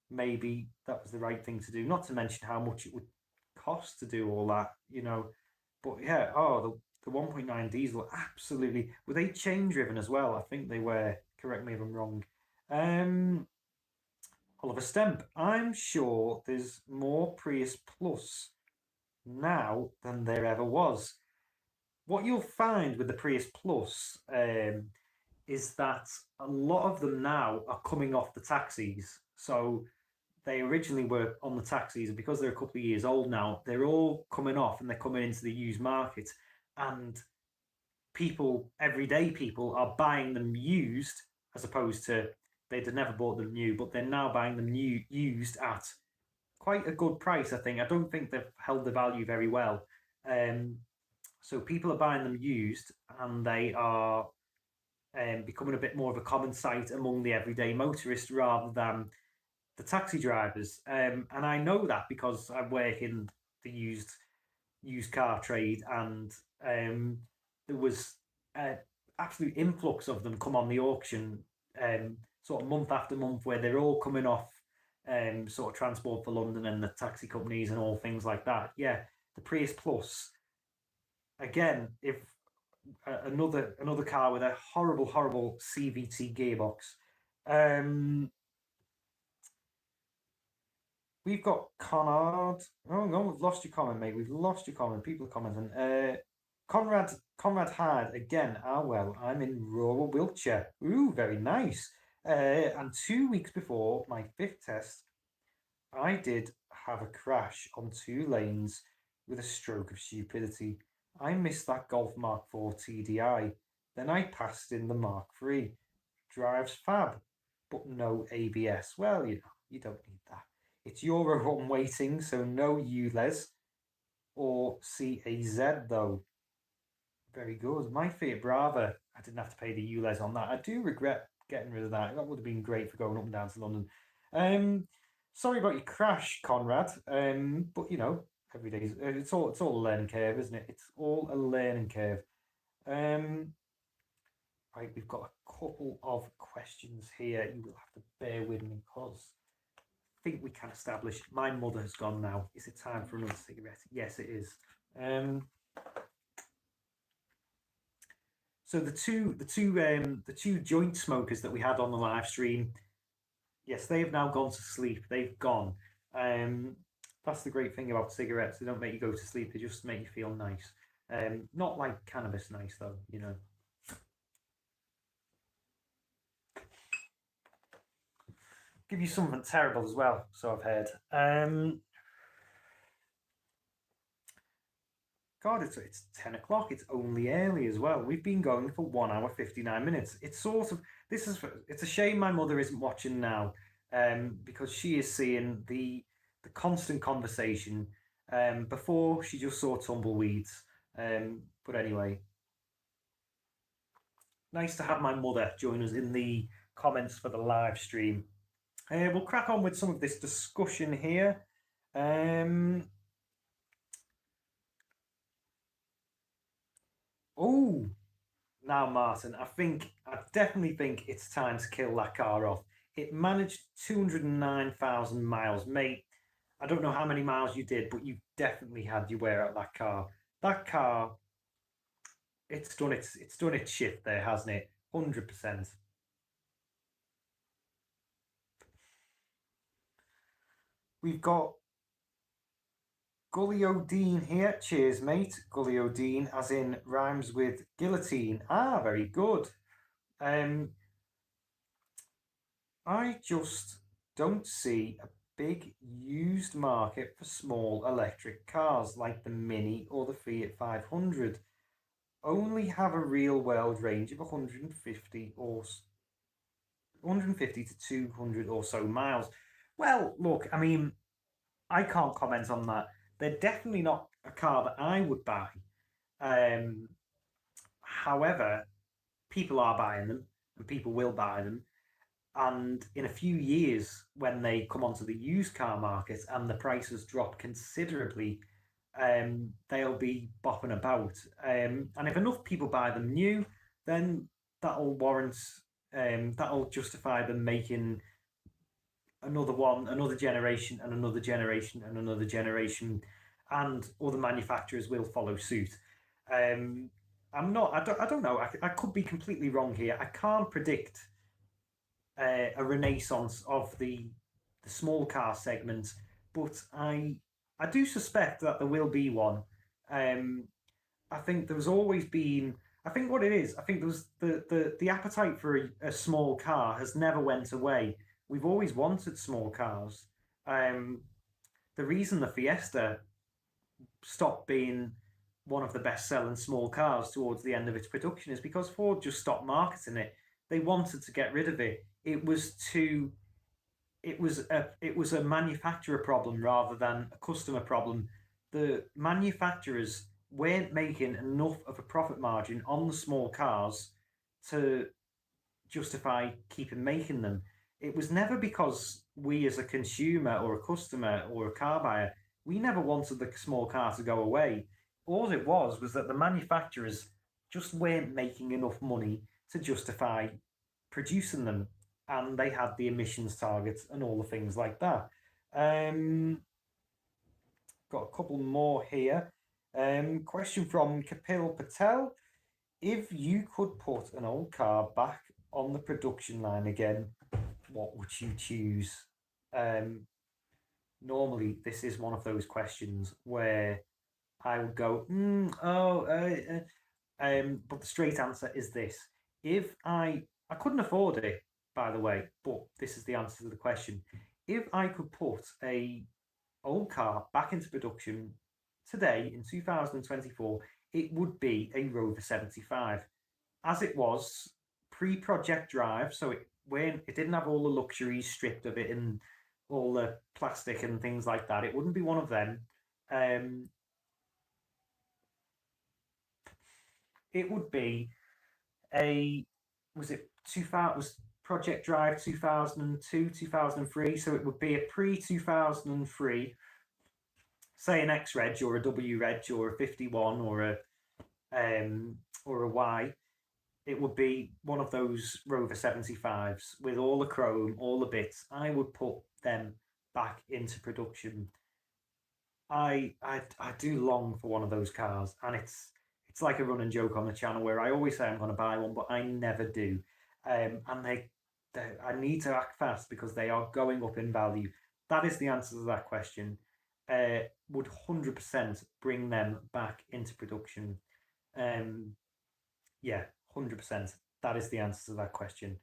maybe that was the right thing to do. Not to mention how much it would cost to do all that. But yeah, the 1.9 diesel, absolutely. Were they chain driven as well? I think they were. Correct me if I'm wrong. Oliver Stemp, I'm sure there's more Prius Plus now than there ever was. What you'll find with the Prius Plus is that a lot of them now are coming off the taxis. So they originally were on the taxis, and because they're a couple of years old now, they're all coming off and they're coming into the used market. And everyday people, are buying them used as opposed to they'd have never bought them new, but they're now buying them used at quite a good price, I think. I don't think they've held the value very well. So people are buying them used, and they are becoming a bit more of a common sight among the everyday motorist rather than the taxi drivers. And I know that because I work in the used car trade, and there was an absolute influx of them come on the auction, sort of month after month, where they're all coming off sort of Transport for London and the taxi companies and all things like that. Yeah, the Prius Plus, again, if another car with a horrible CVT gearbox. We've got Conrad. Oh no, we've lost your comment, mate. We've lost your comment. People are commenting. Conrad Hard again. Ah well, I'm in rural Wiltshire. Ooh, very nice. And 2 weeks before my 5th test, I did have a crash on 2 lanes with a stroke of stupidity. I missed that Golf Mark 4 TDI. Then I passed in the Mark 3. Drives fab, but no ABS. Well, you don't need that. It's Euro 1 waiting, so no ULEZ or CAZ though. Very good. My Fiat Brava, I didn't have to pay the ULEZ on that. I do regret getting rid of that. That would have been great for going up and down to London. Sorry about your crash, Conrad. But every day it's all a learning curve, isn't it? It's all a learning curve. Right, we've got a couple of questions here. You will have to bear with me because I think we can establish my mother has gone now. Is it time for another cigarette? Yes, it is. So the two joint smokers that we had on the live stream, yes, they have now gone to sleep. They've gone. That's the great thing about cigarettes. They don't make you go to sleep. They just make you feel nice. Not like cannabis nice though, Give you something terrible as well, so I've heard. God, it's 10 o'clock. It's only early as well. We've been going for 1 hour 59 minutes. It's a shame my mother isn't watching now, because she is seeing the constant conversation. Before she just saw tumbleweeds. But anyway, nice to have my mother join us in the comments for the live stream. We'll crack on with some of this discussion here. Now Martin, I definitely think it's time to kill that car off. It managed 209,000 miles. Mate, I don't know how many miles you did, but you definitely had your wear out that car. That car, it's done its shift there, hasn't it? 100%. We've got Gully O'Dean here. Cheers, mate. Gully O'Dean, as in rhymes with guillotine. Ah, very good. Um, I just don't see a big used market for small electric cars like the Mini or the Fiat 500. Only have a real world range of 150 to 200 or so miles. Well, look, I mean, I can't comment on that. They're definitely not a car that I would buy. Um, However, people are buying them and people will buy them. And in a few years, when they come onto the used car market and the prices drop considerably, they'll be bopping about. And if enough people buy them new, then that'll warrant, that'll justify them making another one, another generation, and another generation, and another generation, and other manufacturers will follow suit. Um, I don't know. I could be completely wrong here. I can't predict a renaissance of the small car segment, but I do suspect that there will be one. Um, I think there's always been. I think what it is. I think there was the appetite for a small car has never went away. We've always wanted small cars. Um, the reason the Fiesta stopped being one of the best selling small cars towards the end of its production is because Ford just stopped marketing it. They wanted to get rid of it. It was a manufacturer problem rather than a customer problem. The manufacturers weren't making enough of a profit margin on the small cars to justify keeping making them. It was never because we, as a consumer or a customer or a car buyer, we never wanted the small car to go away. All it was that the manufacturers just weren't making enough money to justify producing them, and they had the emissions targets and all the things like that. Um, Got a couple more here. Question from Kapil Patel. If you could put an old car back on the production line again, what would you choose? Um, Normally, this is one of those questions where I would go, but the straight answer is this: if I couldn't afford it, by the way, but this is the answer to the question. If I could put a old car back into production today in 2024, it would be a Rover 75, as it was pre-project drive, so it didn't have all the luxuries stripped of it and all the plastic and things like that. It wouldn't be one of them. Um, it would be a was it 2000 was Project Drive 2002 2003, so it would be a pre 2003, say an X Reg or a W Reg or a 51 or a Y. It would be one of those Rover 75s with all the chrome, all the bits. I would put them back into production. I do long for one of those cars, and it's like a running joke on the channel where I always say I'm going to buy one, but I never do. And I need to act fast because they are going up in value. That is the answer to that question. Would 100% bring them back into production. Yeah, 100%. That is the answer to that question.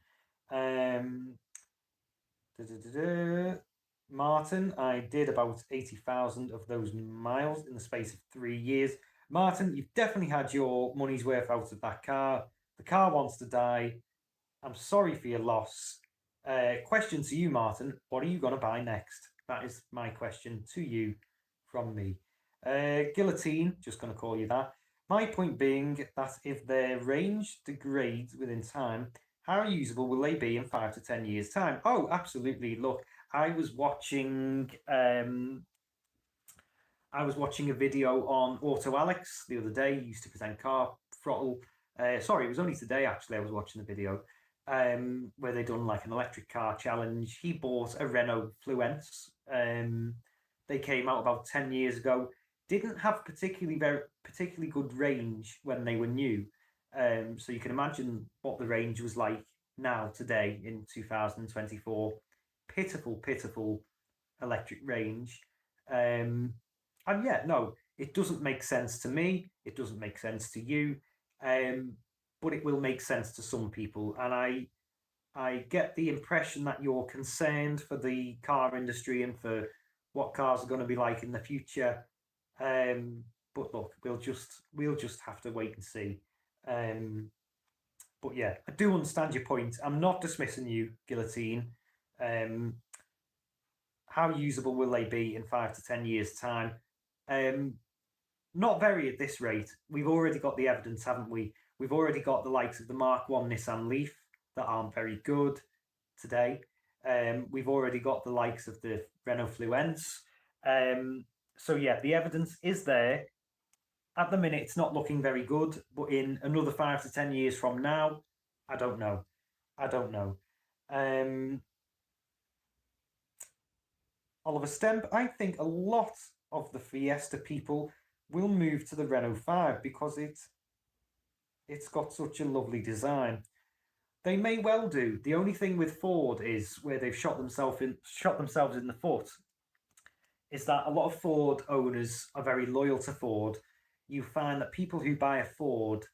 Um, Martin, I did about 80,000 of those miles in the space of 3 years. Martin, you've definitely had your money's worth out of that car. The car wants to die. I'm sorry for your loss. Question to you, Martin. What are you going to buy next? That is my question to you from me. Guillotine, just going to call you that. My point being that if their range degrades within time, how usable will they be in 5 to 10 years' time? Oh, absolutely. Look, I was watching a video on Auto Alex the other day. He used to present Car Throttle. Sorry, it was only today actually I was watching the video. where they done like an electric car challenge. He bought a Renault Fluence. They came out about 10 years ago. Didn't have particularly good range when they were new. So you can imagine what the range was like now today in 2024. Pitiful, pitiful electric range. And yeah, no, it doesn't make sense to me. It doesn't make sense to you. Um, but it will make sense to some people. And I get the impression that you're concerned for the car industry and for what cars are going to be like in the future. Um, but look, we'll just have to wait and see. Um, but yeah, I do understand your point. I'm not dismissing you, Guillotine. Um, how usable will they be in 5 to 10 years' time? Um, Not very at this rate. We've already got the evidence, haven't we? We've already got the likes of the Mark One Nissan Leaf that aren't very good today. We've already got the likes of the Renault Fluence. So yeah, the evidence is there. At the minute, it's not looking very good, but in another 5 to 10 years from now, I don't know. I don't know. Um, Oliver Stemp, I think a lot of the Fiesta people will move to the Renault 5 because it's got such a lovely design. They may well do. The only thing with Ford is where they've shot themselves in the foot is that a lot of Ford owners are very loyal to Ford. You find that people who buy a Ford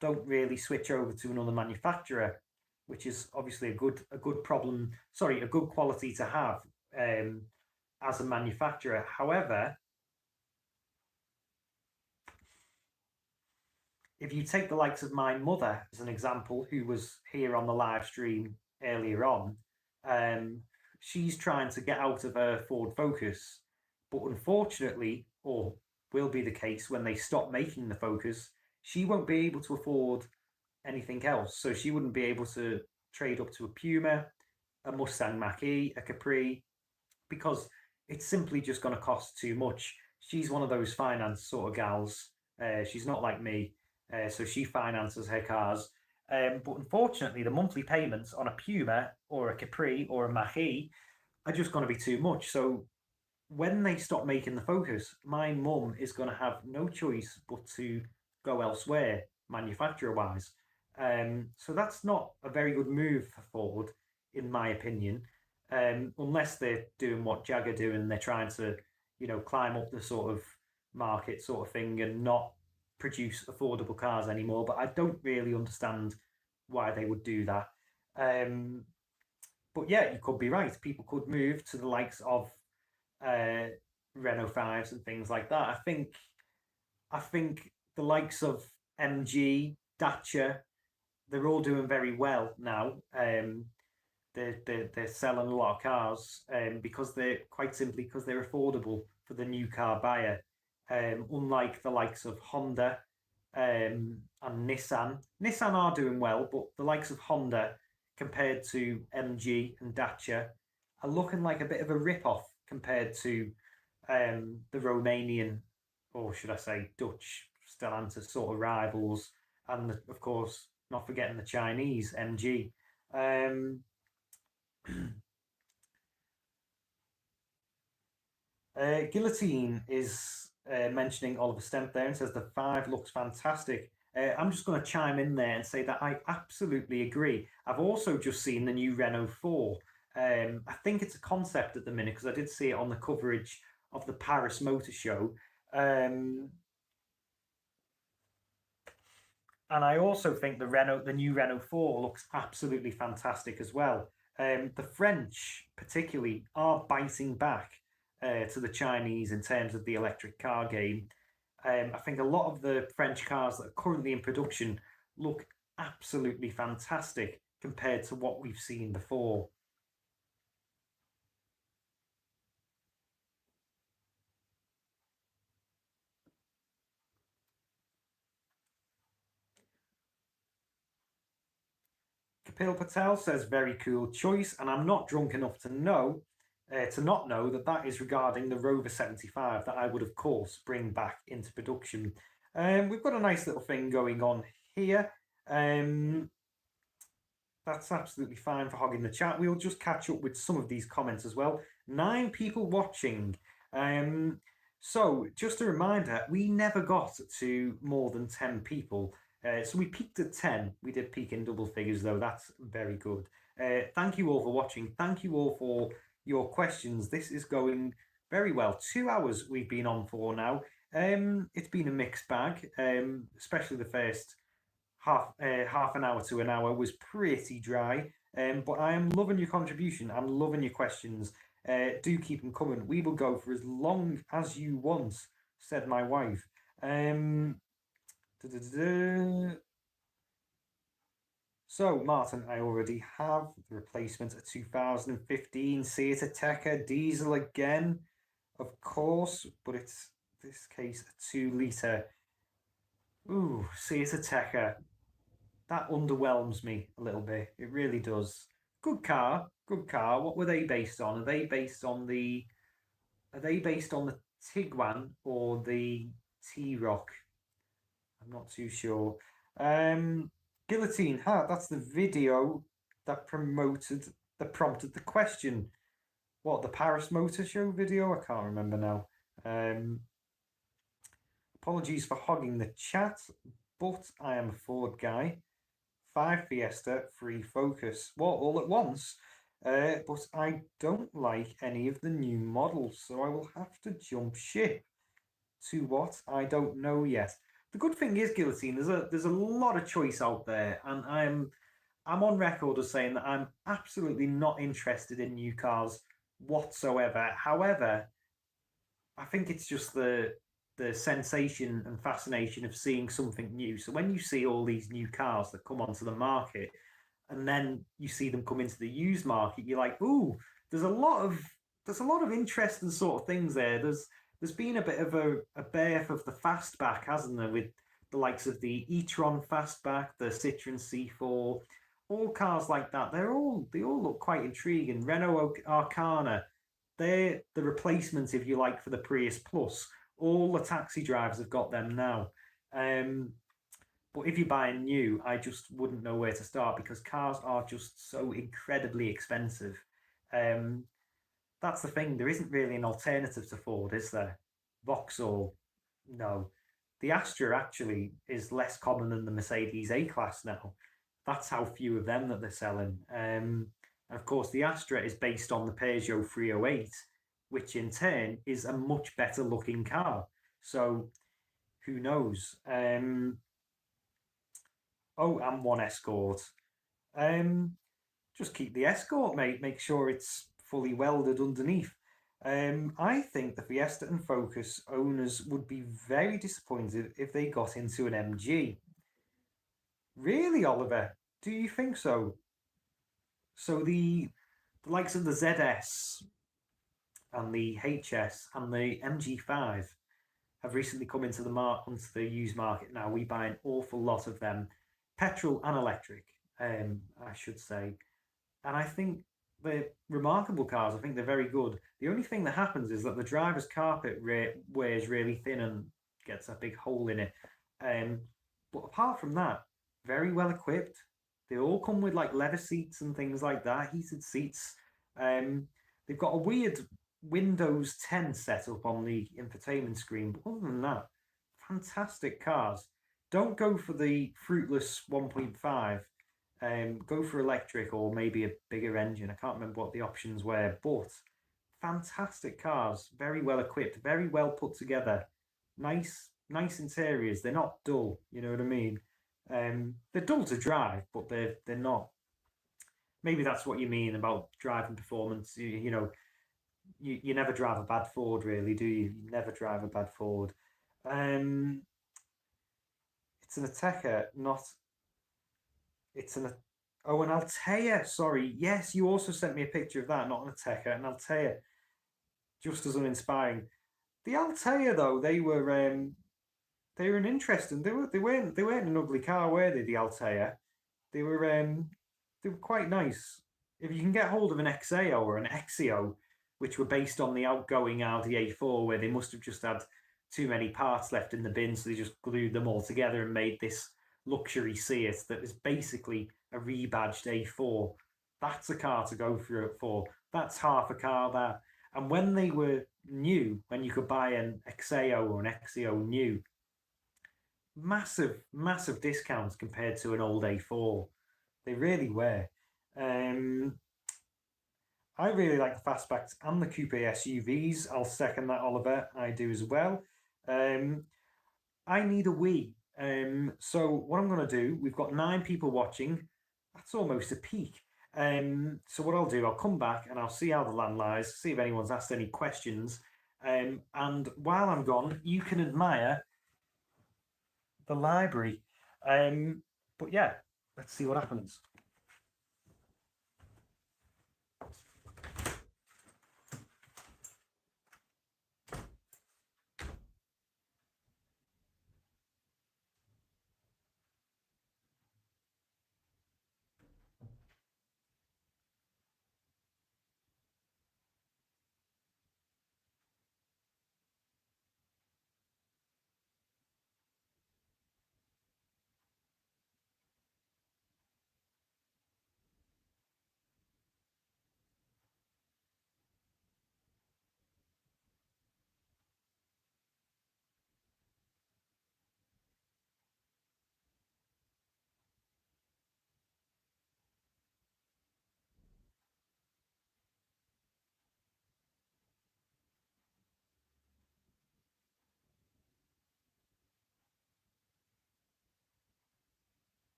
don't really switch over to another manufacturer, which is obviously a good problem. Sorry, a good quality to have um, as a manufacturer. However, if you take the likes of my mother as an example, who was here on the live stream earlier on, um, she's trying to get out of her Ford Focus, but unfortunately, or will be the case when they stop making the Focus, she won't be able to afford anything else. So she wouldn't be able to trade up to a Puma, a Mustang Mach-E, a Capri, because it's simply just going to cost too much. She's one of those finance sort of gals. She's not like me, so she finances her cars. But unfortunately, the monthly payments on a Puma or a Capri or a Mach-E are just going to be too much. So when they stop making the Focus, my mum is going to have no choice but to go elsewhere, manufacturer wise. So that's not a very good move for Ford, in my opinion, unless they're doing what Jag are doing. They're trying to, climb up the sort of market sort of thing and not produce affordable cars anymore. But I don't really understand why they would do that. Um, but yeah, you could be right. People could move to the likes of uh, Renault fives and things like that. I think the likes of MG, Dacia, they're all doing very well now. They're selling a lot of cars because they're quite simply because they're affordable for the new car buyer. Unlike the likes of Honda and Nissan. Nissan are doing well, but the likes of Honda compared to MG and Dacia are looking like a bit of a rip-off compared to the Romanian, or should I say Dutch, Stellantis sort of rivals, and of course, not forgetting the Chinese MG. Um, Guillotine is mentioning Oliver Stemp there and says the 5 looks fantastic. I'm just going to chime in there and say that I absolutely agree. I've also just seen the new Renault 4. I think it's a concept at the minute because I did see it on the coverage of the Paris Motor Show. And I also think the new Renault 4 looks absolutely fantastic as well. The French, particularly, are biting back to the Chinese in terms of the electric car game. I think a lot of the French cars that are currently in production look absolutely fantastic compared to what we've seen before. Kapil Patel says very cool choice, and I'm not drunk enough to not know that that is regarding the Rover 75 that I would of course bring back into production. We've got a nice little thing going on here. That's absolutely fine for hogging the chat. We'll just catch up with some of these comments as well. 9 people watching. So just a reminder, we never got to more than 10 people. So we peaked at 10. We did peak in double figures though. That's very good. Thank you all for watching. Thank you all for your questions. This is going very well. 2 hours we've been on for now. It's been a mixed bag, especially the first half an hour to an hour was pretty dry. But I am loving your contribution. I'm loving your questions. Do keep them coming. We will go for as long as you want, said my wife. So, Martin, I already have the replacement of 2015 Seat Ateca diesel again, of course, but it's this case a 2 litre. Ooh, Seat Ateca. That underwhelms me a little bit. It really does. Good car, good car. What were they based on? Are they based on the Tiguan or the T-Roc? I'm not too sure. Guillotine Hat, that's the video that prompted the question. What, the Paris Motor Show video? I can't remember now. Apologies for hogging the chat, but I am a Ford guy. 5 Fiesta, 3 Focus. Well, all at once. But I don't like any of the new models, so I will have to jump ship to what I don't know yet. The good thing is, Guillotine, there's a lot of choice out there, and I'm on record as saying that I'm absolutely not interested in new cars whatsoever. However, I think it's just the sensation and fascination of seeing something new. So when you see all these new cars that come onto the market, and then you see them come into the used market, you're like, ooh, there's a lot of interesting sort of things there. There's been a bit of a birth of the fastback, hasn't there, with the likes of the e-tron fastback, the Citroen C4, all cars like that. They all look quite intriguing. Renault Arcana, they're the replacement, if you like, for the Prius Plus. All the taxi drivers have got them now. But if you're buying new, I just wouldn't know where to start because cars are just so incredibly expensive. That's the thing. There isn't really an alternative to Ford, is there? Vauxhall, no. The Astra actually is less common than the Mercedes A-Class now. That's how few of them that they're selling. And of course, the Astra is based on the Peugeot 308, which in turn is a much better looking car. So who knows? Oh, and one Escort. Just keep the Escort, mate. Make sure it's fully welded underneath. I think the Fiesta and Focus owners would be very disappointed if they got into an MG. Really, Oliver? Do you think so? So the likes of the ZS and the HS and the MG5 have recently come into onto the used market now. We buy an awful lot of them, petrol and electric, I should say. And I think they're remarkable cars. I think they're very good. The only thing that happens is that the driver's carpet wears really thin and gets a big hole in it. But apart from that, very well equipped. They all come with like leather seats and things like that, heated seats. They've got a weird Windows 10 setup on the infotainment screen. But other than that, fantastic cars. Don't go for the fruitless 1.5. Go for electric or maybe a bigger engine. I can't remember what the options were, but fantastic cars, very well equipped, very well put together. Nice interiors. They're not dull. You know what I mean? They're dull to drive, but they're not. Maybe that's what you mean about driving performance. You know, you never drive a bad Ford, really, do you? You never drive a bad Ford. It's an Ateca, not. It's an Altea. Sorry, yes, you also sent me a picture of that, not an Ateca, an Altea. Just as uninspiring. The Altea, though, they were an interesting. They weren't an ugly car, were they? The Altea, they were quite nice. If you can get hold of an XAO or an XEO, which were based on the outgoing Audi A4, where they must have just had too many parts left in the bin, so they just glued them all together and made this luxury Seat that is basically a rebadged A4. That's a car to go through it for. That's half a car that. And when they were new, when you could buy an XAO or an XEO new, massive, massive discounts compared to an old A4. They really were. I really like the fastbacks and the coupe SUVs. I'll second that, Oliver. I do as well. I need a wee. So what I'm going to do, we've got 9 people watching. That's almost a peak. So what I'll do, I'll come back and I'll see how the land lies, see if anyone's asked any questions. And while I'm gone, you can admire the library. But yeah, let's see what happens.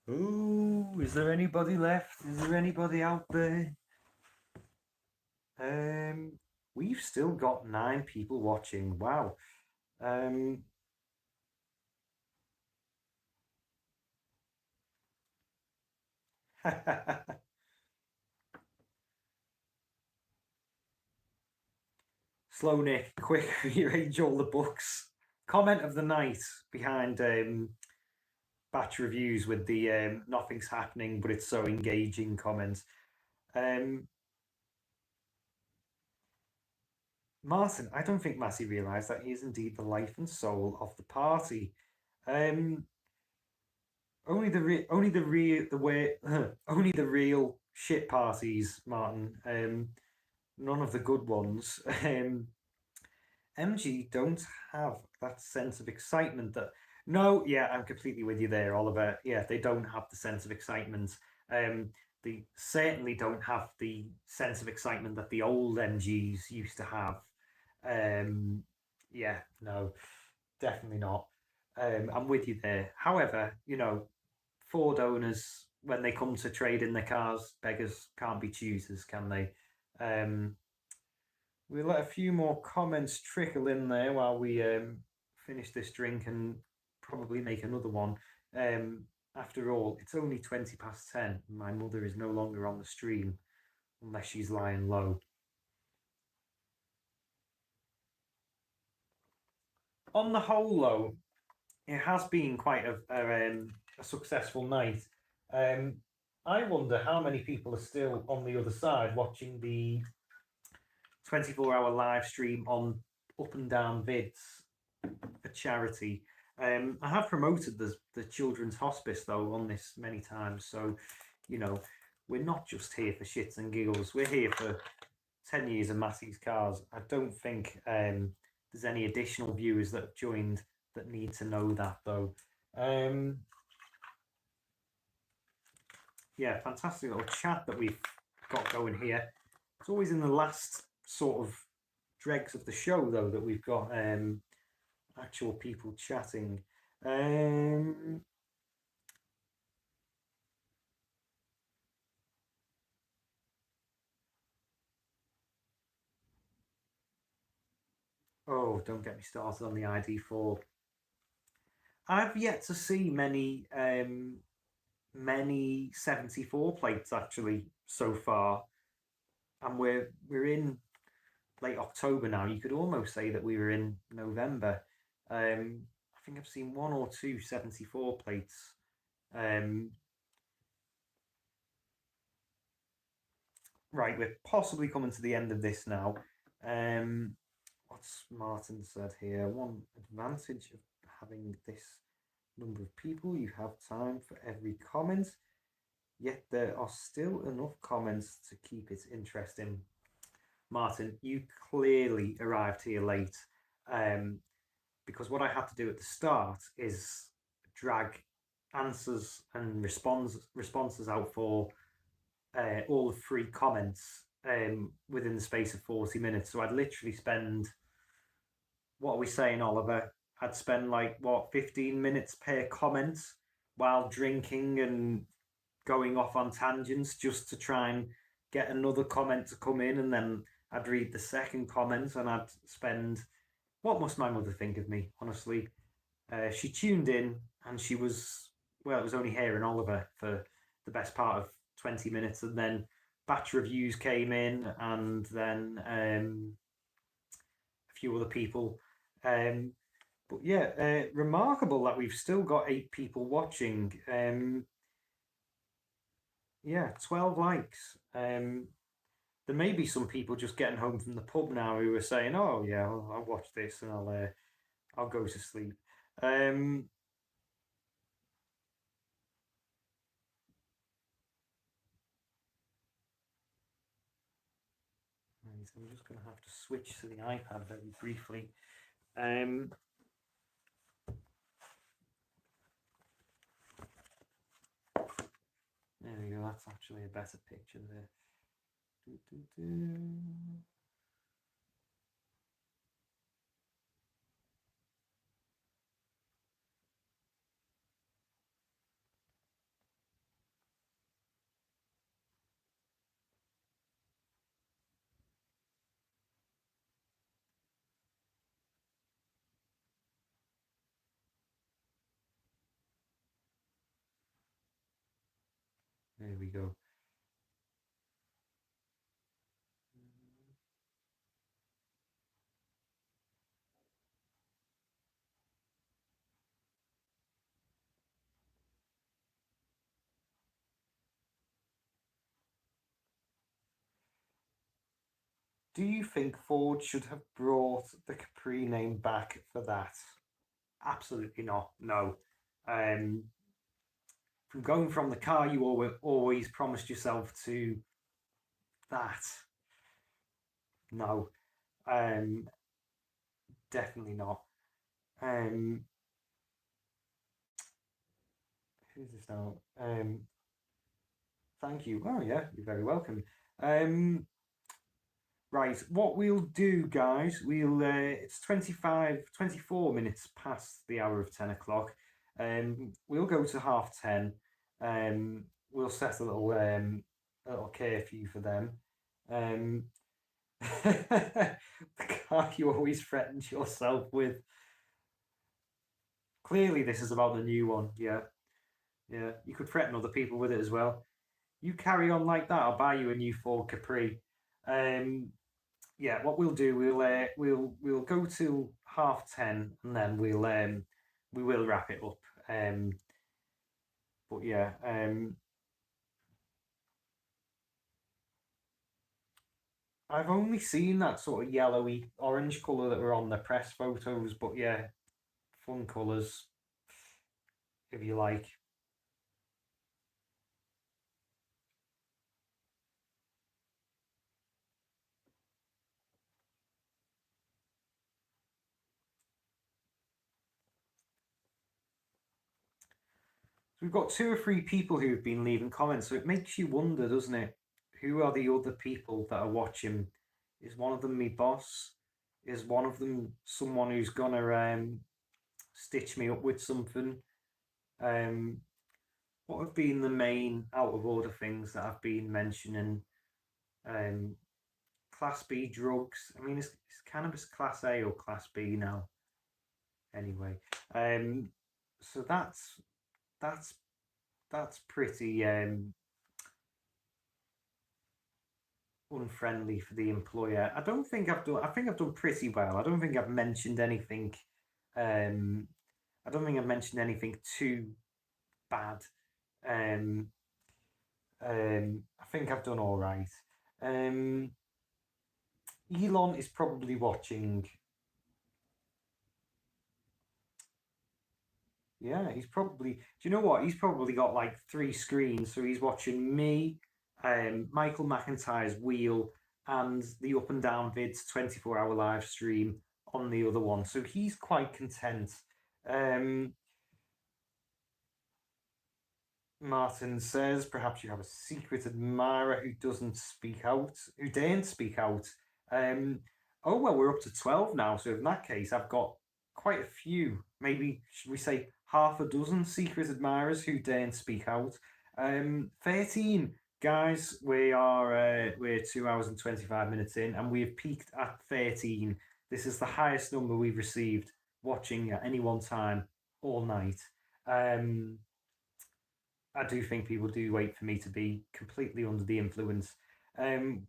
Ooh, is there anybody left? Is there anybody out there? We've still got 9 people watching. Wow. Slow Nick, quick, rearrange all the books. Comment of the night behind batch reviews with the nothing's happening, but it's so engaging comments. Martin, I don't think Matty realised that he is indeed the life and soul of the party. Only the real shit parties, Martin. None of the good ones. MG don't have that sense of excitement that. No, yeah, I'm completely with you there, Oliver. Yeah, they don't have the sense of excitement. They certainly don't have the sense of excitement that the old MGs used to have. Yeah, no, definitely not. I'm with you there. However, Ford owners, when they come to trade in their cars, beggars can't be choosers, can they? We'll let a few more comments trickle in there while we finish this drink and probably make another one. After all, it's only 20 past 10. And my mother is no longer on the stream unless she's lying low. On the whole, though, it has been quite a successful night. I wonder how many people are still on the other side watching the 24-hour live stream on Up and Down Vids for charity. I have promoted the children's hospice though on this many times, so we're not just here for shits and giggles. We're here for 10 years of Matty's Cars. I don't think there's any additional viewers that have joined that need to know that though. Yeah, fantastic little chat that we've got going here. It's always in the last sort of dregs of the show though that we've got actual people chatting. Oh, don't get me started on the ID4. I've yet to see many 74 plates actually so far, and we're in late October now. You could almost say that we were in November. I think I've seen one or two 74 plates. Um, right, we're possibly coming to the end of this now. What's Martin said here? One advantage of having this number of people, you have time for every comment, yet there are still enough comments to keep it interesting. Martin, you clearly arrived here late, um, because what I had to do at the start is drag answers and responses out for all the free comments within the space of 40 minutes. So I'd literally spend, what are we saying, Oliver? I'd spend like, what, 15 minutes per comment while drinking and going off on tangents just to try and get another comment to come in. And then I'd read the second comment and I'd spend, what must my mother think of me, honestly? She tuned in and she was, well, it was only her and Oliver for the best part of 20 minutes. And then batch reviews came in and then a few other people. But yeah, remarkable that we've still got 8 people watching. Yeah, 12 likes. There may be some people just getting home from the pub now who are saying, "Oh yeah, I'll watch this and I'll go to sleep." Um, I'm just going to have to switch to the iPad very briefly. There we go. That's actually a better picture there. There we go. Do you think Ford should have brought the Capri name back for that? Absolutely not. No. Um, from going from the car you always promised yourself to that. No. Um, definitely not. Um, who's this now? Thank you. Oh yeah, you're very welcome. Um, right, what we'll do, guys, it's 24 minutes past the hour of 10 o'clock. We'll go to 10:30. We'll set a little curfew for them. Um, the car you always threatened yourself with. Clearly, this is about the new one. Yeah, yeah. You could threaten other people with it as well. You carry on like that, I'll buy you a new Ford Capri. Um, yeah, what we'll do, we'll go to 10:30, and then we will wrap it up. Um, but yeah, I've only seen that sort of yellowy orange colour that were on the press photos. But yeah, fun colours if you like. So we've got 2 or 3 people who've been leaving comments, so it makes you wonder, doesn't it? Who are the other people that are watching? Is one of them me boss? Is one of them someone who's gonna stitch me up with something? Um, what have been the main out of order things that I've been mentioning? Um, Class B drugs. I mean, is cannabis Class A or Class B now? Anyway, so that's that's pretty unfriendly for the employer. I don't think I've done. I think I've done pretty well. I don't think I've mentioned anything. Um, I don't think I've mentioned anything too bad. Um, I think I've done all right. Um, Elon is probably watching. Yeah, he's probably. Do you know what? He's probably got like three screens. So he's watching me, Michael McIntyre's wheel, and the Up and Down Vids 24-hour live stream on the other one. So he's quite content. Um, Martin says, perhaps you have a secret admirer who doesn't speak out, who daren't speak out. Um, oh, well, we're up to 12 now. So in that case, I've got quite a few. Maybe, should we say, half a dozen secret admirers who daren't speak out. 13. Guys, we're 2 hours and 25 minutes in, and we have peaked at 13. This is the highest number we've received watching at any one time all night. Um, I do think people do wait for me to be completely under the influence. Um,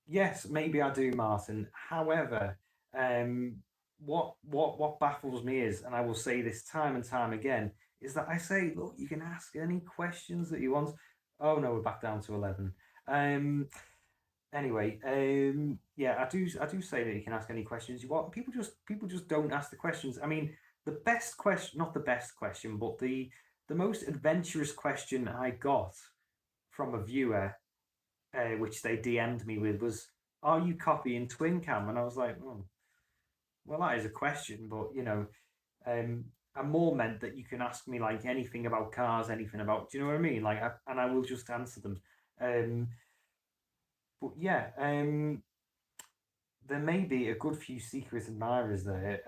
yes, maybe I do, Martin. However, um, what baffles me is, and I will say this time and time again, is that I say, look, you can ask any questions that you want. Oh no, we're back down to 11. Um, anyway, yeah, I do say that you can ask any questions you want. People just don't ask the questions. I mean, the best question, not the best question, but the most adventurous question I got from a viewer, which they DM'd me with, was, "Are you copying Twin Cam?" And I was like, "Oh, well, that is a question, but um, I more meant that you can ask me like anything about cars, anything about, do you know what I mean? Like, and I will just answer them." Um, but yeah, there may be a good few secret admirers there.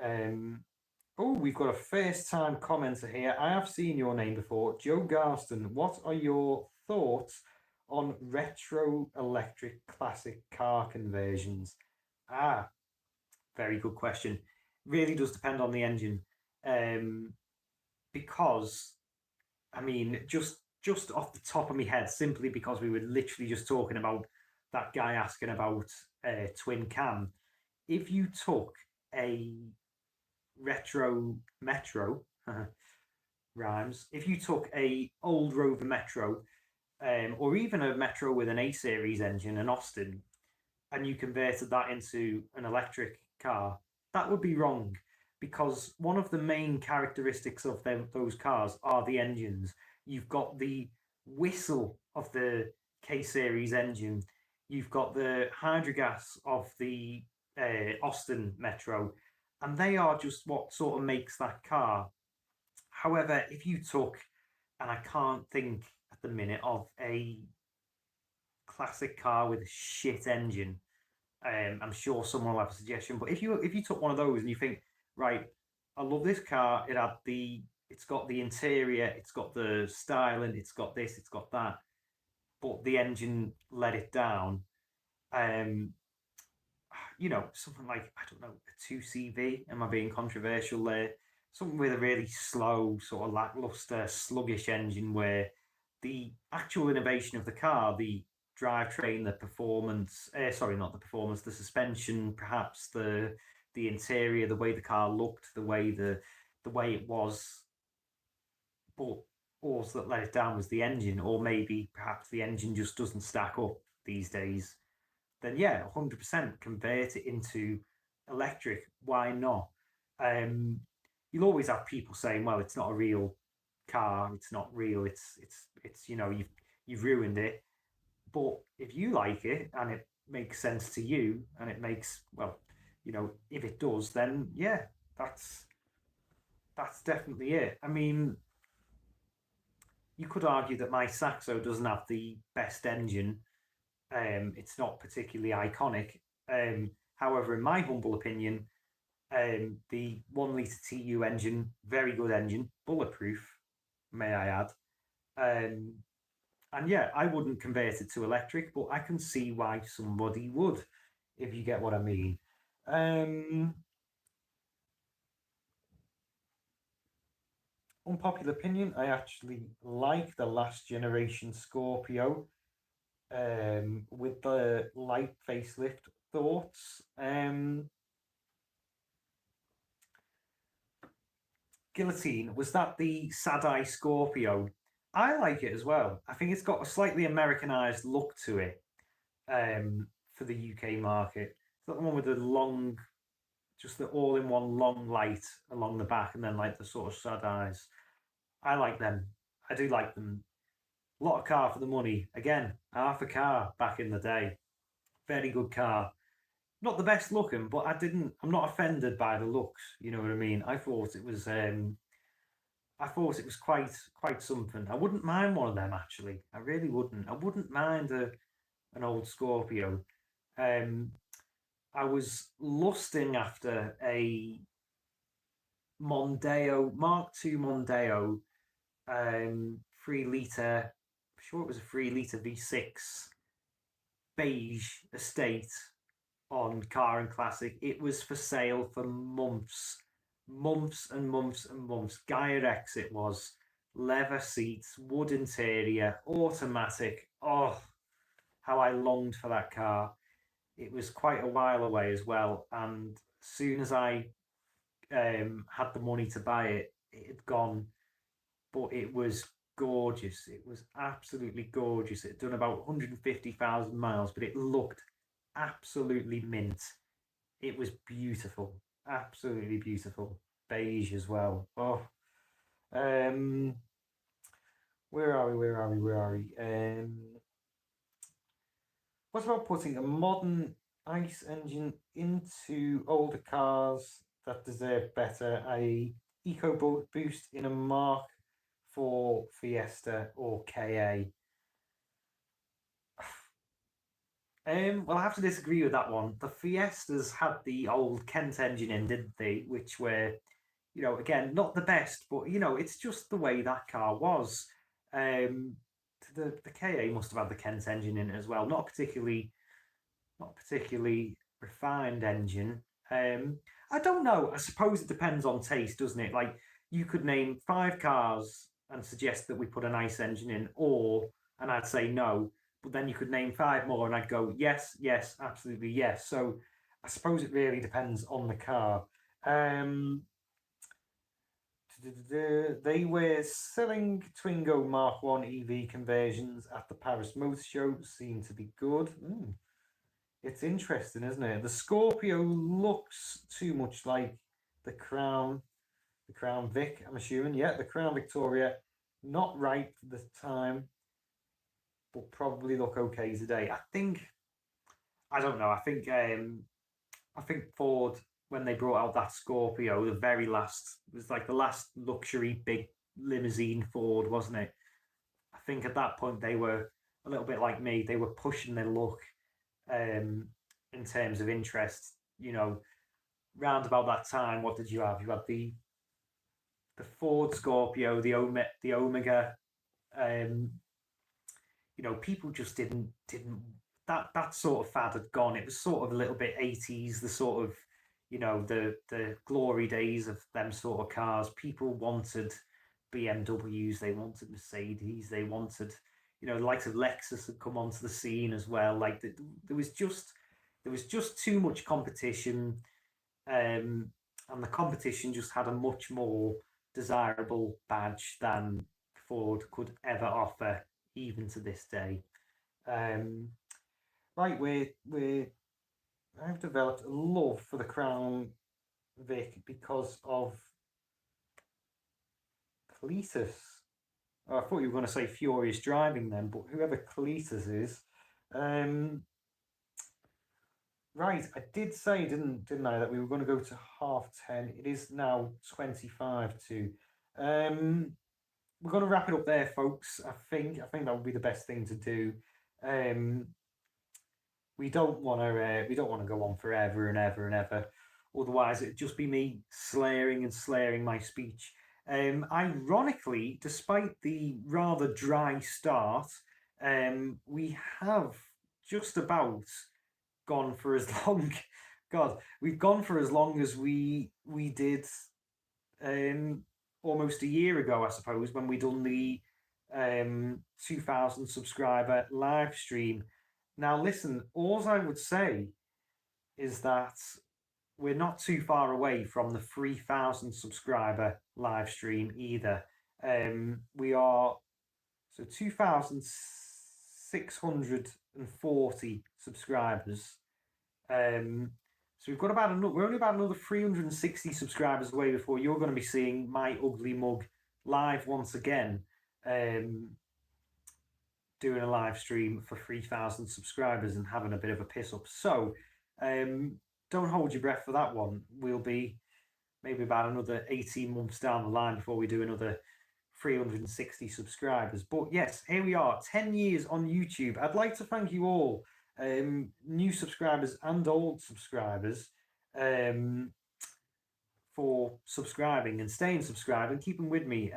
Oh, we've got a first time commenter here. I have seen your name before. Joe Garston, what are your thoughts on retro electric classic car conversions? Ah, very good question. Really does depend on the engine. Um, because I mean, just off the top of my head, simply because we were literally just talking about that guy asking about twin cam. If you took a retro metro rhymes, if you took a old Rover Metro, or even a Metro with an A series engine, an Austin, and you converted that into an electric car, that would be wrong, because one of the main characteristics of those cars are the engines. You've got the whistle of the K series engine, you've got the hydrogas of the Austin Metro, and they are just what sort of makes that car. However, if you took, and I can't think at the minute of a classic car with a shit engine. I'm sure someone will have a suggestion. But if you took one of those and you think, right, I love this car. It's got the interior, it's got the styling, it's got this, it's got that, but the engine let it down. Um, something like, I don't know, a 2CV. Am I being controversial there? Something with a really slow, sort of lackluster, sluggish engine where the actual innovation of the car, the drivetrain, the performance, sorry, not the performance, the suspension, perhaps the interior, the way the car looked, the way it was, but all that let it down was the engine, or maybe perhaps the engine just doesn't stack up these days. Then yeah, 100% convert it into electric. Why not? Um, you'll always have people saying, "Well, it's not a real car. It's not real. It's you've ruined it." But if you like it and it makes sense to you, and it makes, well, if it does, then yeah, that's definitely it. I mean, you could argue that my Saxo doesn't have the best engine. It's not particularly iconic. However, in my humble opinion, the 1 litre TU engine, very good engine, bulletproof, may I add. Um, and yeah, I wouldn't convert it to electric, but I can see why somebody would. if you get what I mean. Um, Unpopular opinion, I actually like the last generation Scorpio with the light facelift thoughts. Guillotine, was that the Sad Eye Scorpio? I like it as well. I think it's got a slightly Americanized look to it for the UK market. It's not the one with the long, just the all in one long light along the back and then like the sort of sad eyes. I like them. I do like them. A lot of car for the money. Again, half a car back in the day. Very good car. Not the best looking, but I'm not offended by the looks. You know what I mean? I thought it was quite something. I wouldn't mind one of them actually. I really wouldn't. I wouldn't mind an old Scorpio. Um, I was lusting after a Mondeo Mark II Mondeo, 3 litre. I'm sure it was a 3 litre V6 beige estate on Car and Classic. It was for sale for months, months and months and months. Gaia X it was. Leather seats, wood interior, automatic. Oh, how I longed for that car. It was quite a while away as well. And as soon as I had the money to buy it, it had gone. But it was gorgeous. It was absolutely gorgeous. It had done about 150,000 miles, but it looked absolutely mint. It was beautiful, absolutely beautiful. Beige as well. Oh, um, where are we? Where are we? Where are we? What about putting a modern ICE engine into older cars that deserve better, i.e., EcoBoost in a Mark for Fiesta or KA? Well, I have to disagree with that one. The Fiestas had the old Kent engine in, didn't they? Which were, again, not the best, but it's just the way that car was. Um, the KA must have had the Kent engine in it as well. Not particularly refined engine. I don't know. I suppose it depends on taste, doesn't it? Like you could name 5 cars and suggest that we put a nice engine in, and I'd say no. But then you could name 5 more, and I'd go yes, yes, absolutely yes. So I suppose it really depends on the car. Um, they were selling Twingo Mark One EV conversions at the Paris Motor Show. Seemed to be good. It's interesting, isn't it? The Scorpio looks too much like the Crown Vic, I'm assuming. Yeah, the Crown Victoria, not right for the time, but probably look okay today. I don't know. I think Ford, when they brought out that Scorpio, the very last it was like the last luxury big limousine Ford, wasn't it? I think at that point they were a little bit like me. They were pushing their luck um, in terms of interest. Round about that time, what did you have? You had the Ford Scorpio, the Omega. Um, people just didn't that sort of fad had gone. It was sort of a little bit 80s, the sort of the glory days of them sort of cars. People wanted BMWs, they wanted Mercedes, they wanted the likes of Lexus had come onto the scene as well. Like there was just too much competition, and the competition just had a much more desirable badge than Ford could ever offer, even to this day. Um, right, I've developed a love for the Crown Vic because of Cletus. Oh, I thought you were going to say Furious Driving then, but whoever Cletus is. Um, right, I did say, didn't I, that we were going to go to 10:30. It is now 25 to. We're going to wrap it up there, folks. I think that would be the best thing to do. Um, we don't want to go on forever and ever and ever. Otherwise, it'd just be me slurring my speech. Ironically, despite the rather dry start, we have just about gone for as long. God, we've gone for as long as we did um, almost a year ago, I suppose, when we done the 2,000 subscriber live stream. Now, listen, all I would say is that we're not too far away from the 3,000 subscriber live stream either. We are so 2,640 subscribers. So we've got we're only about another 360 subscribers away before you're going to be seeing my ugly mug live once again, doing a live stream for 3,000 subscribers and having a bit of a piss up. So don't hold your breath for that one. We'll be maybe about another 18 months down the line before we do another 360 subscribers. But yes, here we are, 10 years on YouTube. I'd like to thank you all, new subscribers and old subscribers, for subscribing and staying subscribed and keeping with me.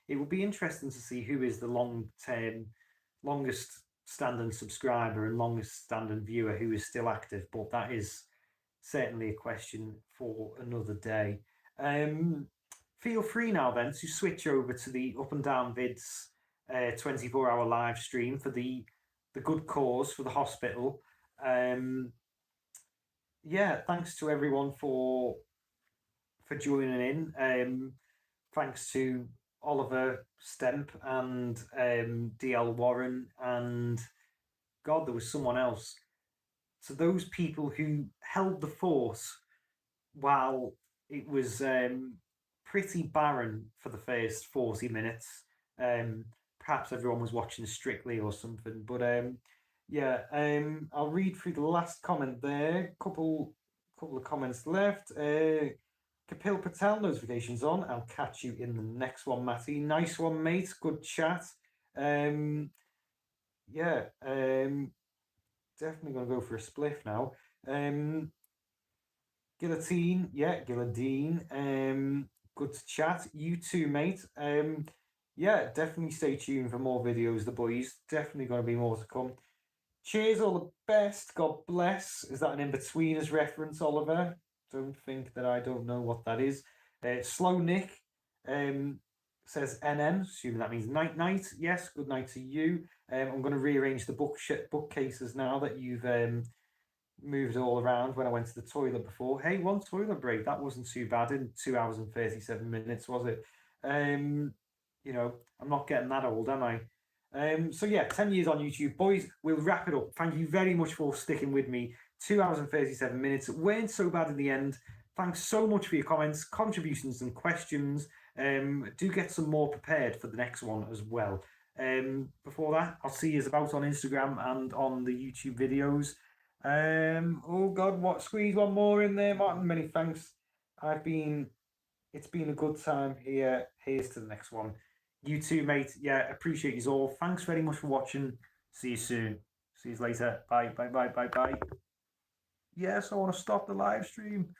It would be interesting to see who is the longest standing subscriber and longest standing viewer who is still active, but that is certainly a question for another day. Feel free now then to switch over to the Up and Down Vids 24-hour live stream for the good cause for the hospital. Yeah, thanks to everyone for joining in. Thanks to Oliver Stemp and DL Warren and God, there was someone else. So those people who held the fort while it was pretty barren for the first 40 minutes. Perhaps everyone was watching Strictly or something. But yeah, I'll read through the last comment there. Couple of comments left. Kapil Patel, notifications on. I'll catch you in the next one, Matty. Nice one, mate. Good chat. Yeah, definitely going to go for a spliff now. Guillotine, yeah, Guillotine. Good to chat. You too, mate. Yeah, definitely stay tuned for more videos, the boys. Definitely going to be more to come. Cheers, all the best. God bless. Is that an in-betweeners reference, Oliver? Don't think that I don't know what that is. Slow Nick says NN, assuming that means night night. Yes, good night to you. I'm going to rearrange the bookcases now that you've moved all around when I went to the toilet before. Hey, one toilet break. That wasn't too bad in 2 hours and 37 minutes, was it? You know, I'm not getting that old, am I? So yeah, 10 years on YouTube. Boys, we'll wrap it up. Thank you very much for sticking with me. 2 hours and 37 minutes. It weren't so bad in the end. Thanks so much for your comments, contributions and questions. Do get some more prepared for the next one as well. Before that, I'll see you about on Instagram and on the YouTube videos. Oh God, what, squeeze one more in there, Martin. Many thanks. It's been a good time here. Here's to the next one. You too, mate. Yeah, appreciate you all. Thanks very much for watching. See you soon. See you later. Bye, bye, bye, bye, bye. Yes, I want to stop the live stream.